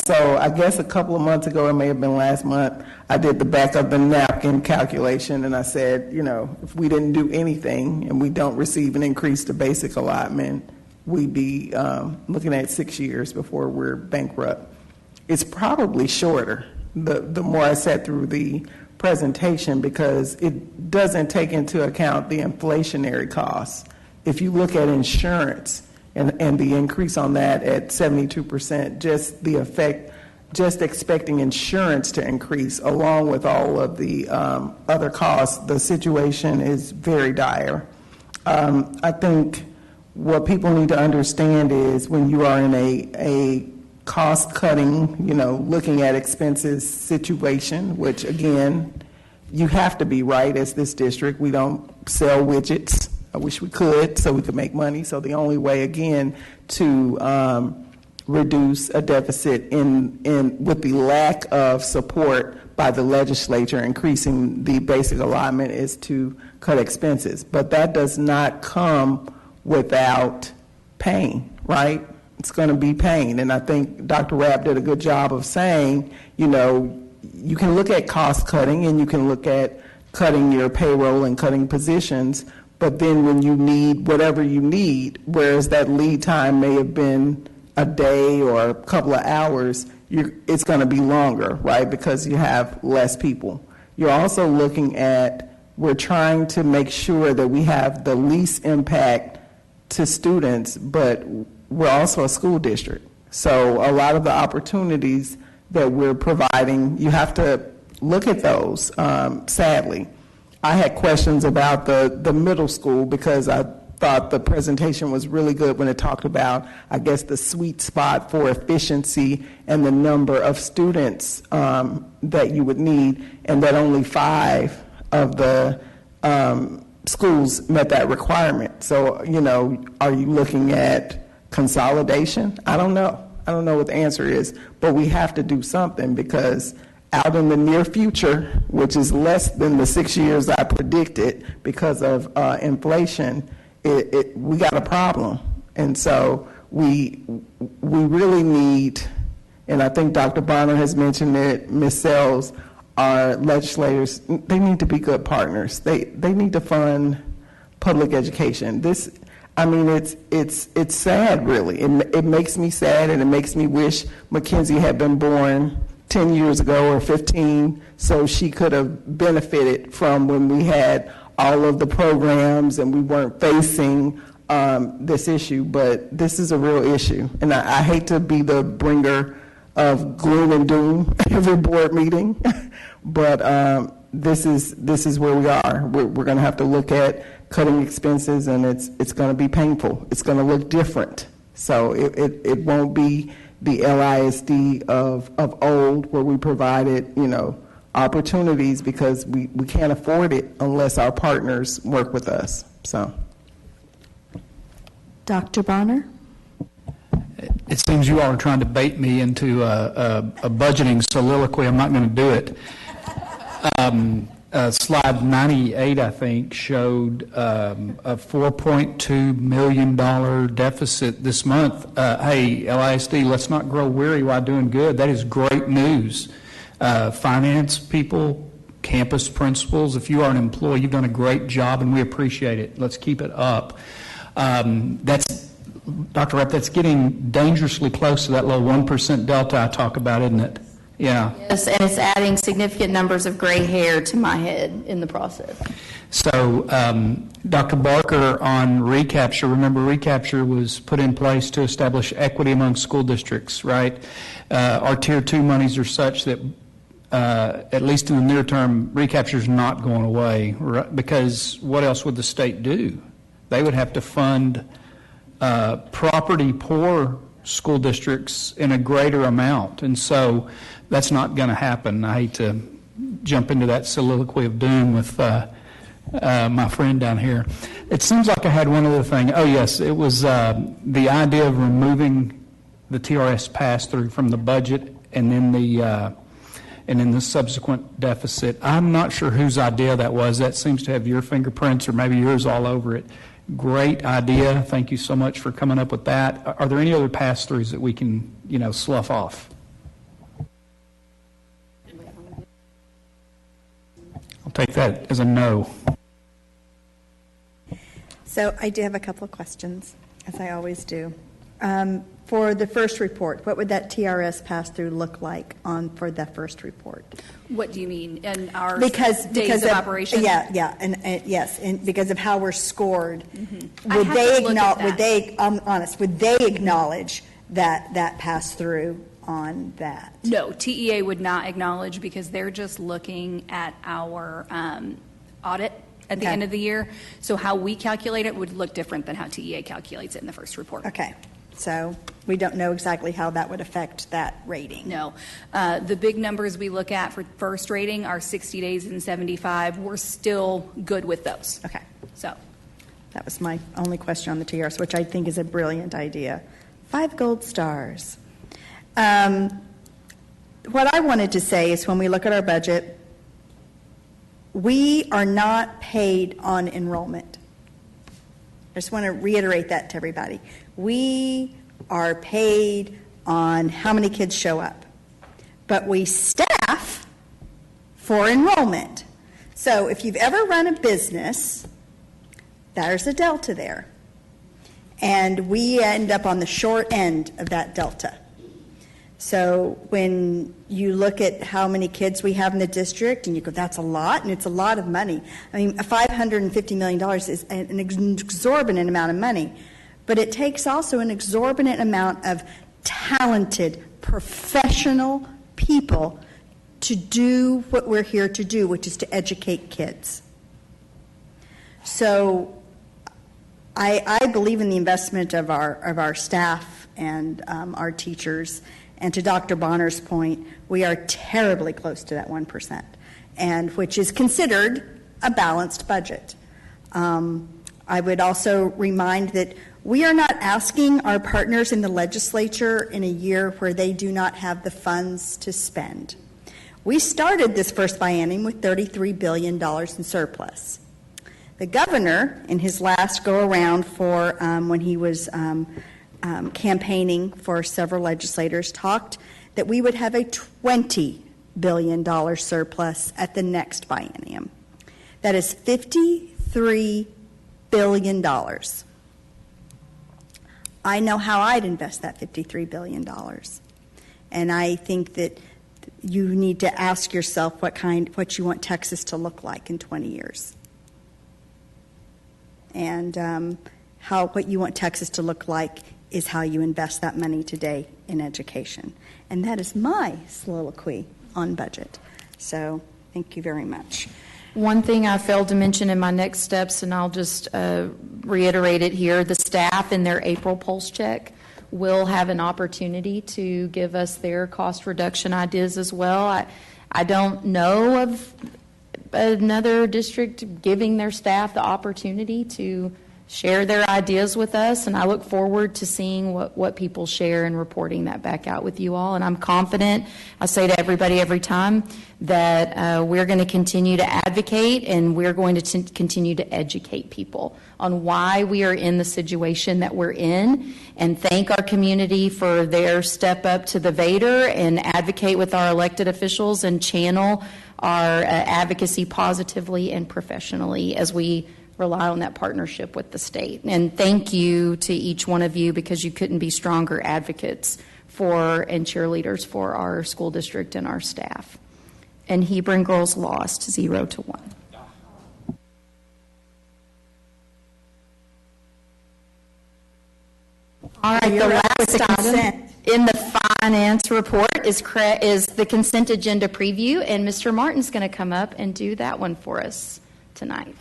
So I guess a couple of months ago, it may have been last month, I did the back of the napkin calculation, and I said, you know, if we didn't do anything and we don't receive an increase to basic allotment, we'd be looking at 6 years before we're bankrupt. It's probably shorter, the more I sat through the presentation, because it doesn't take into account the inflationary costs. If you look at insurance and the increase on that at 72%, just the effect, just expecting insurance to increase along with all of the other costs, the situation is very dire. I think what people need to understand is when you are in a cost-cutting, you know, looking at expenses situation, which, again, you have to be right as this district. We don't sell widgets. I wish we could so we could make money. So the only way, again, to reduce a deficit with the lack of support by the legislature increasing the basic allotment is to cut expenses. But that does not come without pain, right? It's going to be pain. And I think Dr. Rapp did a good job of saying, you know, you can look at cost cutting and you can look at cutting your payroll and cutting positions, but then when you need whatever you need, whereas that lead time may have been a day or a couple of hours, it's going to be longer, right, because you have less people. You're also looking at, we're trying to make sure that we have the least impact to students, but we're also a school district. So a lot of the opportunities that we're providing, you have to look at those, sadly. I had questions about the middle school because I thought the presentation was really good when it talked about, I guess, the sweet spot for efficiency and the number of students that you would need, and that only 5 of the schools met that requirement. So, you know, are you looking at consolidation? I don't know. I don't know what the answer is, but we have to do something because out in the near future, which is less than the 6 years I predicted because of inflation, we got a problem. And so we really need, and I think Dr. Bonner has mentioned it, Ms. Sells, our legislators, they need to be good partners. They need to fund public education. This, I mean, it's sad, really. It makes me sad, and it makes me wish Mackenzie had been born 10 years ago or 15, so she could have benefited from when we had all of the programs and we weren't facing this issue. But this is a real issue, and I hate to be the bringer of gloom and doom every board meeting, but this is where we are. We're going to have to look at cutting expenses, and it's going to be painful. It's going to look different. So it won't be the LISD of old, where we provided, you know, opportunities, because we can't afford it unless our partners work with us. So, Dr. Bonner? It seems you all are trying to bait me into a budgeting soliloquy. I'm not going to do it. Slide 98, I think, showed a $4.2 million deficit this month. Hey, LISD, let's not grow weary while doing good. That is great news. Finance people, campus principals, if you are an employee, you've done a great job, and we appreciate it. Let's keep it up. That's, Dr. Rapp, that's getting dangerously close to that little 1% delta I talk about, isn't it? Yeah. Yes, and it's adding significant numbers of gray hair to my head in the process. So, Dr. Barker, on recapture, remember recapture was put in place to establish equity among school districts, right? Our Tier 2 monies are such that, at least in the near term, recapture is not going away, right? Because what else would the state do? They would have to fund property poor school districts in a greater amount, and so that's not going to happen. I hate to jump into that soliloquy of doom with my friend down here. It seems like I had one other thing. Oh yes, it was the idea of removing the TRS pass-through from the budget and then the subsequent deficit. I'm not sure whose idea that was. That seems to have your fingerprints or maybe yours all over it. Great idea. Thank you so much for coming up with that. Are there any other pass-throughs that we can, you know, slough off? I'll take that as a no. So I do have a couple of questions, as I always do. For the first report, what would that TRS pass-through look like for the first report? What do you mean? In our Because days of operation? Yeah, and yes, and because of how we're scored, I'd would have they to look at acknowledge? that. I'm honest. Would they acknowledge that pass-through on that? No, TEA would not acknowledge, because they're just looking at our audit at the Okay. end of the year. So how we calculate it would look different than how TEA calculates it in the first report. Okay, so we don't know exactly how that would affect that rating. No. The big numbers we look at for first rating are 60 days and 75. We're still good with those. Okay. So that was my only question on the TRS, which I think is a brilliant idea 5 gold stars. What I wanted to say is when we look at our budget, we are not paid on enrollment. I just want to reiterate that to everybody. We are paid on how many kids show up, but we staff for enrollment. So if you've ever run a business, there's a delta there. And we end up on the short end of that delta. So when you look at how many kids we have in the district, and you go, that's a lot, and it's a lot of money. I mean, $550 million is an exorbitant amount of money. But it takes also an exorbitant amount of talented, professional people to do what we're here to do, which is to educate kids. So I believe in the investment of our staff and our teachers. And to Dr. Bonner's point, we are terribly close to that 1%, and which is considered a balanced budget. I would also remind that we are not asking our partners in the legislature in a year where they do not have the funds to spend. We started this first biennium with $33 billion in surplus. The governor, in his last go-around for when he was campaigning for several legislators, talked that we would have a $20 billion surplus at the next biennium. That is $53 billion. I know how I'd invest that $53 billion. And I think that you need to ask yourself what you want Texas to look like in 20 years. And what you want Texas to look like is how you invest that money today in education. And that is my soliloquy on budget. So thank you very much. One thing I failed to mention in my next steps, and I'll just reiterate it here, the staff in their April pulse check will have an opportunity to give us their cost reduction ideas as well. I don't know of another district giving their staff the opportunity to share their ideas with us, and I look forward to seeing what people share and reporting that back out with you all. And I'm confident, I say to everybody every time, that we're going to continue to advocate and we're going to continue to educate people on why we are in the situation that we're in, and thank our community for their step up to the Vader and advocate with our elected officials and channel our advocacy positively and professionally as we rely on that partnership with the state. And thank you to each one of you, because you couldn't be stronger advocates for and cheerleaders for our school district and our staff. And Hebron girls lost 0-1. All right, the last item in the finance report is the consent agenda preview, and Mr. Martin's going to come up and do that one for us tonight.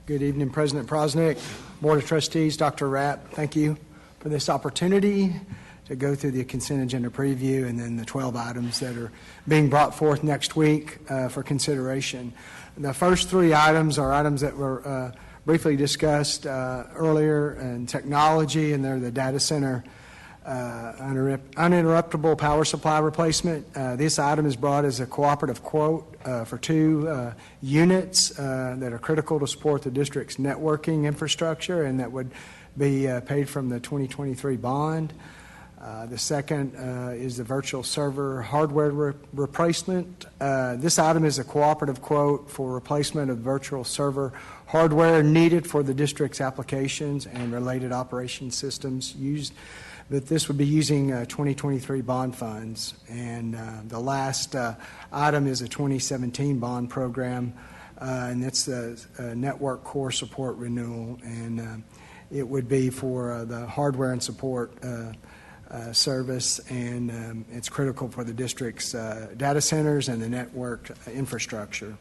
Good evening, President Prosnick, Board of Trustees, Dr. Rapp. Thank you for this opportunity to go through the consent agenda preview and then the 12 items that are being brought forth next week for consideration. The first 3 items are items that were briefly discussed earlier in technology, and they're the data center uninterruptible power supply replacement. This item is brought as a cooperative quote for 2 units that are critical to support the district's networking infrastructure, and that would be paid from the 2023 bond. The second is the virtual server hardware replacement. This item is a cooperative quote for replacement of virtual server hardware needed for the district's applications and related operation systems used. But this would be using 2023 bond funds. And the last item is a 2017 bond program, and it's the network core support renewal. And it would be for the hardware and support service, and it's critical for the district's data centers and the network infrastructure.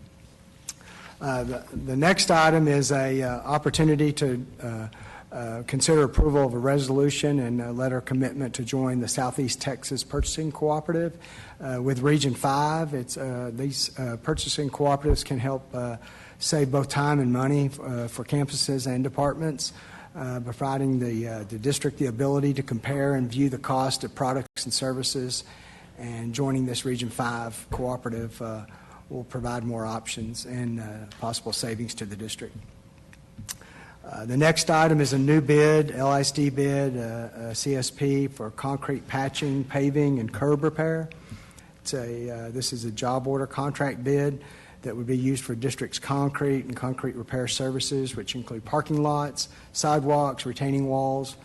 The next item is a opportunity to consider approval of a resolution and a letter of commitment to join the Southeast Texas Purchasing Cooperative. With Region 5, these purchasing cooperatives can help save both time and money for campuses and departments, providing the district the ability to compare and view the cost of products and services. And joining this Region 5 cooperative will provide more options and possible savings to the district. The next item is a new bid, LISD bid, CSP for concrete patching, paving, and curb repair. This is a job order contract bid that would be used for district's concrete and concrete repair services, which include parking lots, sidewalks, retaining walls,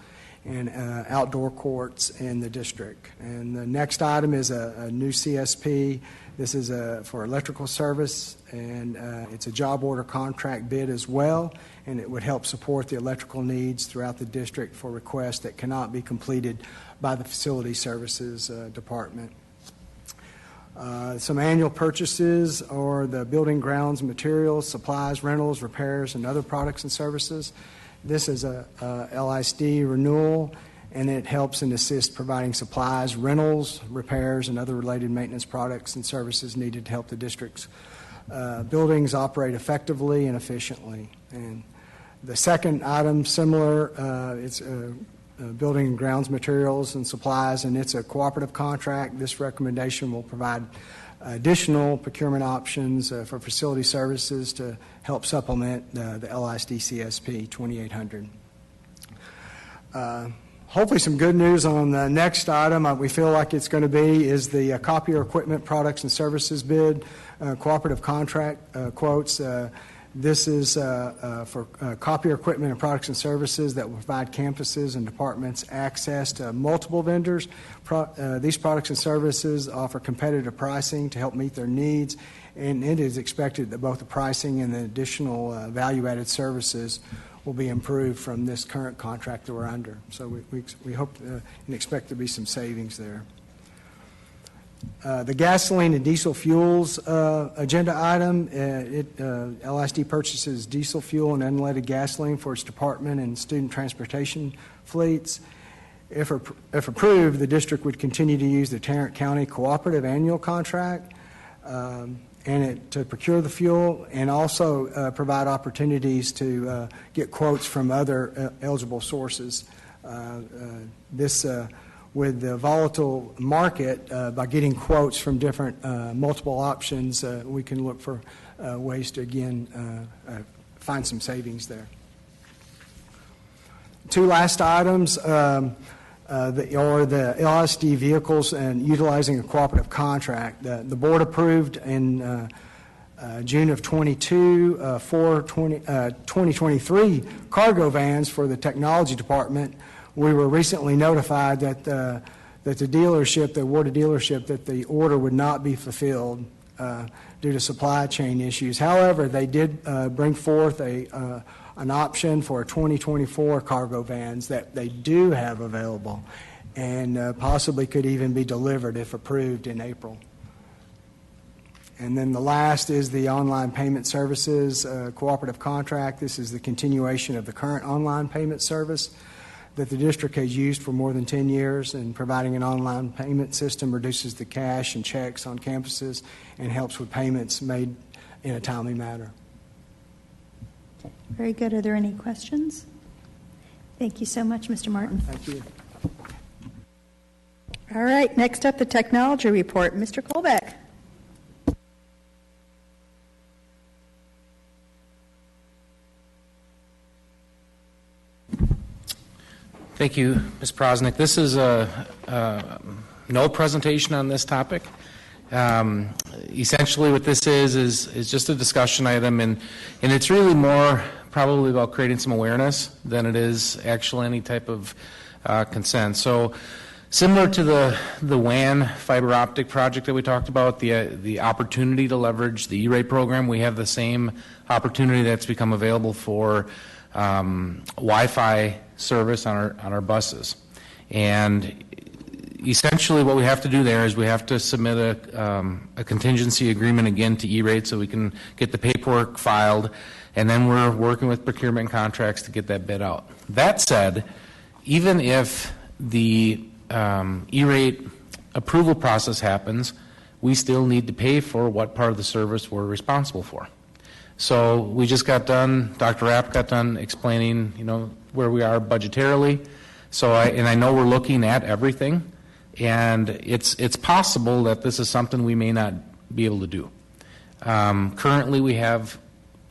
and outdoor courts in the district. And the next item is a new CSP. This is for electrical service, and it's a job order contract bid as well, and it would help support the electrical needs throughout the district for requests that cannot be completed by the Facility Services Department. Some annual purchases are the building grounds, materials, supplies, rentals, repairs, and other products and services. This is a LISD renewal, and it helps and assists providing supplies, rentals, repairs, and other related maintenance products and services needed to help the district's buildings operate effectively and efficiently. And the second item, similar, it's building and grounds materials and supplies, and it's a cooperative contract. This recommendation will provide additional procurement options for facility services to help supplement the LISD CSP 2800. Hopefully some good news on the next item. We feel like it's going to be is the copier equipment products and services bid, cooperative contract quotes. This is for copier equipment and products and services that will provide campuses and departments access to multiple vendors. These products and services offer competitive pricing to help meet their needs, and it is expected that both the pricing and the additional value-added services will be improved from this current contract that we're under. So we hope and expect there to be some savings there. The gasoline and diesel fuels agenda item, LISD purchases diesel fuel and unleaded gasoline for its department and student transportation fleets. If approved, the district would continue to use the Tarrant County Cooperative Annual Contract to procure the fuel, and also provide opportunities to get quotes from other eligible sources. With the volatile market, by getting quotes from different multiple options, we can look for ways to, again, find some savings there. Two last items are the LSD vehicles and utilizing a cooperative contract. The board approved in June of 2023 cargo vans for the technology department. We were recently notified that the dealership, the awarded dealership, that the order would not be fulfilled due to supply chain issues. However, they did bring forth an option for 2024 cargo vans that they do have available, and possibly could even be delivered if approved in April. And then the last is the online payment services cooperative contract. This is the continuation of the current online payment service that the district has used for more than 10 years, and providing an online payment system reduces the cash and checks on campuses and helps with payments made in a timely manner. Very good. Are there any questions? Thank you so much, Mr. Martin. Thank you. All right, next up, the technology report. Mr. Colbeck. Thank you, Ms. Prosnick. This is no presentation on this topic. Essentially what this is just a discussion item, and it's really more probably about creating some awareness than it is actually any type of consent. So similar to the WAN fiber optic project that we talked about, the opportunity to leverage the E-rate program, we have the same opportunity that's become available for Wi-Fi service on our buses. And essentially what we have to do there is we have to submit a contingency agreement again to E-rate so we can get the paperwork filed, and then we're working with procurement contracts to get that bid out. That said, even if the E-rate approval process happens, we still need to pay for what part of the service we're responsible for. So we just got done, Dr. Rapp got done explaining, where we are budgetarily. So I know we're looking at everything, and it's possible that this is something we may not be able to do. Currently, we have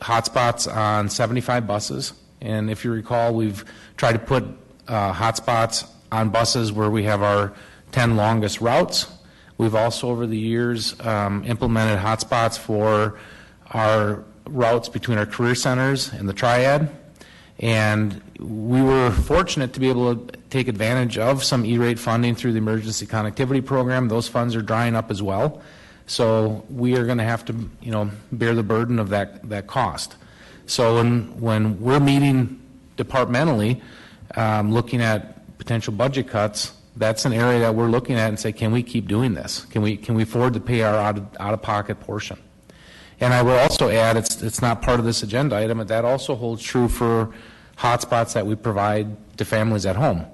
hotspots on 75 buses, and if you recall, we've tried to put hotspots on buses where we have our 10 longest routes. We've also, over the years, implemented hotspots for our routes between our career centers and the triad. And we were fortunate to be able to take advantage of some E-rate funding through the Emergency Connectivity Program. Those funds are drying up as well. So we are going to have to, bear the burden of that cost. So when we're meeting departmentally, looking at potential budget cuts, that's an area that we're looking at and say, can we keep doing this? Can we afford to pay our out-of-pocket portion? And I will also add, it's not part of this agenda item, but that also holds true for hotspots that we provide to families at home.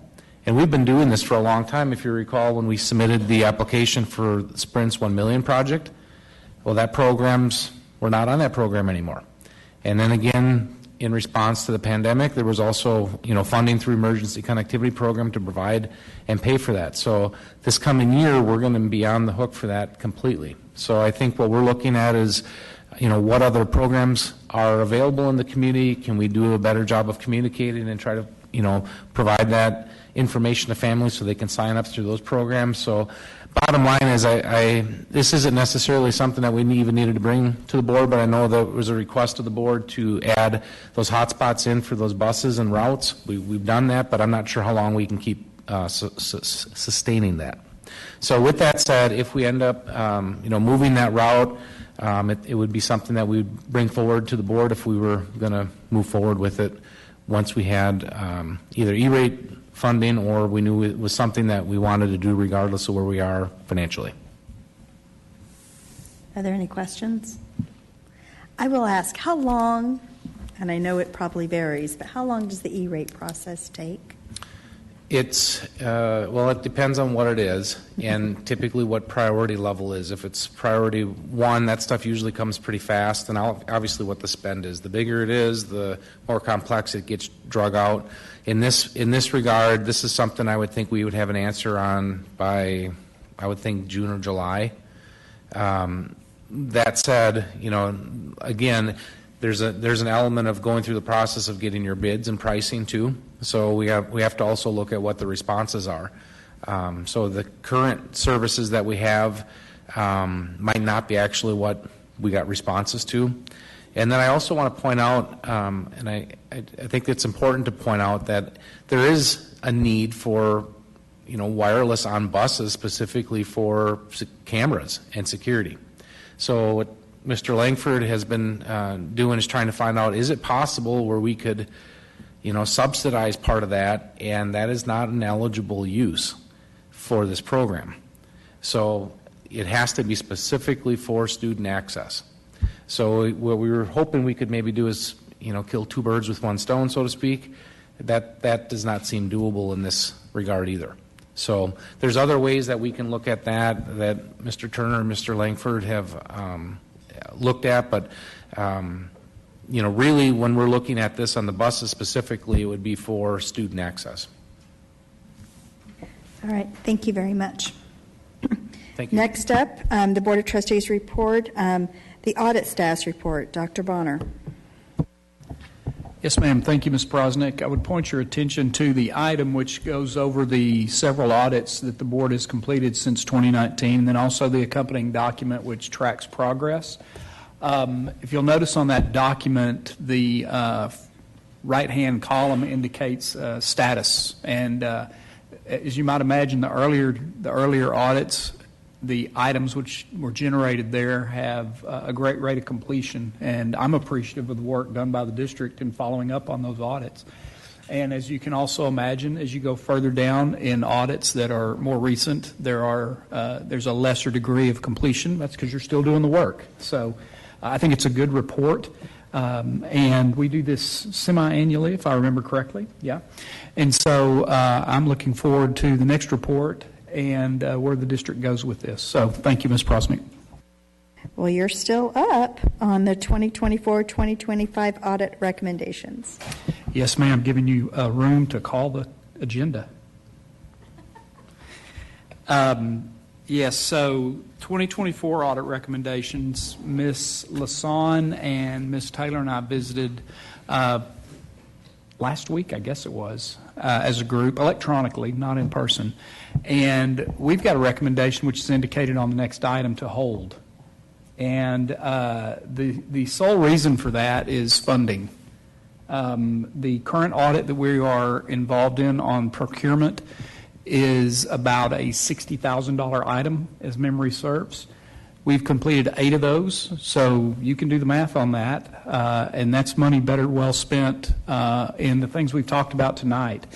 And we've been doing this for a long time. If you recall, when we submitted the application for Sprint's 1 Million project, well, we're not on that program anymore. And then again, in response to the pandemic, there was also, funding through Emergency Connectivity Program to provide and pay for that. So this coming year, we're going to be on the hook for that completely. So I think what we're looking at is, what other programs are available in the community? Can we do a better job of communicating and try to, provide that information to families so they can sign up through those programs? So bottom line is this isn't necessarily something that we even needed to bring to the board, but I know that it was a request of the board to add those hotspots in for those buses and routes. We've done that, but I'm not sure how long we can keep sustaining that. So with that said, if we end up, moving that route, it would be something that we'd bring forward to the board if we were going to move forward with it once we had either E-rate funding or we knew it was something that we wanted to do regardless of where we are financially. Are there any questions? I will ask, how long, and I know it probably varies, but how long does the E-rate process take? It depends on what it is and typically what priority level is. If it's priority 1, that stuff usually comes pretty fast, and obviously what the spend is. The bigger it is, the more complex it gets drug out. In this regard, this is something I would think we would have an answer on by, I would think, June or July. That said, again, there's an element of going through the process of getting your bids and pricing too. So we have to also look at what the responses are. So the current services that we have might not be actually what we got responses to. And then I also want to point out, and I think it's important to point out that there is a need for wireless on buses specifically for cameras and security. So what Mr. Langford has been doing is trying to find out, is it possible where we could subsidize part of that, and that is not an eligible use for this program. So it has to be specifically for student access. So what we were hoping we could maybe do is, kill 2 birds with 1 stone, so to speak. That does not seem doable in this regard either. So there's other ways that we can look at that Mr. Turner and Mr. Langford have looked at, but really when we're looking at this on the buses specifically, it would be for student access. All right, thank you very much. Thank you. Next up, the Board of Trustees report, the audit staff's report. Dr. Bonner. Yes, ma'am. Thank you, Ms. Prosnick. I would point your attention to the item which goes over the several audits that the board has completed since 2019, and then also the accompanying document which tracks progress. If you'll notice on that document, the right-hand column indicates status, and as you might imagine, the earlier audits, the items which were generated there have a great rate of completion, and I'm appreciative of the work done by the district in following up on those audits. And as you can also imagine, as you go further down in audits that are more recent, there's a lesser degree of completion. That's because you're still doing the work. So I think it's a good report. And we do this semi-annually, if I remember correctly. Yeah. And so I'm looking forward to the next report and where the district goes with this. So thank you, Ms. Prosnick. Well, you're still up on the 2024-2025 audit recommendations. Yes, ma'am. Giving you room to call the agenda. Yes, so 2024 audit recommendations. Ms. Lasan and Ms. Taylor and I visited last week, I guess it was, as a group, electronically, not in person. And we've got a recommendation which is indicated on the next item to hold. And the sole reason for that is funding. The current audit that we are involved in on procurement is about a $60,000 item, as memory serves. We've completed 8 of those, so you can do the math on that, and that's money better well spent in the things we've talked about tonight.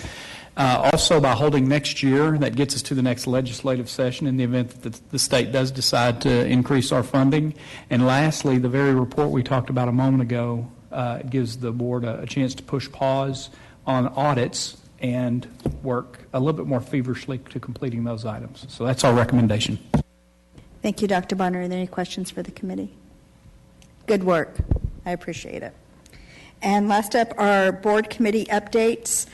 Also, by holding next year, that gets us to the next legislative session in the event that the state does decide to increase our funding. And lastly, the very report we talked about a moment ago gives the board a chance to push pause on audits and work a little bit more feverishly to completing those items. So that's our recommendation. Thank you, Dr. Bonner. Are there any questions for the committee? Good work. I appreciate it. And last up are board committee updates.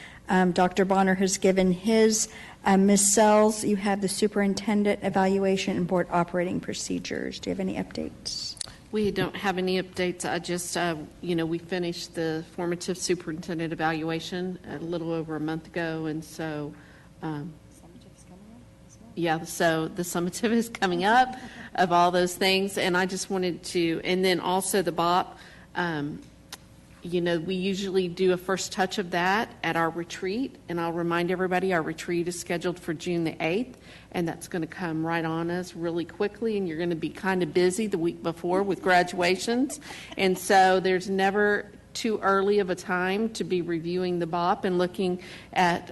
Dr. Bonner has given his. Ms. Sells, you have the superintendent evaluation and board operating procedures. Do you have any updates? We don't have any updates. I just, we finished the formative superintendent evaluation a little over a month ago, and so, so the summative is coming up of all those things, and I just wanted to, and then also the BOP, we usually do a first touch of that at our retreat, and I'll remind everybody our retreat is scheduled for June the 8th, and that's going to come right on us really quickly, and you're going to be kind of busy the week before with graduations, and so there's never too early of a time to be reviewing the BOP and looking at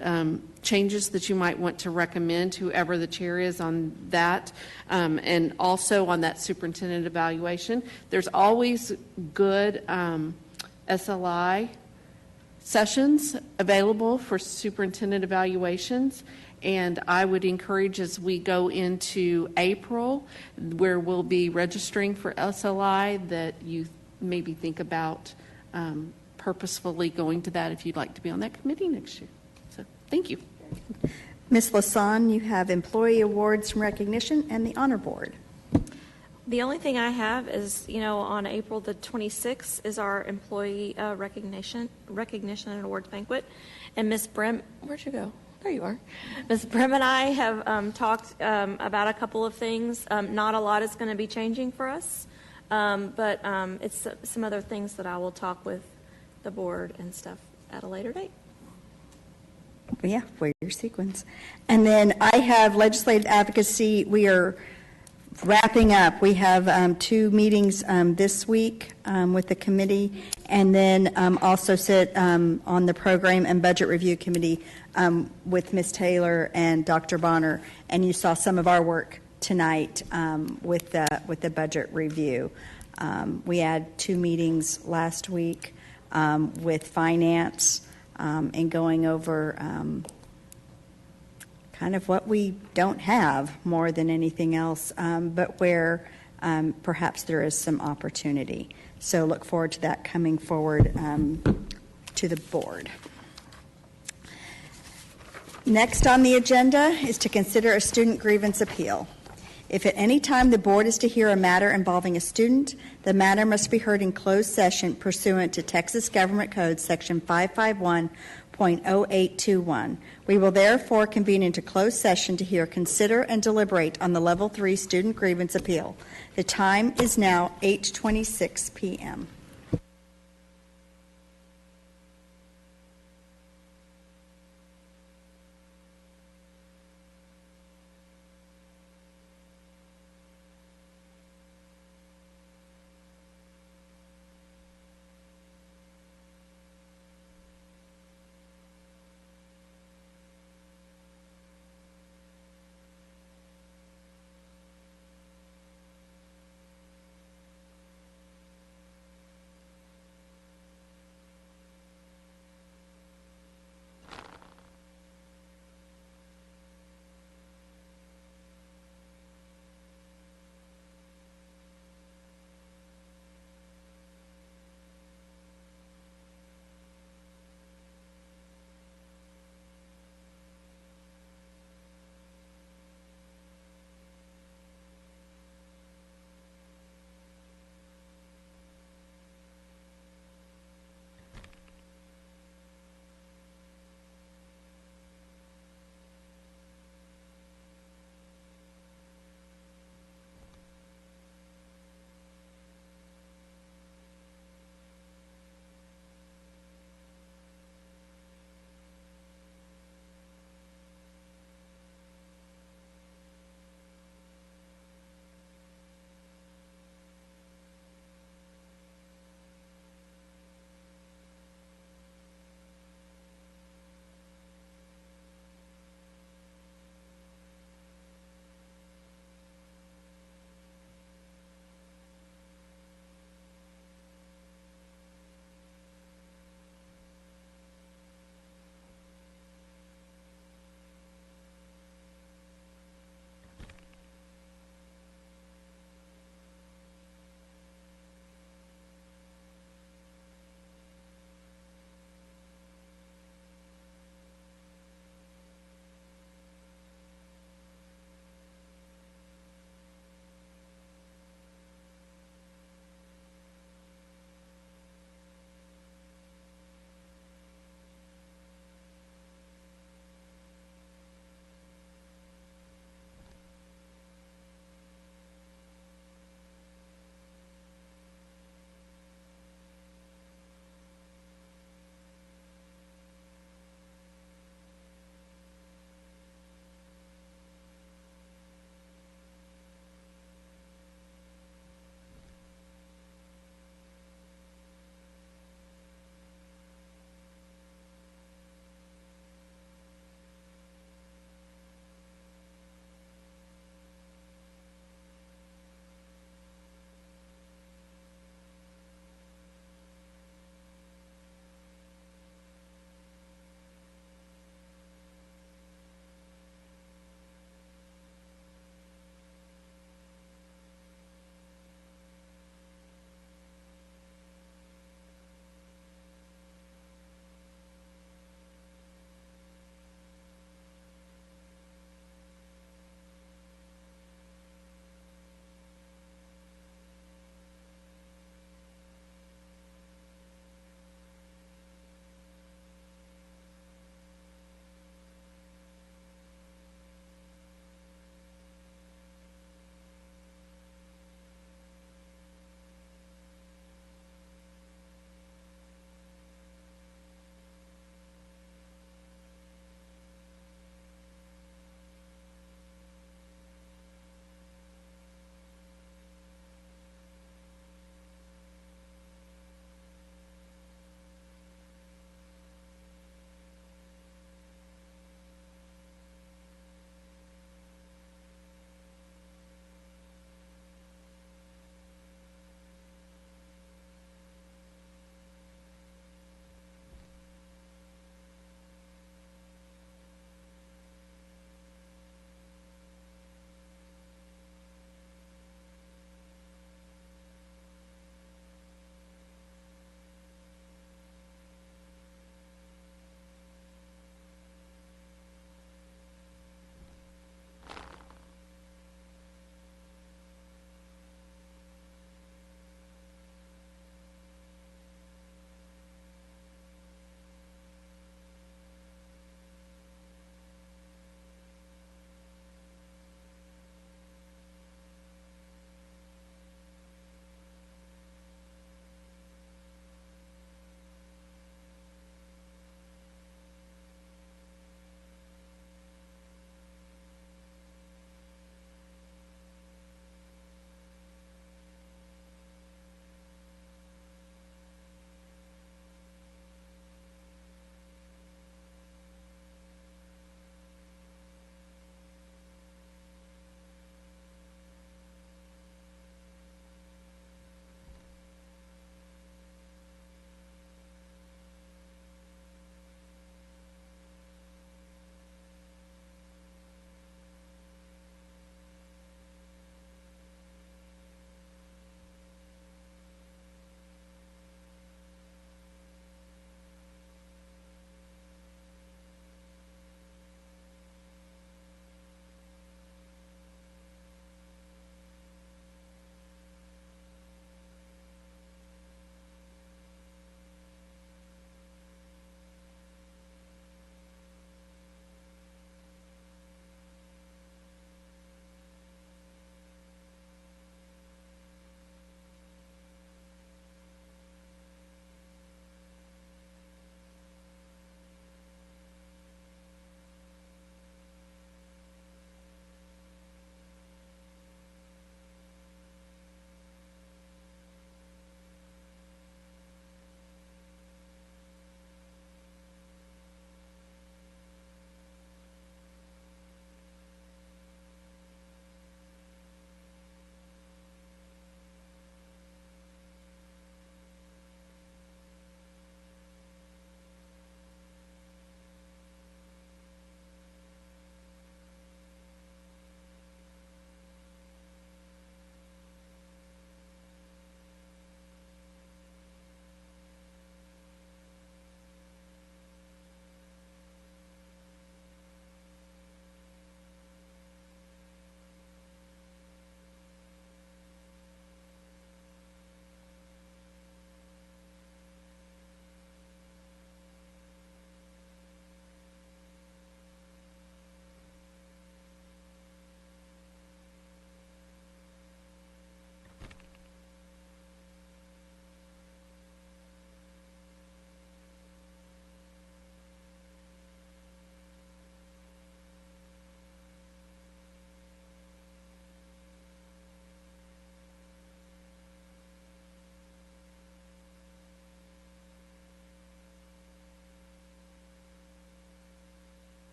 changes that you might want to recommend, whoever the chair is on that, and also on that superintendent evaluation. There's always good SLI sessions available for superintendent evaluations, and I would encourage, as we go into April, where we'll be registering for SLI, that you maybe think about purposefully going to that if you'd like to be on that committee next year. So thank you. Ms. Lasan, you have employee awards and recognition and the honor board. The only thing I have is, on April the 26th is our employee recognition and awards banquet. And Ms. Brim, where'd you go? There you are. Ms. Brim and I have talked about a couple of things. Not a lot is going to be changing for us, but it's some other things that I will talk with the board and stuff at a later date. Yeah, for your sequence. And then I have legislative advocacy. We are wrapping up. We have 2 meetings this week with the committee, and then also sit on the program and budget review committee with Ms. Taylor and Dr. Bonner. And you saw some of our work tonight with the budget review. We had 2 meetings last week with finance and going over kind of what we don't have more than anything else, but where perhaps there is some opportunity. So look forward to that coming forward to the board. Next on the agenda is to consider a student grievance appeal. If at any time the board is to hear a matter involving a student, the matter must be heard in closed session pursuant to Texas Government Code Section 551.0821. We will therefore convene into closed session to hear, consider, and deliberate on the Level 3 student grievance appeal. The time is now 8:26 p.m.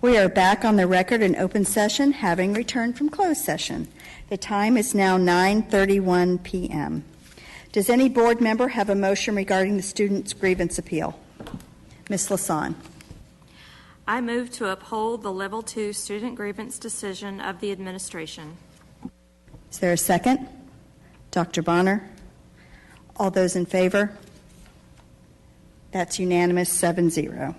We are back on the record in open session, having returned from closed session. The time is now 9:31 p.m. Does any board member have a motion regarding the student's grievance appeal? Ms. Lasan. I move to uphold the Level 2 student grievance decision of the administration. Is there a second? Dr. Bonner? All those in favor? That's unanimous, 7-0.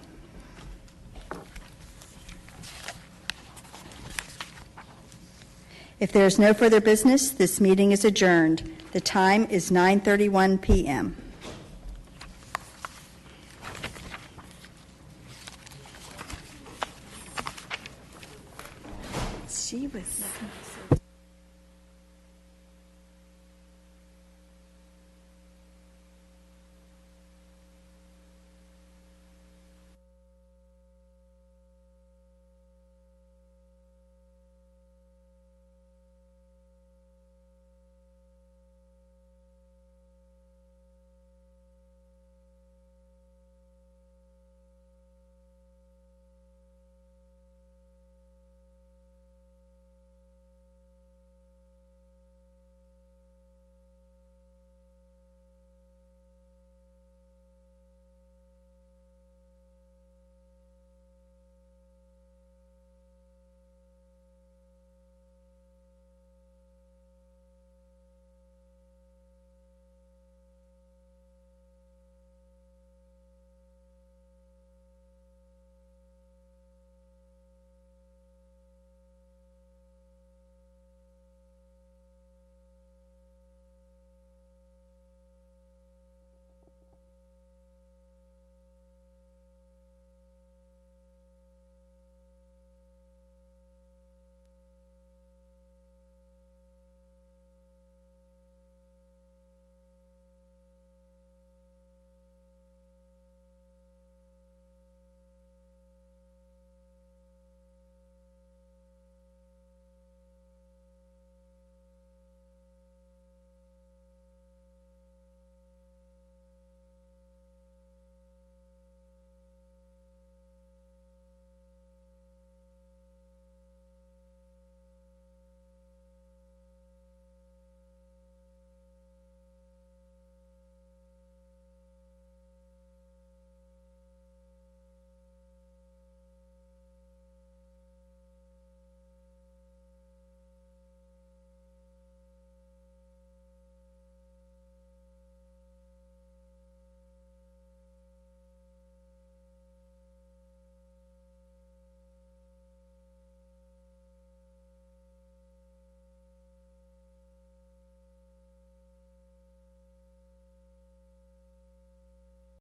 If there is no further business, this meeting is adjourned. The time is 9:31 p.m. She was